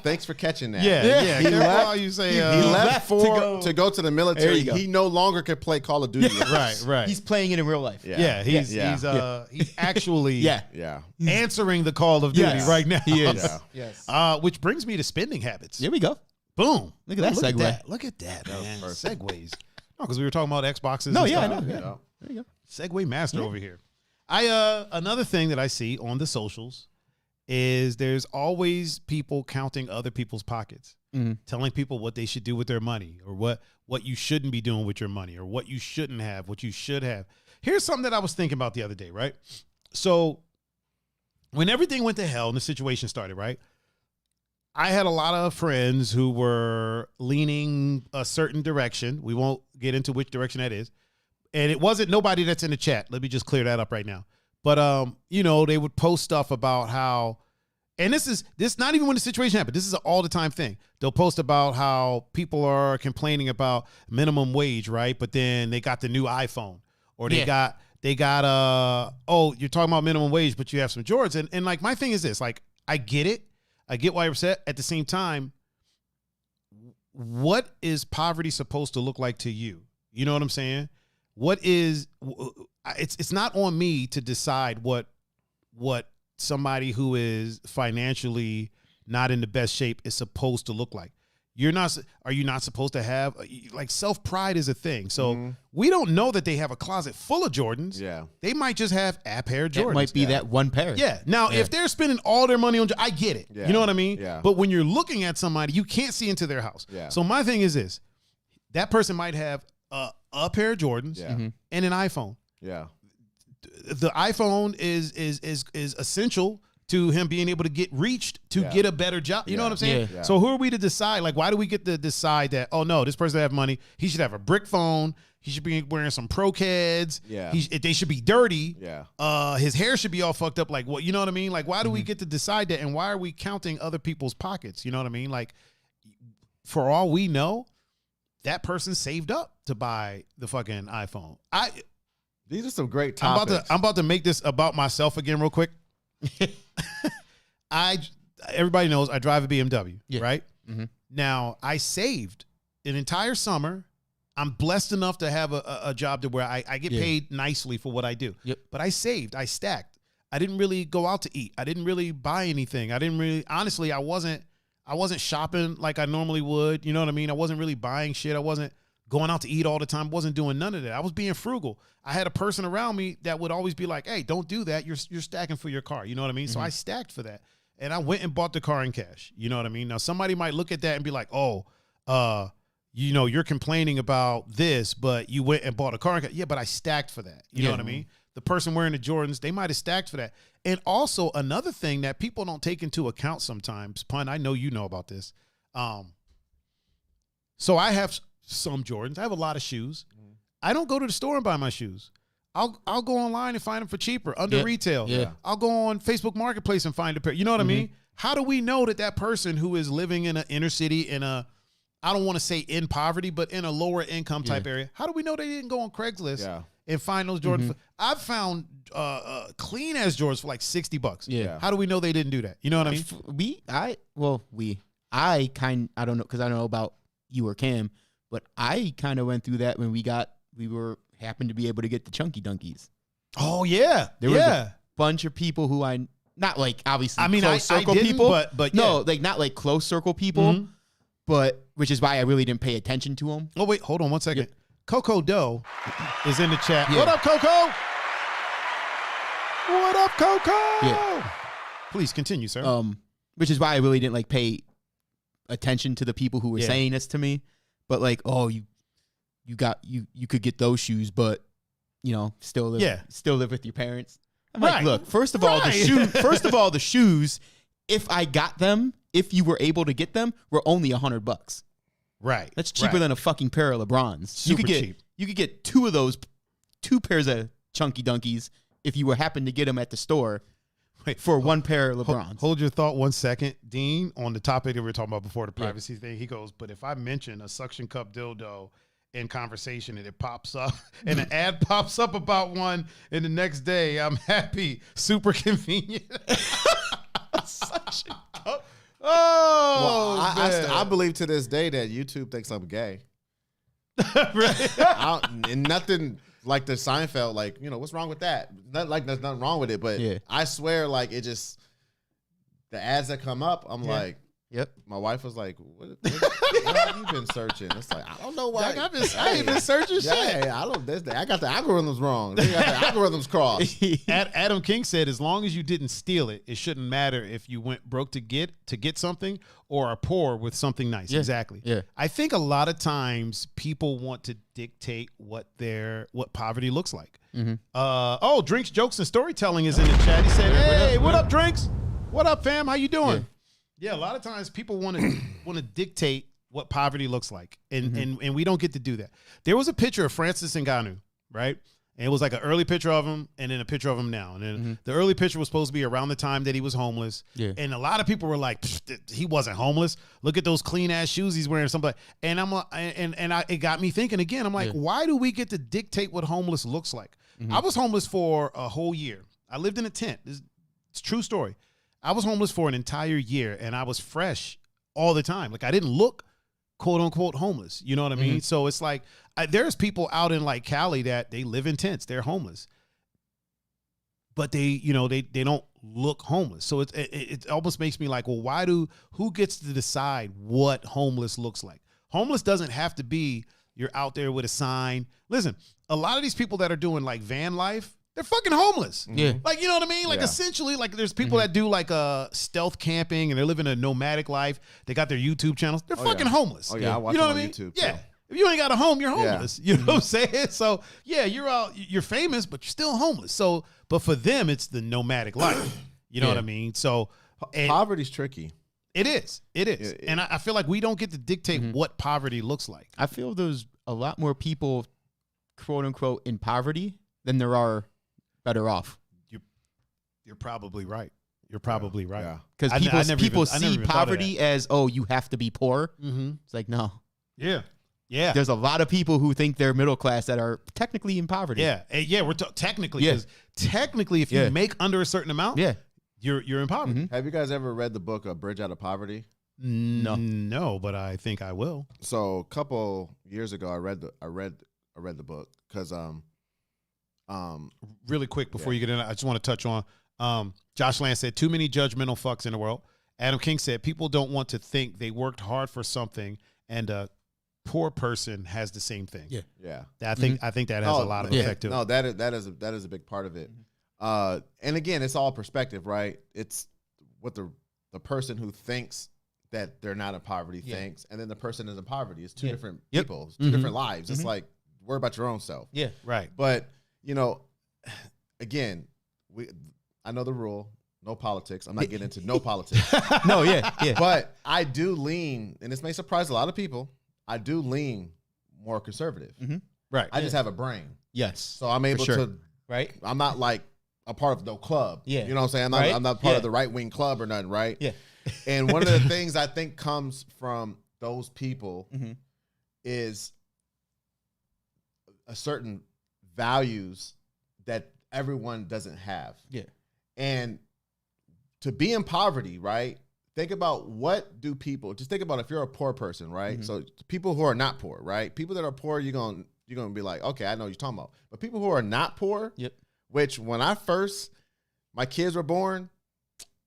Thanks for catching that. Yeah. He Careful left- how you say. He left to go to the military. There you go. He no longer can play Call of Duty. Right. He's playing it in real life. Yeah, he's actually Yeah. answering the Call of Duty Yes, right now. he is. Yeah. Yes. Which brings me to spending habits. Here we go. Boom. Look at that segue. Look at that, man. perfect. Segues. No, because we were talking about Xboxes. No, and yeah, I stuff. know. You know? There you go. Segway master over here. Another thing that I see on the socials is there's always people counting other people's pockets, telling people what they should do with their money or what you shouldn't be doing with your money or what you shouldn't have, what you should have. Here's something that I was thinking about the other day, right? So when everything went to hell and the situation started, right? I had a lot of friends who were leaning a certain direction. We won't get into which direction that is. And it wasn't nobody that's in the chat. Let me just clear that up right now. But you know, they would post stuff about how, and this not even when the situation happened. This is an all the time thing. They'll post about how people are complaining about minimum wage, right? But then they got the new iPhone, or they got oh, you're talking about minimum wage, but you have some Jordans. And like my thing is this, like I get it. I get why you're upset. At the same time, what is poverty supposed to look like to you? You know what I'm saying? It's not on me to decide what somebody who is financially not in the best shape is supposed to look like. Are you not supposed to have, like, self-pride is a thing. So we don't know that they have a closet full of Jordans. Yeah. They might just have a pair of Jordans. It might be that one pair. Yeah. Now, if they're spending all their money on, I get it. Yeah. You know what I mean? Yeah. But when you're looking at somebody, you can't see into their house. Yeah. So my thing is this: that person might have a pair of Jordans Yeah. and an iPhone. Yeah. The iPhone is essential to him being able to get reached to get a better job. You know what I'm saying? Yeah. So who are we to decide? Like, why do we get to decide that, oh no, this person have money, he should have a brick phone, he should be wearing some Pro Keds, Yeah. they should be dirty, Yeah. his hair should be all fucked up, like, what, you know what I mean? Like, why do we get to decide that, and why are we counting other people's pockets? You know what I mean? Like, for all we know, that person saved up to buy the fucking iPhone. These are some great topics. I'm about to make this about myself again real quick. everybody knows I drive a BMW, Yeah. right? Mm-hmm. Now, I saved an entire summer. I'm blessed enough to have a job to where I get paid nicely for what I do. Yep. But I saved. I stacked. I didn't really go out to eat. I didn't really buy anything. Honestly, I wasn't shopping like I normally would. You know what I mean? I wasn't really buying shit. I wasn't going out to eat all the time. Wasn't doing none of that. I was being frugal. I had a person around me that would always be like, hey, don't do that. You're stacking for your car. You know what I mean? So I stacked for that. And I went and bought the car in cash. You know what I mean? Now, somebody might look at that and be like, oh, you know, you're complaining about this, but you went and bought a car in cash. Yeah, but I stacked for that. You know what I mean? The person wearing the Jordans, they might have stacked for that. And also another thing that people don't take into account sometimes, Pun, I know you know about this. So I have some Jordans. I have a lot of shoes. I don't go to the store and buy my shoes. I'll go online and find them for cheaper, under retail. Yeah. I'll go on Facebook Marketplace and find a pair. You know what I mean? How do we know that person who is living in an inner city in a, I don't want to say in poverty, but in a lower income type area, how do we know they didn't go on Craigslist and find those Jordans? I've found clean as Jordans for like $60. Yeah. How do we know they didn't do that? You know what I mean? I don't know, because I don't know about you or Cam, but I kind of went through that when we happened to be able to get the Chunky Dunkies. Oh yeah. There was a bunch of people who not like obviously close circle didn't, people, but no, like not like close circle people, but which is why I really didn't pay attention to them. Oh wait, hold on 1 second. Coco Doe is in the chat. Yeah. What up, Coco? What up, Coco? Yeah. Please continue, sir. Which is why I really didn't like pay attention to the people who were saying this to me. But like, oh, you could get those shoes, but you know, still live with your parents. I'm like, look, first of all, the shoes, if I got them, if you were able to get them, were only $100. Right. That's cheaper than a fucking pair of LeBrons. Super cheap. You could get two pairs of Chunky Dunkies if you happen to get them at the store for one pair of LeBrons. Hold your thought 1 second. Dean, on the topic that we were talking about before, the privacy thing, he goes, but if I mention a suction cup dildo in conversation and it pops up and an ad pops up about one, and the next day I'm happy. Super convenient. Suction cup. Oh, well, I believe to this day that YouTube thinks I'm gay. And nothing like the Seinfeld, like, you know, what's wrong with that? Not like there's nothing wrong with it, but I swear, like, it just, the ads that come up, I'm like, my wife was like, what have you been searching? It's like, I don't know why. I ain't been searching shit. I got the algorithms wrong. They got the algorithms crossed. Adam King said, as long as you didn't steal it, it shouldn't matter if you went broke to get something or are poor with something nice. Yeah. Exactly. Yeah. I think a lot of times people want to dictate what poverty looks like. Drinks, Jokes, and Storytelling is in the chat. He said, hey, what up, Drinks? What up, fam? How you doing? Yeah, a lot of times people want to dictate what poverty looks like, and we don't get to do that. There was a picture of Francis Ngannou, right? And it was like an early picture of him and then a picture of him now. And then the early picture was supposed to be around the time that he was homeless. Yeah. And a lot of people were like, he wasn't homeless. Look at those clean ass shoes he's wearing. Something. And it got me thinking again. I'm like, why do we get to dictate what homeless looks like? I was homeless for a whole year. I lived in a tent. It's a true story. I was homeless for an entire year, and I was fresh all the time. Like, I didn't look, quote unquote, homeless. You know what I mean? So it's like, there's people out in like Cali that they live in tents. They're homeless, but they don't look homeless. So it almost makes me like, well, who gets to decide what homeless looks like? Homeless doesn't have to be you're out there with a sign. Listen, a lot of these people that are doing like van life, they're fucking homeless. Yeah. Like, you know what I mean? Like, essentially, like, there's people that do, like, stealth camping, and they're living a nomadic life. They got their YouTube channels. They're fucking homeless. Oh, yeah, I watch you know them what on I mean? YouTube. Yeah. If you ain't got a home, you're homeless. You know what I'm saying? So, yeah, you're famous, but you're still homeless. So, but for them, it's the nomadic life. You know what I mean? So, poverty's tricky. It is. And I feel like we don't get to dictate what poverty looks like. I feel there's a lot more people, quote unquote, in poverty than there are better off. You're probably right. You're probably right. Because people see poverty as, oh, you have to be poor. It's like, no. Yeah. There's a lot of people who think they're middle class that are technically in poverty. Yeah. We're technically, because technically, if you make under a certain amount, you're in poverty. Have you guys ever read the book A Bridge Out of Poverty? No, but I think I will. So a couple years ago, I read the book because really quick before you get in, I just want to touch on Josh Land said too many judgmental fucks in the world. Adam King said people don't want to think they worked hard for something and a poor person has the same thing. Yeah. I think that has a lot of effect to it. No, that is a big part of it. And again, it's all perspective, right? It's what the person who thinks that they're not in poverty thinks, and then the person is in poverty. It's two different people, it's two different lives. It's like, worry about your own self. Yeah. Right. But, again, I know the rule, no politics. I'm not getting into no politics. No, yeah. But I do lean, and this may surprise a lot of people, I do lean more conservative. Right. I just have a brain. Yes. So I'm able to, right? I'm not like a part of no club. Yeah. You know what I'm saying? I'm not part of the right-wing club or nothing, right? Yeah. And one of the things I think comes from those people is a certain values that everyone doesn't have. Yeah. And to be in poverty, right? Think about just think about if you're a poor person, right? So people who are not poor, right? People that are poor, you're gonna be like, okay, I know what you're talking about. But people who are not poor, which when my kids were born,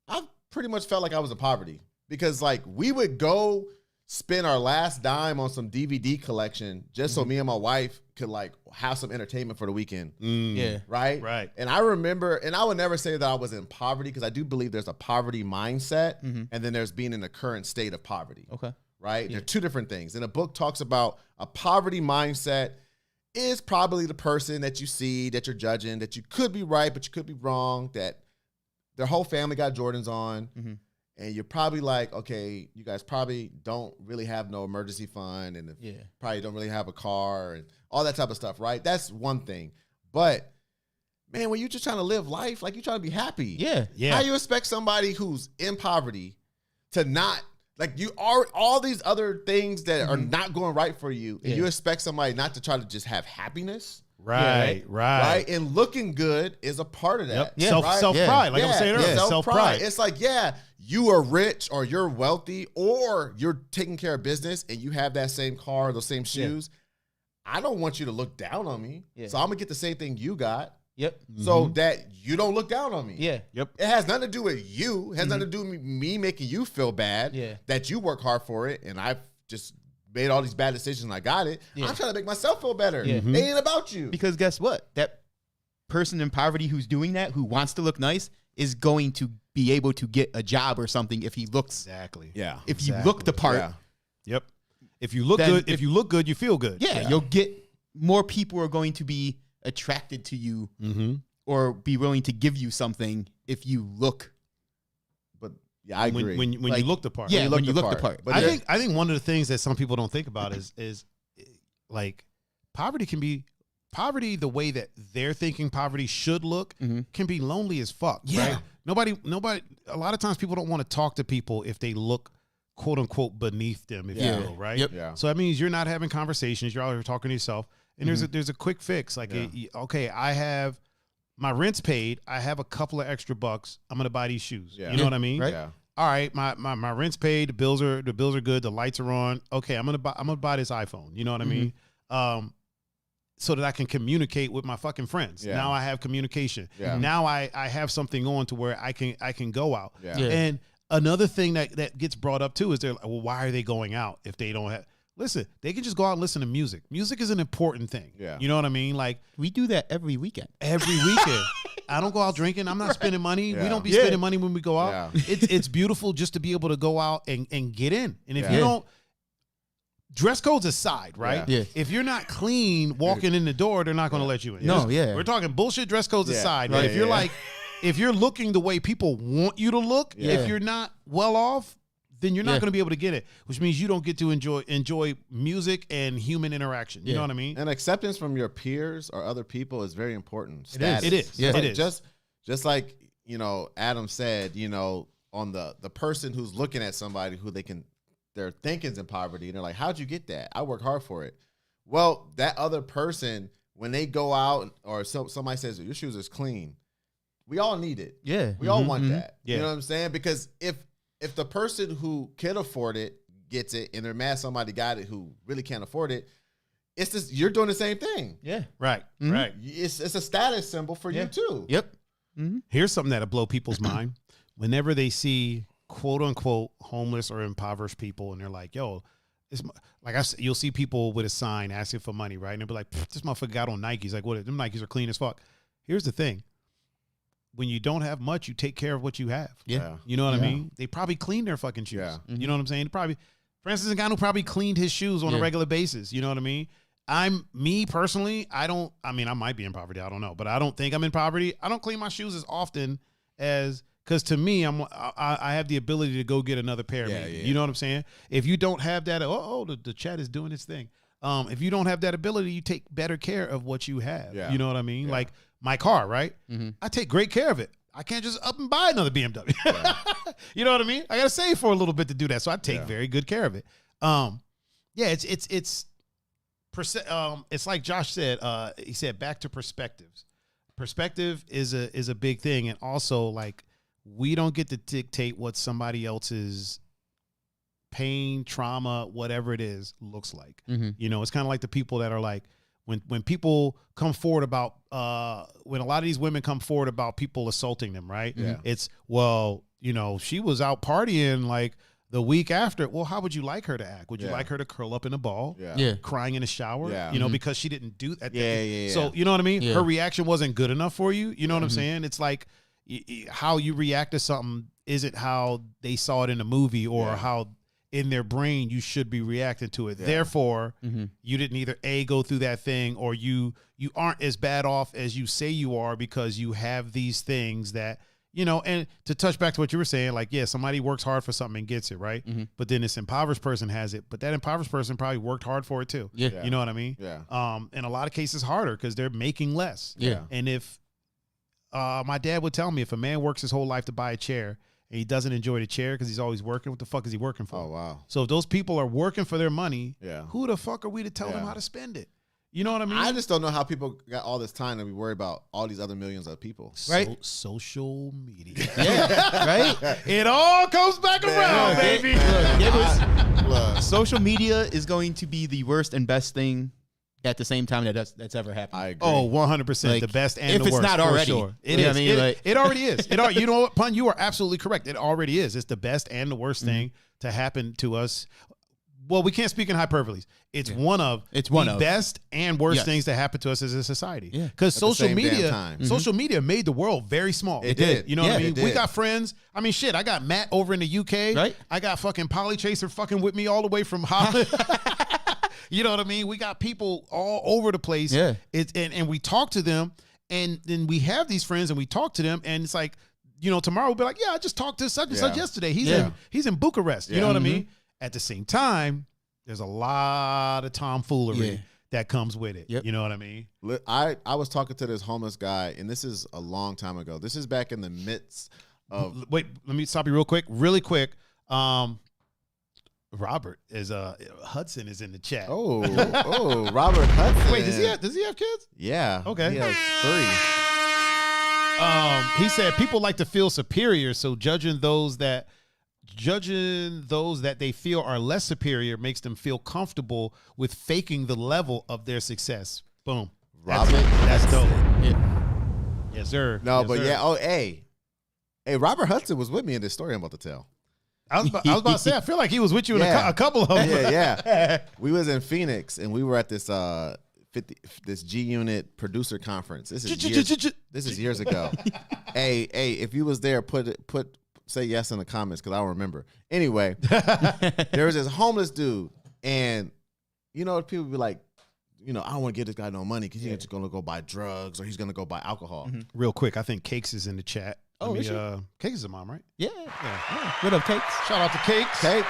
I pretty much felt like I was in poverty because like we would go spend our last dime on some DVD collection just so me and my wife could like have some entertainment for the weekend. Yeah. Right. And I remember, and I would never say that I was in poverty because I do believe there's a poverty mindset and then there's being in the current state of poverty. Okay. Right. They're two different things. And the book talks about a poverty mindset is probably the person that you see, that you're judging, that you could be right, but you could be wrong, that their whole family got Jordans on. And you're probably like, okay, you guys probably don't really have no emergency fund and probably don't really have a car and all that type of stuff, right? That's one thing. But, man, when you're just trying to live life, like you're trying to be happy. Yeah. How you expect somebody who's in poverty to not, like you are all these other things that are not going right for you, and you expect somebody not to try to just have happiness? Right. And looking good is a part of that. Self-pride, like I was saying earlier, self-pride. It's like, you are rich or you're wealthy or you're taking care of business and you have that same car, those same shoes. I don't want you to look down on me. So I'm going to get the same thing you got. So that you don't look down on me. It has nothing to do with you. It has nothing to do with me making you feel bad that you work hard for it and I've just made all these bad decisions and I got it. I'm trying to make myself feel better. It ain't about you. Because guess what? That person in poverty who's doing that, who wants to look nice, is going to be able to get a job or something if he looks if you look the part. If you look good, if you look good, you feel good. You'll get more people are going to be attracted to you or be willing to give you something if you look. But I agree. When you look the part. Yeah, when you look the part. But I think one of the things that some people don't think about is like poverty can be the way that they're thinking poverty should look can be lonely as fuck. Right? Nobody. A lot of times people don't want to talk to people if they look quote unquote beneath them, if you will, right? So that means you're not having conversations. You're out here talking to yourself. And there's a quick fix. Like, okay, I have my rent's paid. I have a couple of extra bucks. I'm gonna buy these shoes. You know what I mean? Right? All right, my rent's paid. The bills are good. The lights are on. Okay, I'm gonna buy this iPhone. You know what I mean? So that I can communicate with my fucking friends. Now I have communication. Now I have something on to where I can go out. And another thing that gets brought up too is they're like, well, why are they going out if they don't have? Listen, they can just go out and listen to music. Music is an important thing. You know what I mean? Like we do that every weekend. I don't go out drinking. I'm not spending money. We don't be spending money when we go out. It's beautiful just to be able to go out and get in. And if you don't, dress codes aside, right? If you're not clean walking in the door, they're not going to let you in. We're talking bullshit dress codes aside. Right? If you're if you're looking the way people want you to look, if you're not well off, then you're not going to be able to get it, which means you don't get to enjoy music and human interaction. You know what I mean? And acceptance from your peers or other people is very important. It is. It is. Just like, Adam said, on the person who's looking at somebody who their thinking's in poverty, and they're like, how'd you get that? I work hard for it. Well, that other person, when they go out or somebody says, your shoes is clean, we all need it. Yeah. We all want that. Yeah. You know what I'm saying? Because if the person who can afford it gets it and they're mad somebody got it who really can't afford it, it's just you're doing the same thing. Yeah. Right. Right. It's a status symbol for you too. Yep. Here's something that'll blow people's mind. Whenever they see quote unquote homeless or impoverished people, and they're like, "Yo, this," like you'll see people with a sign asking for money, right? And they'll be like, "This motherfucker got on Nikes." Like, what? Them Nikes are clean as fuck. Here's the thing: when you don't have much, you take care of what you have. Yeah. You know what I mean? They probably clean their fucking shoes. Yeah. You know what I'm saying? Francis Ngannou probably cleaned his shoes on a regular basis. You know what I mean? Me personally, I might be in poverty. I don't know, but I don't think I'm in poverty. I don't clean my shoes as often because to me, I have the ability to go get another pair. Yeah, maybe. yeah. You know what I'm saying? If you don't have that, the chat is doing its thing. If you don't have that ability, you take better care of what you have. Yeah. You know what I mean? Yeah. Like my car, right? I take great care of it. I can't just up and buy another BMW. You know what I mean? I got to save for a little bit to do that. So I take very good care of it. It's like Josh said. He said back to perspectives. Perspective is a big thing, and also like we don't get to dictate what somebody else's pain, trauma, whatever it is, looks like. You know, it's kind of like the people that are like when people come forward about when a lot of these women come forward about people assaulting them, right? Yeah. It's well, you know, she was out partying like the week after. Well, how would you like her to act? Would you like her to curl up in a ball, crying in a shower, you know, because she didn't do that? So, you know what I mean? Yeah. Her reaction wasn't good enough for you. You know what I'm saying? It's like how you react to something isn't how they saw it in the movie or how in their brain you should be reacting to it. Therefore, you didn't either go through that thing or you aren't as bad off as you say you are because you have these things that, you know, and to touch back to what you were saying, like, yeah, somebody works hard for something and gets it, right? But then this impoverished person has it, but that impoverished person probably worked hard for it too. Yeah. You know what I mean? Yeah. In a lot of cases harder because they're making less. Yeah. And if my dad would tell me if a man works his whole life to buy a chair and he doesn't enjoy the chair because he's always working, what the fuck is he working for? Oh, wow. So if those people are working for their money, Yeah. who the fuck are we to tell them how to spend it? You know what I mean? I just don't know how people got all this time to be worried about all these other millions of people. Right. Social media. Right? It all comes back around, baby. Social media is going to be the worst and best thing at the same time that's ever happened. I agree. Oh, 100%. Like, The best and if the it's worst. not for already. Sure. It You know is. what I mean? It already is. You know what, Pun? You are absolutely correct. It already is. It's the best and the worst thing to happen to us. Well, we can't speak in hyperboles. It's one of the best and worst things that happen to us as a society. Yeah. Because At the social same damn media, time. social media made the world very small. It did. You know what I Yeah, mean? it We did. got friends. I mean, shit. I got Matt over in the UK. Right. I got fucking Polly Chaser fucking with me all the way from Holland. You know what I mean? We got people all over the place. Yeah. And we talk to them, and then we have these friends, and we talk to them, and it's like, you know, tomorrow we'll be like, yeah, I just talked to such and such yesterday. He's in Bucharest. You know what I mean? At the same time, there's a lot of tomfoolery that comes with it. Yep. You know what I mean? I was talking to this homeless guy, and this is a long time ago. This is back in the midst of. Wait, let me stop you really quick. Robert is Hudson is in the chat. Oh, Robert Hudson. Wait, does he have kids? Yeah. Okay. He has 3. He said people like to feel superior, so judging those that they feel are less superior makes them feel comfortable with faking the level of their success. Boom. That's dope. Yeah. Yes, sir. No, Yes, but sir. yeah. Oh, hey, Robert Hudson was with me in this story I'm about to tell. I was about to say, I feel like he was with you in a couple of them. Yeah. We was in Phoenix, and we were at this this G Unit producer conference. This is years ago. Hey, if you was there, say yes in the comments because I don't remember. Anyway, there was this homeless dude, and you know people be like, you know, I don't want to give this guy no money because he's just gonna go buy drugs or he's gonna go buy alcohol. Real quick, I think Cakes is in the chat. Oh, is she? Cakes is a mom, right? Yeah. What up, Cakes? Shout out to Cakes. Cakes.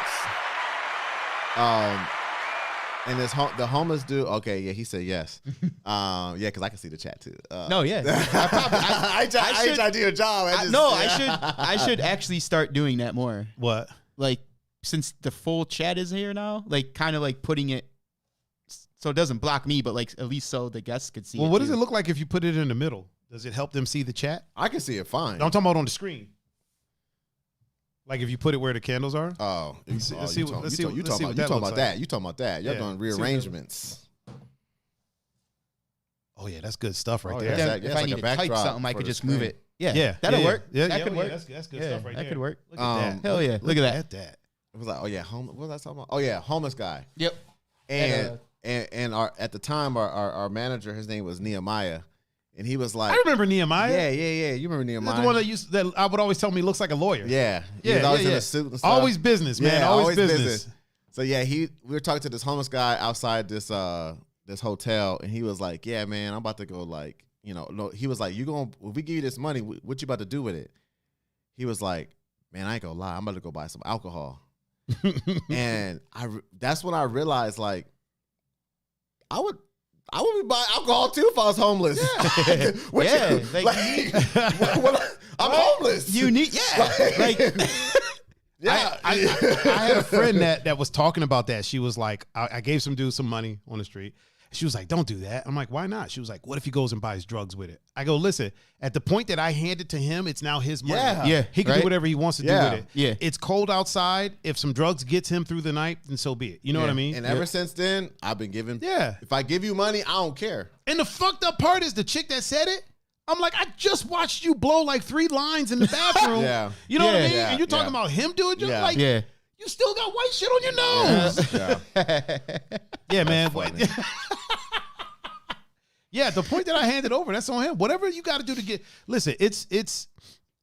And the homeless dude. Okay, yeah, he said yes. Yeah, because I can see the chat too. No, yeah. I tried to do your job. I should actually start doing that more. What? Like, since the full chat is here now, like kind of like putting it so it doesn't block me, but like at least so the guests could see. Well, it what too. does it look like if you put it in the middle? Does it help them see the chat? I can see it fine. No, I'm talking about on the screen. Like if you put it where the candles are. Oh, Let's see you what talking that looks about that. You talking about that. You're Yeah. doing rearrangements. Oh yeah, that's good stuff right Oh, there. yeah. If it's I like need a to type backdrop something, I for could the just move screen. it. Yeah, that'll work. Yeah, that could work. That's good Yeah, stuff right there. that could work. Look at that. Hell yeah. Look at that. It was like, oh yeah, what was I talking about? Oh yeah, homeless guy. Yep. And our at the time our manager, his name was Nehemiah, and he was like, I remember Nehemiah. yeah. You remember Nehemiah? That's the one that I would always tell me looks like a lawyer. Yeah, he was always in a suit and stuff. Always business, man. Yeah, always business. So yeah, we were talking to this homeless guy outside this hotel, and he was like, yeah, man, I'm about to go like, no, he was like, if we give you this money, what you about to do with it? He was like, man, I ain't gonna lie, I'm about to go buy some alcohol. And that's when I realized, like, I would be buying alcohol too if I was homeless. Yeah. I'm homeless. You need, like, Yeah, I had a friend that was talking about that. She was like, I gave some dude some money on the street. She was like, don't do that. I'm like, why not? She was like, what if he goes and buys drugs with it? I go, listen, at the point that I hand it to him, it's now his money. Yeah. He can do whatever he wants to do with it. Yeah. It's cold outside. If some drugs gets him through the night, then so be it. You know what I mean? And ever since then, I've been giving. Yeah. If I give you money, I don't care. And the fucked up part is the chick that said it. I'm like, I just watched you blow like 3 lines in the bathroom. Yeah. You know what I mean? Yeah, And you're talking yeah. about him doing it? Yeah. Like, yeah. you still got white shit on your nose. Yeah, man. funny. Yeah, the point that I handed over, that's on him. Whatever you got to do to get. Listen, it's.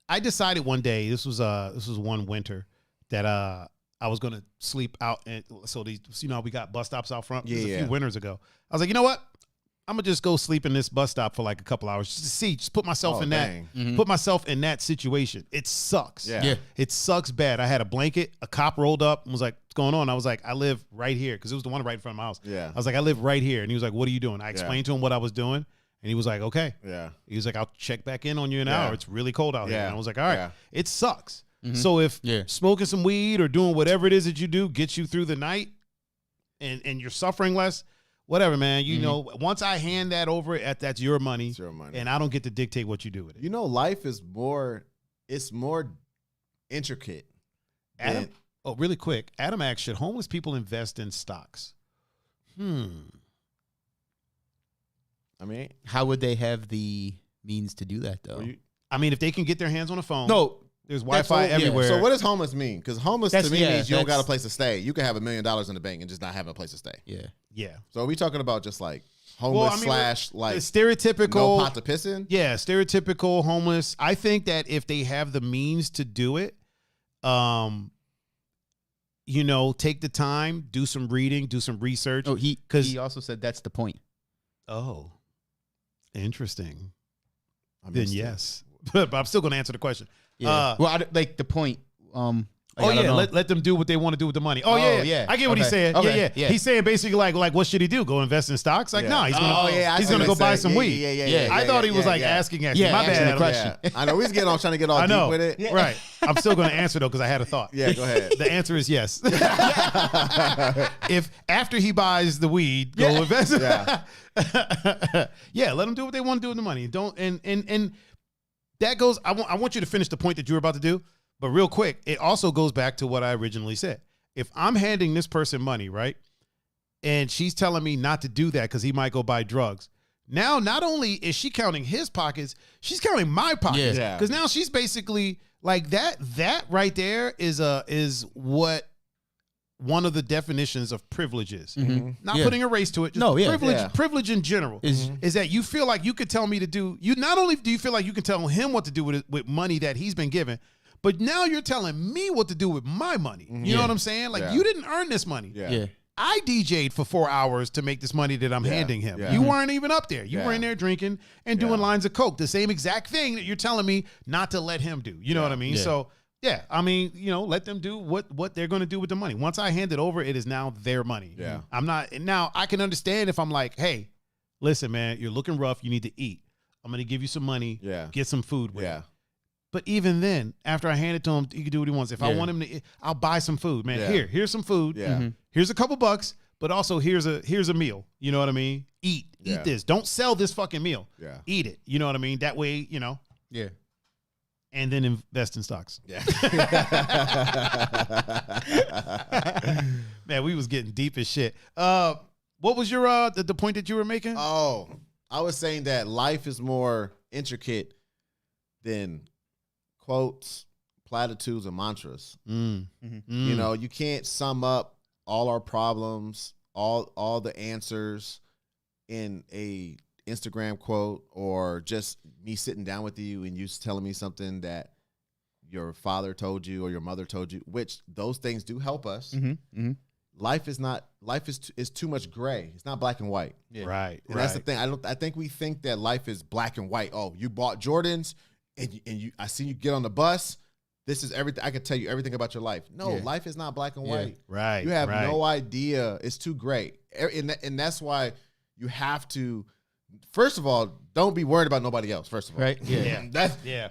I decided one day. This was one winter that I was gonna sleep out, and so these, we got bus stops out front. This was a few winters ago. I was like, you know what? I'm gonna just go sleep in this bus stop for like a couple hours just to see, just put myself in that, put myself in that situation. It sucks. Yeah. It sucks bad. I had a blanket. A cop rolled up and was like, "What's going on?" I was like, "I live right here," because it was the one right in front of my house. Yeah. I was like, "I live right here," and he was like, "What are you doing?" I explained to him what I was doing, and he was like, "Okay." Yeah. He was like, "I'll check back in on you in an hour. It's really cold out here." Yeah. And I was like, "All right." Yeah. It sucks. So if smoking some weed or doing whatever it is that you do gets you through the night, and you're suffering less. Whatever, man. You know, once I hand that over, that's your money. It's your money. And I don't get to dictate what you do with it. Life is more intricate. Adam, really quick. Adam asks, should homeless people invest in stocks? I mean, How would they have the means to do that, though? I mean, if they can get their hands on a phone. No. There's Wi-Fi yeah. everywhere. So what does homeless mean? Because homeless to me means you don't got a that's- place to stay. You can have $1 million in the bank and just not have a place to stay. Yeah. Yeah. So are we talking about just like homeless slash like the stereotypical no pot to piss in? Yeah, stereotypical homeless. I think that if they have the means to do it, take the time, do some reading, do some research. Oh, he also said that's the point. Oh, interesting. I Then missed it. yes. But I'm still going to answer the question. Yeah. Like the point. Let them do what they want to do with the money. Oh, yeah. I get what he's saying. Okay. Yeah. He's saying basically like what should he do? Go invest in stocks? Like, no, he's gonna go buy some weed. I thought he was asking. Yeah, my asking bad. the question. Yeah. I know he's trying to get all deep with it. Right. I'm still gonna answer though because I had a thought. Yeah, go ahead. The answer is yes. If after he buys the weed, go invest. Yeah. Let them do what they want to do with the money. Don't and that goes. I want you to finish the point that you were about to do. But real quick, it also goes back to what I originally said. If I'm handing this person money, right, and she's telling me not to do that because he might go buy drugs, now not only is she counting his pockets, she's counting my pockets. Yeah. Because now she's basically like that. That right there is what one of the definitions of privilege is. Not putting a race to it. Just privilege in general is that you feel like you could tell me to do. You not only do you feel like you can tell him what to do with money that he's been given. But now you're telling me what to do with my money. You know what I'm saying? Like, you didn't earn this money. Yeah. I DJ'd for 4 hours to make this money that I'm handing him. Yeah. You weren't even up there. You were in there drinking and doing lines of coke. The same exact thing that you're telling me not to let him do. You know what I mean? Yeah. So, I mean, let them do what they're going to do with the money. Once I hand it over, it is now their money. Yeah. I'm not, now I can understand if I'm like, hey, listen, man, you're looking rough. You need to eat. I'm going to give you some money. Yeah. Get some food with Yeah. it. But even then, after I hand it to him, he can do what he wants. If I want him to, I'll buy some food, man. Yeah. Here's some food. Yeah. Here's a couple bucks. but also here's a meal. You know what I mean? Eat this. Don't sell this fucking meal. Yeah. Eat it. You know what I mean? That way, Yeah. And then invest in stocks. Yeah. Man, we was getting deep as shit. What was your the point that you were making? Oh, I was saying that life is more intricate than quotes, platitudes, and mantras. You know, you can't sum up all our problems, all the answers in a Instagram quote, or just me sitting down with you and you telling me something that your father told you or your mother told you, which those things do help us. Life is too much gray. It's not black and white. Yeah. Right. And that's the thing. I think we think that life is black and white. Oh, you bought Jordans and I see you get on the bus. This is everything. I can tell you everything about your life. No, life is not black and white. Right. You have no idea. It's too gray. And that's why you have to, first of all, don't be worried about nobody else, first of all. Right.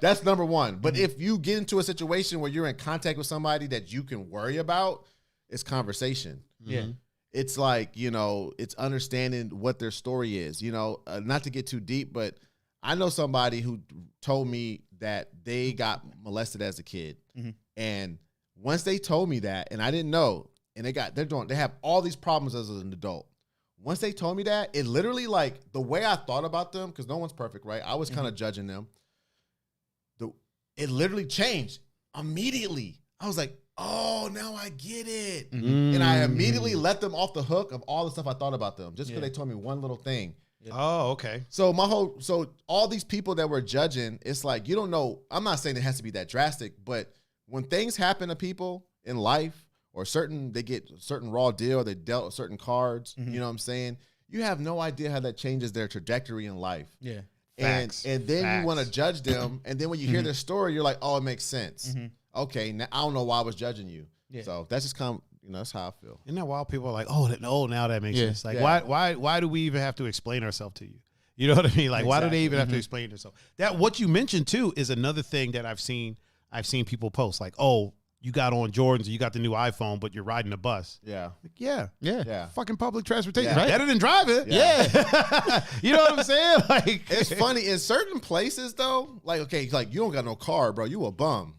That's number one. But if you get into a situation where you're in contact with somebody that you can worry about, it's conversation. Yeah. It's like, it's understanding what their story is. Not to get too deep, but I know somebody who told me that they got molested as a kid. And once they told me that, and I didn't know, and they have all these problems as an adult. Once they told me that, it literally, like, the way I thought about them, because no one's perfect, right? I was kind of judging them. It literally changed immediately. I was like, oh, now I get it. And I immediately let them off the hook of all the stuff I thought about them, just because they told me one little thing. Oh, okay. So all these people that were judging, it's like, you don't know. I'm not saying it has to be that drastic, but when things happen to people in life, or they get a certain raw deal, they dealt certain cards, you know what I'm saying? You have no idea how that changes their trajectory in life. Yeah. And then you want to judge them, and then when you hear their story, you're like, oh, it makes sense. Okay, now I don't know why I was judging you. Yeah. So that's just kind of, that's how I feel. Isn't that wild? People are like, oh, now that makes sense. Like, why do we even have to explain ourselves to you? You know what I mean? Like, why do they even have to explain themselves? That what you mentioned too is another thing that I've seen people post, like, oh, you got on Jordans, you got the new iPhone, but you're riding a bus. Yeah. Like, yeah. Fucking public transportation. Yeah. Right? Better than driving. Yeah. You know what I'm saying? Like, it's funny in certain places though. Like, okay, like you don't got no car, bro. You a bum.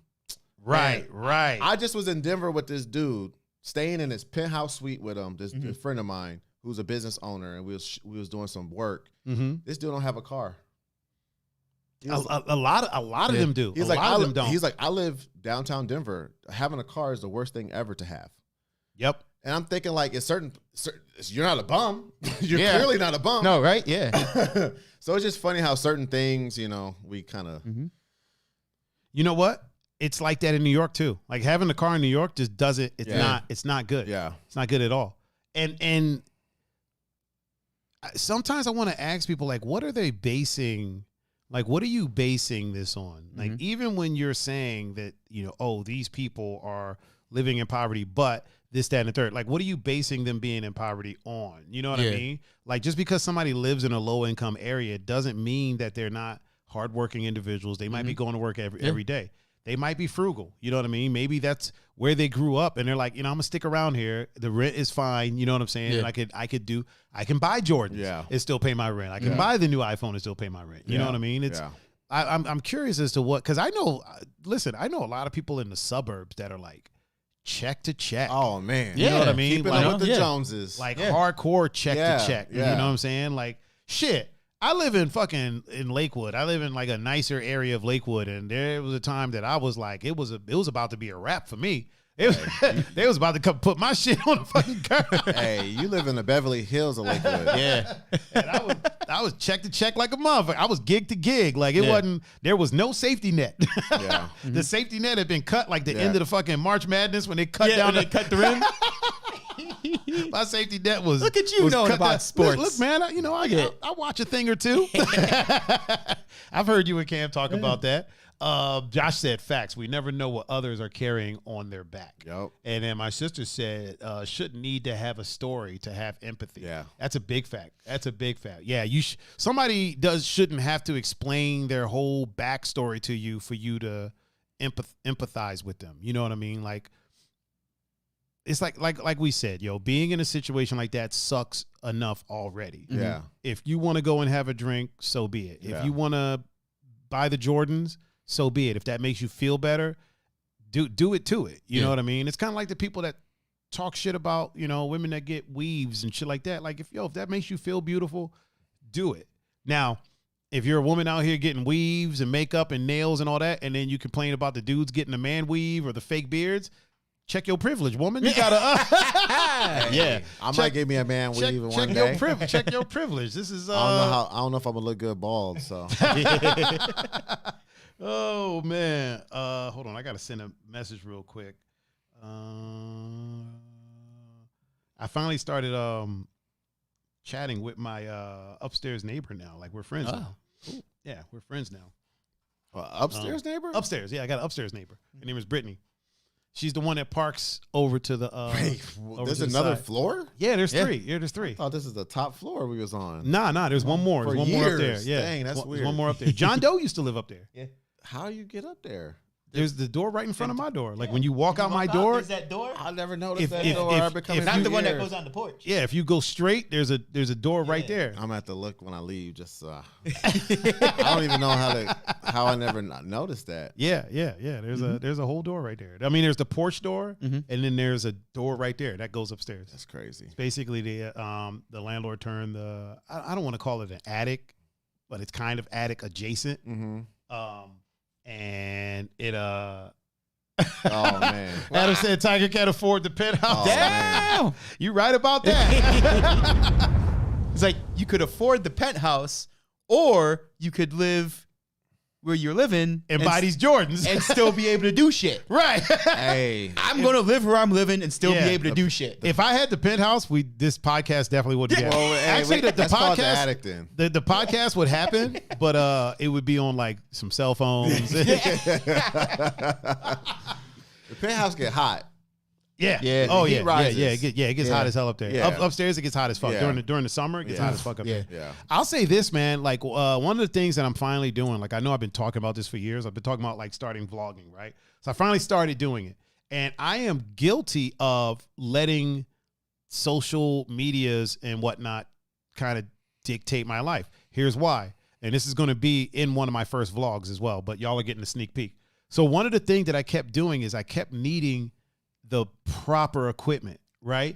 Right. I just was in Denver with this dude, staying in his penthouse suite with him. This friend of mine who's a business owner, and we was doing some work. This dude don't have a car. A lot of them do. He's a like, lot of them don't. He's like, I live downtown Denver. Having a car is the worst thing ever to have. Yep. And I'm thinking, like, it's certain you're not a bum. You're clearly not a bum. No, right? Yeah. So it's just funny how certain things, we kind of. You know what? It's like that in New York too. Like having a car in New York just doesn't. It's not good. Yeah. It's not good at all. And sometimes I want to ask people, like, what are they basing? Like, what are you basing this on? Like, even when you're saying that, oh, these people are living in poverty, but this, that, and the third, like, what are you basing them being in poverty on? You know what I mean? Like, just because somebody lives in a low income area doesn't mean that they're not hardworking individuals. They might be going to work every day. They might be frugal. You know what I mean? Maybe that's where they grew up and they're like, I'm gonna stick around here. The rent is fine. You know what I'm saying? Yeah. And I can buy Jordans and still pay my rent. I can buy the new iPhone and still pay my rent. You know what I mean? It's I'm curious as to what, because I know a lot of people in the suburbs that are like check to check. Oh man. You know what I mean? Keeping like, up with the Joneses. Like hardcore check to check. You know what I'm saying? Like, shit. I live in Lakewood. I live in like a nicer area of Lakewood, and there was a time that I was like, it was about to be a wrap for me. They was about to come put my shit on the fucking curb. Hey, you live in the Beverly Hills of Lakewood. Yeah, and I was check to check like a motherfucker. I was gig to gig. Like it wasn't. There was no safety net. The safety net had been cut like the end of the fucking March Madness when they cut down. They cut the rim. My safety net was. Look at you knowing about sports. Look, man, I watch a thing or two. I've heard you and Cam talk about that. Josh said facts. We never know what others are carrying on their back. Yep. And then my sister said, shouldn't need to have a story to have empathy. Yeah. That's a big fact. Yeah. Somebody shouldn't have to explain their whole backstory to you for you to empathize with them. You know what I mean? Like, it's like we said, being in a situation like that sucks enough already. Yeah. If you want to go and have a drink, so be it. If you want to buy the Jordans, so be it. If that makes you feel better, do it to it. You know what I mean? It's kind of like the people that talk shit about, women that get weaves and shit like that. Like if that makes you feel beautiful, do it. Now, if you're a woman out here getting weaves and makeup and nails and all that, and then you complain about the dudes getting a man weave or the fake beards, check your privilege, woman. You gotta, I might give me a man weave one day. Check your privilege. This is. I don't know if I'm gonna look good bald. So. Oh man, hold on. I gotta send a message real quick. I finally started chatting with my upstairs neighbor now. Like we're friends now. Cool. Yeah, we're friends now. Upstairs neighbor? Upstairs, yeah. I got an upstairs neighbor. Her name is Brittany. She's the one that parks over to the. Wait, there's another floor? Yeah, there's three. Yeah, there's three. I thought this is the top floor we was on. Nah. There's one more. For There's one more up there. years. Yeah, Dang, that's weird. There's one more up there. John Doe used to live up there. Yeah. How do you get up there? There's the door right in front of my door. Like when you walk out my door. There's that door. I never noticed If- that if- door. if- I've been coming if Not for the one that years. goes on the porch. Yeah, if you go straight, there's a door right there. I'm gonna have to look when I leave. Just I don't even know how I never noticed that. Yeah. There's a whole door right there. I mean, there's the porch door, and then there's a door right there that goes upstairs. That's crazy. It's basically the landlord turned the I don't want to call it an attic, but it's kind of attic adjacent. And it Oh man. Adam said Tiger can't afford the penthouse. Oh, Damn. You right about that. It's like you could afford the penthouse, or you could live where you're living and buy these Jordans and still be able to do shit. right. Hey. I'm gonna live where I'm living and still Yeah. be able to do shit. If I had the penthouse, this podcast definitely would be. Well, hey, Actually, the that's called the podcast, attic then. the podcast would happen, but it would be on like some cell phones. The penthouse get hot. Yeah. Yeah. Oh The heat yeah. rises. It gets Yeah. hot as hell up there. Yeah. Upstairs it gets hot as fuck. Yeah. During the summer it gets Yeah. hot as fuck up there. Yeah. I'll say this, man. Like one of the things that I'm finally doing. Like I know I've been talking about this for years. I've been talking about like starting vlogging, right? So I finally started doing it, and I am guilty of letting social medias and whatnot kind of dictate my life. Here's why, and this is going to be in one of my first vlogs as well. But y'all are getting a sneak peek. So one of the things that I kept doing is I kept needing the proper equipment, right?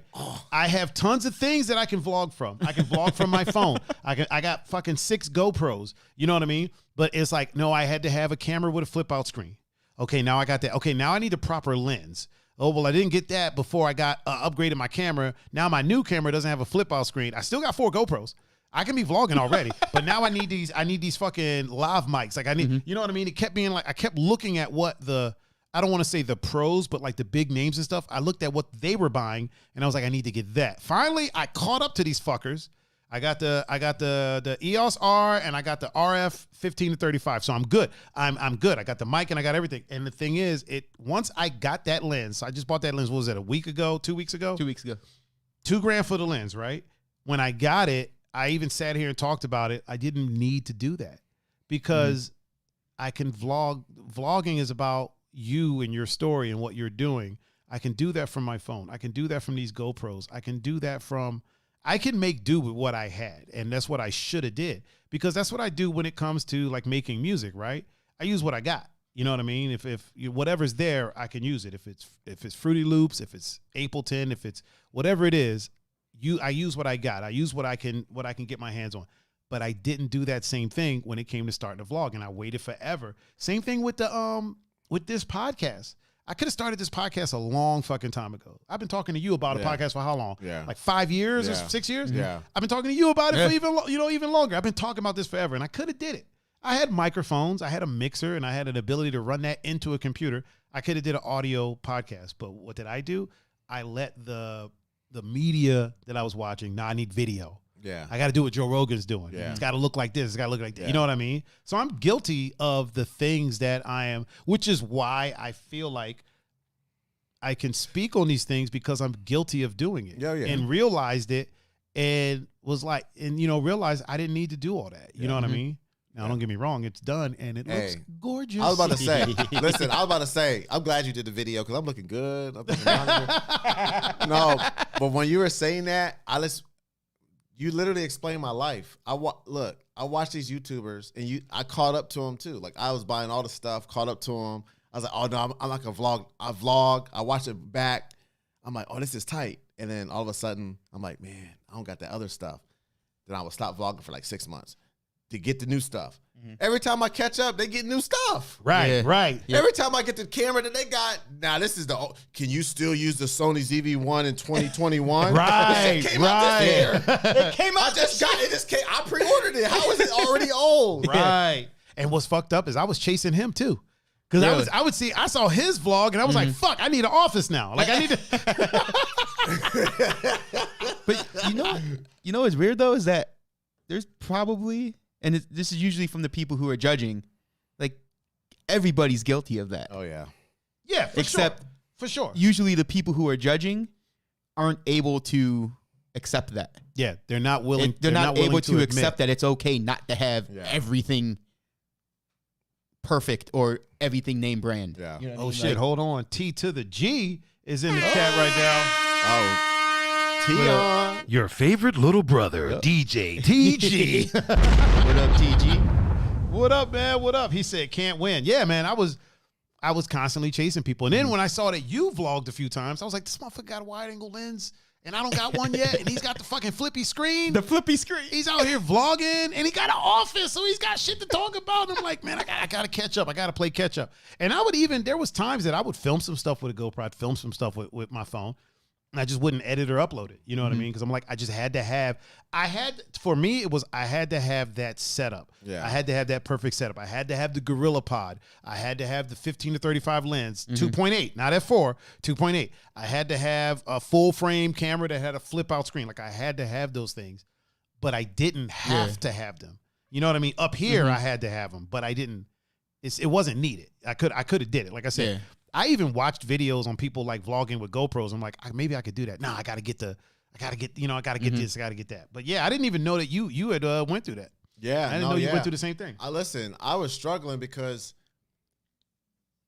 I have tons of things that I can vlog from. I can vlog from my phone. I got fucking 6 GoPros. You know what I mean? But it's like, no, I had to have a camera with a flip out screen. Okay, now I got that. Okay, now I need a proper lens. Oh, well, I didn't get that before I got upgraded my camera. Now my new camera doesn't have a flip out screen. I still got 4 GoPros. I can be vlogging already, but now I need these fucking lav mics. Like I need, you know what I mean? It kept being like, I kept looking at what I don't want to say the pros, but like the big names and stuff. I looked at what they were buying and I was like, I need to get that. Finally, I caught up to these fuckers. I got the EOS R and I got the RF 15 to 35. So I'm good. I'm good. I got the mic and I got everything. And the thing is, once I got that lens, so I just bought that lens, what was that, a week ago, 2 weeks ago? 2 weeks ago. $2,000 for the lens, right? When I got it, I even sat here and talked about it. I didn't need to do that because I can vlog. Vlogging is about you and your story and what you're doing. I can do that from my phone. I can do that from these GoPros. I can make do with what I had. And that's what I should have did, because that's what I do when it comes to like making music, right? I use what I got. You know what I mean? If whatever's there, I can use it. If it's Fruity Loops, if it's Ableton, if it's whatever it is, I use what I got. I use what I can get my hands on. But I didn't do that same thing when it came to starting a vlog, and I waited forever. Same thing with with this podcast. I could have started this podcast a long fucking time ago. I've been talking to you about a podcast for how long? Yeah. Like 5 years or Yeah. 6 years? Yeah. I've been talking to you about it for even longer. I've been talking about this forever, and I could have did it. I had microphones, I had a mixer, and I had an ability to run that into a computer. I could have did an audio podcast, but what did I do? I let the media that I was watching, I need video. Yeah. I got to do what Joe Rogan's doing. Yeah. It's got to look like this. It's got to look like that. Yeah. You know what I mean? So I'm guilty of the things that I am, which is why I feel like I can speak on these things, because I'm guilty of doing it. Yeah. And realized it and was like, and realized I didn't need to do all that. You know what I mean? Now, don't get me wrong, it's done and it looks gorgeous. I was about to say, listen, I'm glad you did the video because I'm looking good. I'm looking no, but when you were saying that, you literally explained my life. I watch these YouTubers and I caught up to them too. Like I was buying all the stuff, caught up to them. I was like, oh no, I'm not gonna vlog. I vlog. I watch it back. I'm like, oh, this is tight. And then all of a sudden, I'm like, man, I don't got that other stuff. Then I would stop vlogging for like 6 months to get the new stuff. Mm-hmm. Every time I catch up, they get new stuff. Right, right. Yeah. Every time I get the camera that they got, now this is can you still use the Sony ZV-1 in 2021? Right, it came out this year. It came out I pre-ordered it. How is it already old? Right. And what's fucked up is I was chasing him too. Because I saw his vlog and I was like, fuck, I need an office now. Like I need to. But you know what's weird though is that there's probably, and this is usually from the people who are judging, like everybody's guilty of that. Oh yeah. Yeah, for sure. Usually the people who are judging aren't able to accept that. Yeah, they're not willing. And they're not able to accept that it's okay not to have everything perfect or everything name brand. Yeah. You know oh shit! Like, hold on. T to the G is in the chat right now. Oh. Tion. Your favorite little brother, DJ TG. What up, TG? What up, man? What up? He said can't win. Yeah, man. I was constantly chasing people, and then when I saw that you vlogged a few times, I was like, this motherfucker got a wide angle lens. And I don't got one yet, and he's got the fucking flippy screen. The flippy screen. He's out here vlogging, and he got an office, so he's got shit to talk about. And I'm like, man, I gotta catch up. I gotta play catch up. And there was times that I would film some stuff with a GoPro. I'd film some stuff with my phone. And I just wouldn't edit or upload it. You know what I mean? Because I'm like, I had to have that setup. Yeah. I had to have that perfect setup. I had to have the Gorilla Pod. I had to have the 15 to 35 lens, 2.8, not f4, 2.8. I had to have a full frame camera that had a flip out screen. Like I had to have those things, but I didn't have to have them. You know what I mean? Up here, I had to have them, but I didn't. It wasn't needed. I could have did it. Like I said. Yeah. I even watched videos on people like vlogging with GoPros. I'm like, maybe I could do that. Nah, I gotta get this, I gotta get that. But yeah, I didn't even know that you had went through that. Yeah, I didn't know you went through the same thing. I was struggling because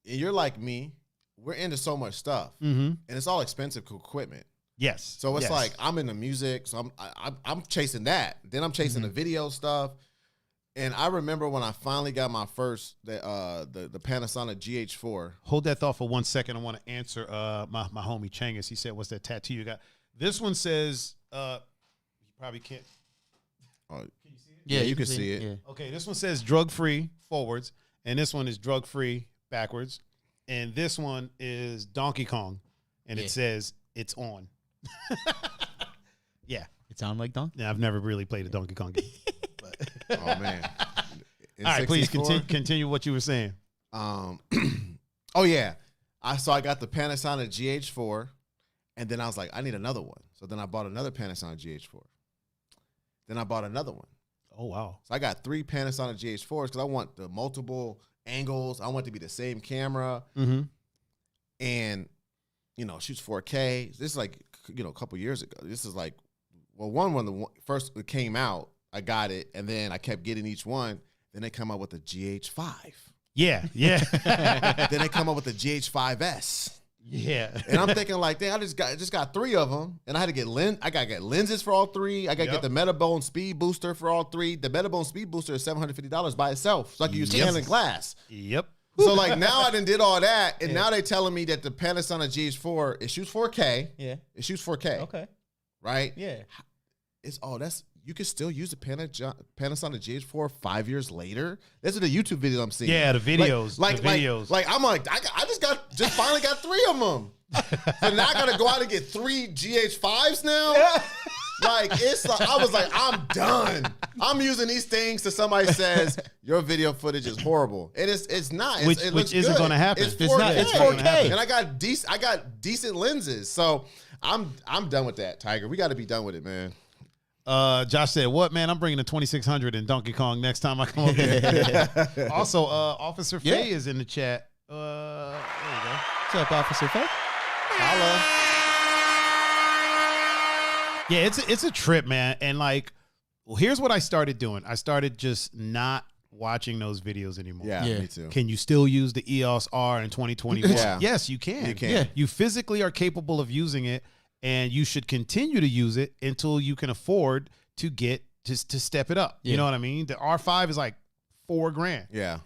you're like me. We're into so much stuff, and it's all expensive equipment. Yes. So it's like I'm into music, so I'm chasing that. Then I'm chasing the video stuff. And I remember when I finally got my first the Panasonic GH4. Hold that thought for 1 second. I want to answer my homie Changus. He said, "What's that tattoo you got?" This one says, "You probably can't." Oh, can you see it? Yeah, you can see it. Yeah. Okay, this one says drug free forwards, and this one is drug free backwards, and this one is Donkey Kong, and it says it's on. Yeah, it sounds like Donkey. Yeah, I've never really played a Donkey Kong game. Oh man! All right, please continue what you were saying. Oh yeah, I got the Panasonic GH4, and then I was like, I need another one. So then I bought another Panasonic GH4. Then I bought another one. Oh wow! So I got 3 Panasonic GH4s because I want the multiple angles. I want it to be the same camera, and shoots 4K. This is like a couple years ago. This is like when the first it came out. I got it, and then I kept getting each one. Then they come out with the GH5. Yeah. Then they come up with the GH5S. Yeah. And I'm thinking like, dang, I just got 3 of them, and I had to get I got to get lenses for all 3. I got to get the Metabone Speed Booster for all 3. The Metabone Speed Booster is $750 by itself, so I can use scanning glass. Yep. So like now I done did all that, and now they telling me that the Panasonic GH4 it shoots 4K. Yeah. It shoots 4K. Okay. Right. Yeah. You can still use a Panasonic GH4 5 years later. Those are the YouTube videos I'm seeing. Yeah, the videos. I'm like, I just finally got 3 of them. So now I gotta go out and get 3 GH5s now. Like I was like, I'm done. I'm using these things till somebody says your video footage is horrible. And it's not. It looks isn't good. going to happen. It's 4K. It's 4K. And I got decent lenses. So I'm done with that, Tiger. We got to be done with it, man. Josh said, "What, man? I'm bringing the 2600 in Donkey Kong next time I come over here." Also, Officer Faye is in the chat. There you go. What's up, Officer Faye? Hello. Yeah, it's a trip, man. And like, well, here's what I started doing. I started just not watching those videos anymore. Yeah, Yeah. me too. Can you still use the EOS R in 2021? Yeah. Yes, you can. You can. Yeah. You physically are capable of using it, and you should continue to use it until you can afford to get to step it up. You Yeah. know what I mean? The R5 is like $4,000. Yeah.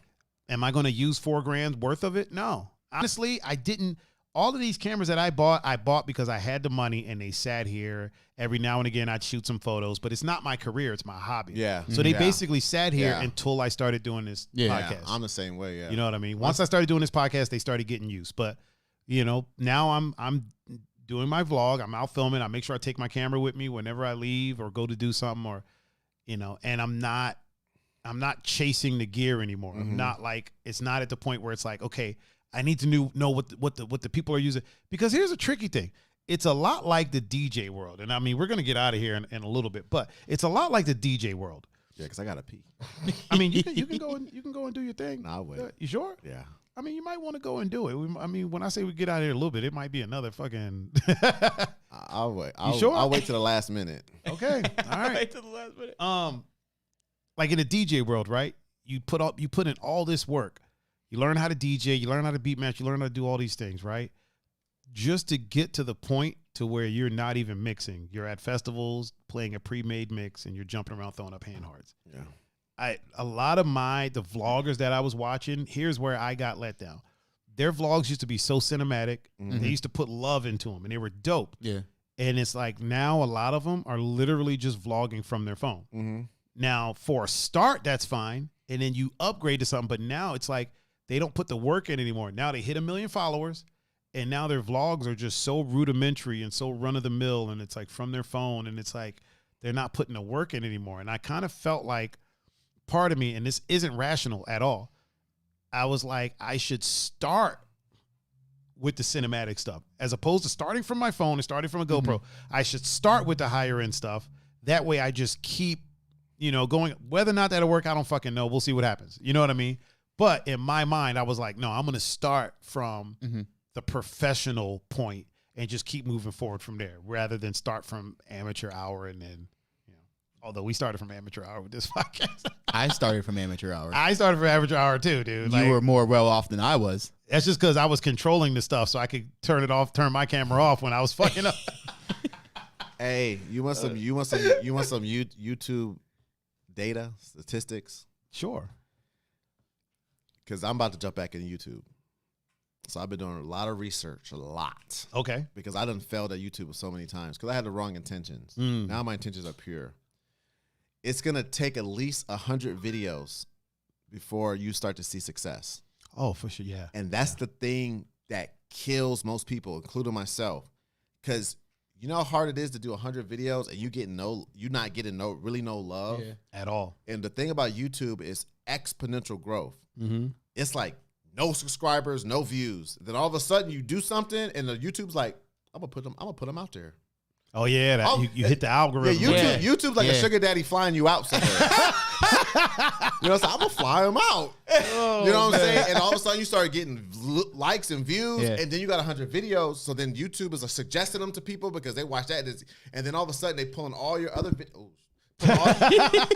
Am I going to use $4,000 worth of it? No. Honestly, I didn't. All of these cameras that I bought because I had the money, and they sat here. Every now and again, I'd shoot some photos, but it's not my career. It's my hobby. Yeah. So they Yeah. basically sat here Yeah. until I started doing this Yeah. podcast. I'm the same way. Yeah. You know what I mean? Once I started doing this podcast, they started getting used. But, now I'm doing my vlog. I'm out filming. I make sure I take my camera with me whenever I leave or go to do something, or, and I'm not chasing the gear anymore. I'm not like, it's not at the point where it's like, okay, I need to know what the people are using. Because here's a tricky thing. It's a lot like the DJ world. And I mean, we're going to get out of here in a little bit, but it's a lot like the DJ world. Yeah, because I got to pee. I mean, you can go and do your thing. Nah, I'll wait. You sure? Yeah. I mean, you might want to go and do it. I mean, when I say we get out of here a little bit, it might be another fucking. I'll wait. sure? I'll wait to the last minute. Okay. All right. Right to the last minute. Like in the DJ world, right? You put in all this work. You learn how to DJ, you learn how to beat match, you learn how to do all these things, right? Just to get to the point to where you're not even mixing. You're at festivals playing a pre-made mix, and you're jumping around throwing up hand hearts. Yeah. A lot of the vloggers that I was watching, here's where I got let down. Their vlogs used to be so cinematic. They used to put love into them, and they were dope. Yeah. And it's like now a lot of them are literally just vlogging from their phone. Mm-hmm. Now, for a start, that's fine. And then you upgrade to something. But now it's like they don't put the work in anymore. Now they hit 1 million followers, and now their vlogs are just so rudimentary and so run-of-the-mill, and it's like from their phone, and it's like they're not putting the work in anymore. And I kind of felt like part of me, and this isn't rational at all, I was like, I should start with the cinematic stuff as opposed to starting from my phone and starting from a GoPro. I should start with the higher end stuff. That way I just keep, going. Whether or not that'll work, I don't fucking know. We'll see what happens. You know what I mean? But in my mind, I was like, no, I'm going to start from the professional point and just keep moving forward from there rather than start from amateur hour and then, although we started from amateur hour with this podcast. I started from amateur hour. I started from amateur hour too, dude. You were more well off than I was. That's just because I was controlling the stuff so I could turn my camera off when I was fucking up. Hey, you want some YouTube data statistics? Sure. Because I'm about to jump back into YouTube. So I've been doing a lot of research, Okay. because I done failed at YouTube so many times because I had the wrong intentions. Now my intentions are pure. It's going to take at least 100 videos before you start to see success. Oh, for sure. Yeah. And that's the thing that kills most people, including myself. Because you know how hard it is to do 100 videos and you're not getting no love At all. And the thing about YouTube is exponential growth. Mm-hmm. It's like no subscribers, no views. Then all of a sudden you do something and the YouTube's like, I'm gonna put them out there. Oh yeah, you hit the algorithm. Yeah, YouTube's like a sugar daddy flying you out somewhere. So I'm gonna fly him out. You know what I'm saying? And all of a sudden you start getting likes and views, and then you got 100 videos. So then YouTube is suggesting them to people because they watch that, and then all of a sudden they pulling all your other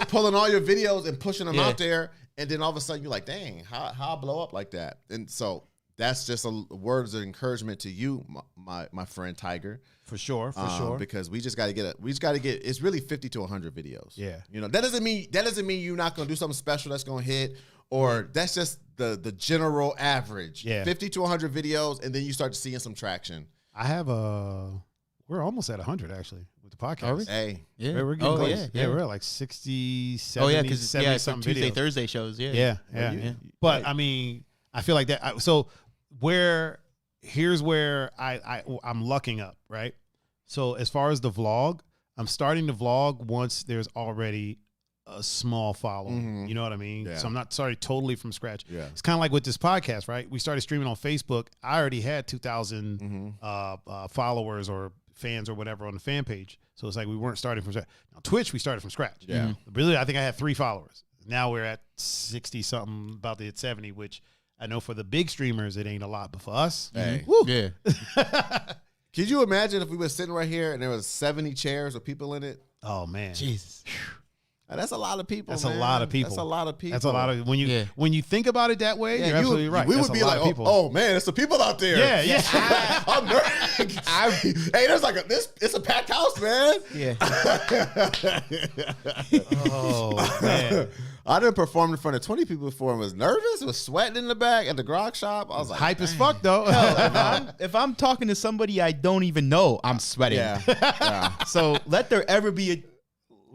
pulling all your videos and pushing them out there, and then all of a sudden you're like, dang, how I blow up like that? And so that's just words of encouragement to you, my friend Tiger. For sure. Because we just got to get it's really 50 to 100 videos. Yeah. That doesn't mean you're not going to do something special that's going to hit, or that's just the general average. Yeah. 50 to 100 videos, and then you start seeing some traction. I have we're almost at 100 actually with the podcast. Are we? Hey. Yeah. We're getting close. Yeah. We're at like 60, 70, Oh yeah, because 70 some Tuesday, videos. Thursday shows. Yeah. But I mean, I feel like that. So here's where I'm lucking up, right? So as far as the vlog, I'm starting to vlog once there's already a small following. Mm-hmm. You know what I mean? Yeah. So I'm not starting totally from scratch. Yeah. It's kind of like with this podcast, right? We started streaming on Facebook. I already had 2,000 followers or fans or whatever on the fan page. So it's like we weren't starting from scratch. Now Twitch, we started from scratch. Yeah. Really, I think I had 3 followers. Now we're at 60 something, about to hit 70, which I know for the big streamers it ain't a lot, but for us, Hey. woo. Yeah. Could you imagine if we were sitting right here and there was 70 chairs with people in it? Oh man, Jesus. That's a lot of people. That's man. a lot of people. That's a lot of people. That's a lot of when you think about it that way. You're absolutely right. We That's would be a lot like, of people. oh man, there's some people out there. Yeah. I'm nervous. Hey, there's like it's a packed house, man. Yeah. Oh man. I done performed in front of 20 people before and was nervous, was sweating in the back at the grog shop. I was like, Hype as fuck though. If I'm talking to somebody I don't even know, I'm sweating. yeah. So let there ever be a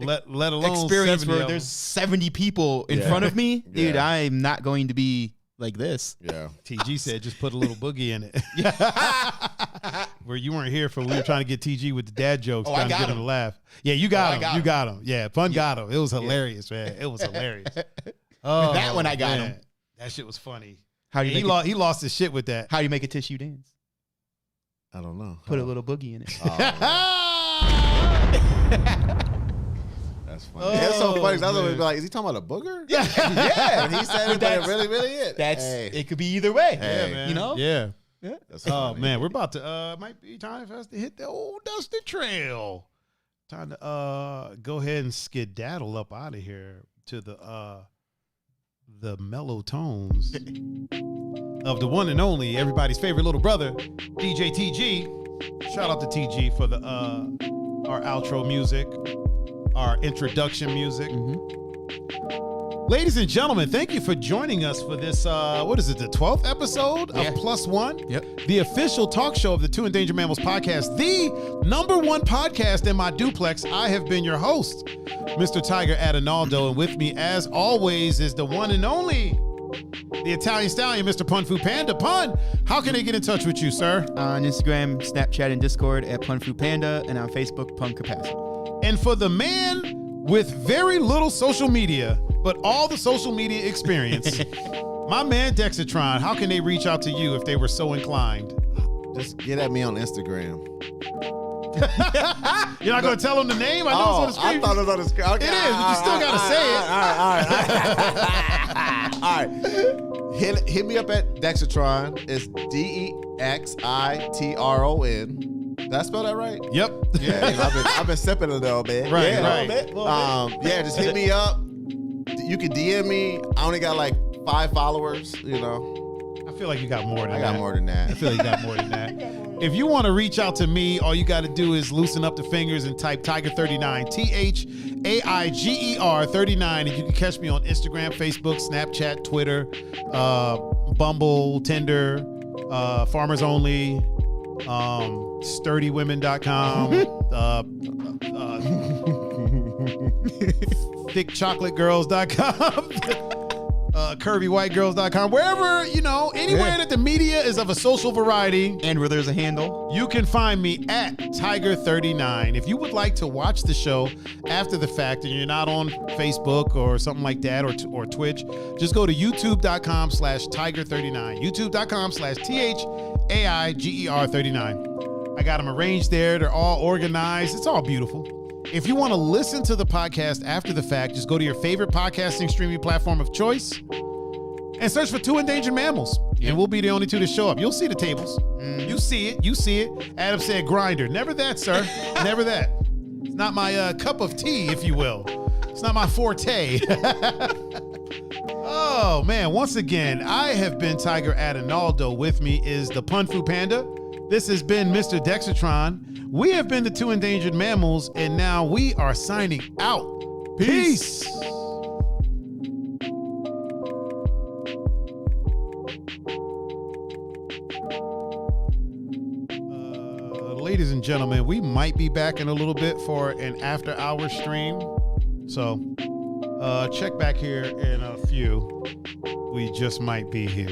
let alone experience 70 where of there's them. 70 people in front of me, dude. Yeah. I'm not going to be like this. Yeah. TG said just put a little boogie in it. Where you weren't here for, we were trying to get TG with the dad jokes, trying to get him to laugh. Yeah, you got him. You got him. Yeah, Pun got him. It was hilarious, man. It was hilarious. Oh, that one I got him. That shit was funny. How do you He lost his shit with that. How do you make a tissue dance? I don't know. Put a little boogie in it. That's funny. That's so funny. That's always be like, is he talking about a booger? Yeah. And he said it, but it really it. It could be either way. Hey. Yeah, man. You know? Yeah. That's Oh funny. man, we're about to might be time for us to hit the old dusty trail. Time to go ahead and skedaddle up out of here to the mellow tones of the one and only, everybody's favorite little brother, DJ TG. Shout out to TG for the our outro music, our introduction music. Ladies and gentlemen, thank you for joining us for this, what is it, the 12th episode of Plus One? Yep. The official talk show of the Two Endangered Mammals podcast, the #1 podcast in my duplex. I have been your host, Mr. Tiger Adinaldo, and with me, as always, is the one and only, the Italian stallion, Mr. Pun Fu Panda. Pun, how can they get in touch with you, sir? On Instagram, Snapchat, and Discord at Pun Fu Panda, and on Facebook, Pun Capacity. And for the man with very little social media, but all the social media experience, my man Dexitron, how can they reach out to you if they were so inclined? Just get at me on Instagram. You're not going to tell them the name? I know it's on the screen. I thought it was on the screen. Okay. It is, but you still got to say it. All right. Hit me up at Dexitron. It's Dexitron. Did I spell that right? Yep. Yeah, I've been sipping a little bit. Right, yeah, right. Yeah, just hit me up. You can DM me. I only got like 5 followers, you know. I feel like you got more than that. I got more than that. I feel like you got more than that. If you want to reach out to me, all you got to do is loosen up the fingers and type Tiger39, THAIGER 39, and you can catch me on Instagram, Facebook, Snapchat, Twitter, Bumble, Tinder, Farmers Only, SturdyWomen.com, ThickChocolateGirls.com. CurvyWhiteGirls.com, wherever, anywhere that the media is of a social variety. And where there's a handle. You can find me at Tiger39. If you would like to watch the show after the fact and you're not on Facebook or something like that or Twitch, just go to youtube.com/Tiger39. youtube.com/THAIGER39. I got them arranged there. They're all organized. It's all beautiful. If you want to listen to the podcast after the fact, just go to your favorite podcasting streaming platform of choice and search for Two Endangered Mammals. And we'll be the only two to show up. You'll see the tables. You see it. You see it. Adam said grinder. Never that, sir. Never that. It's not my cup of tea, if you will. It's not my forte. Oh, man. Once again, I have been Tiger Adinaldo. With me is the Pun Fu Panda. This has been Mr. Dexitron. We have been the Two Endangered Mammals, and now we are signing out. Peace. Ladies and gentlemen, we might be back in a little bit for an after-hour stream. So check back here in a few. We just might be here.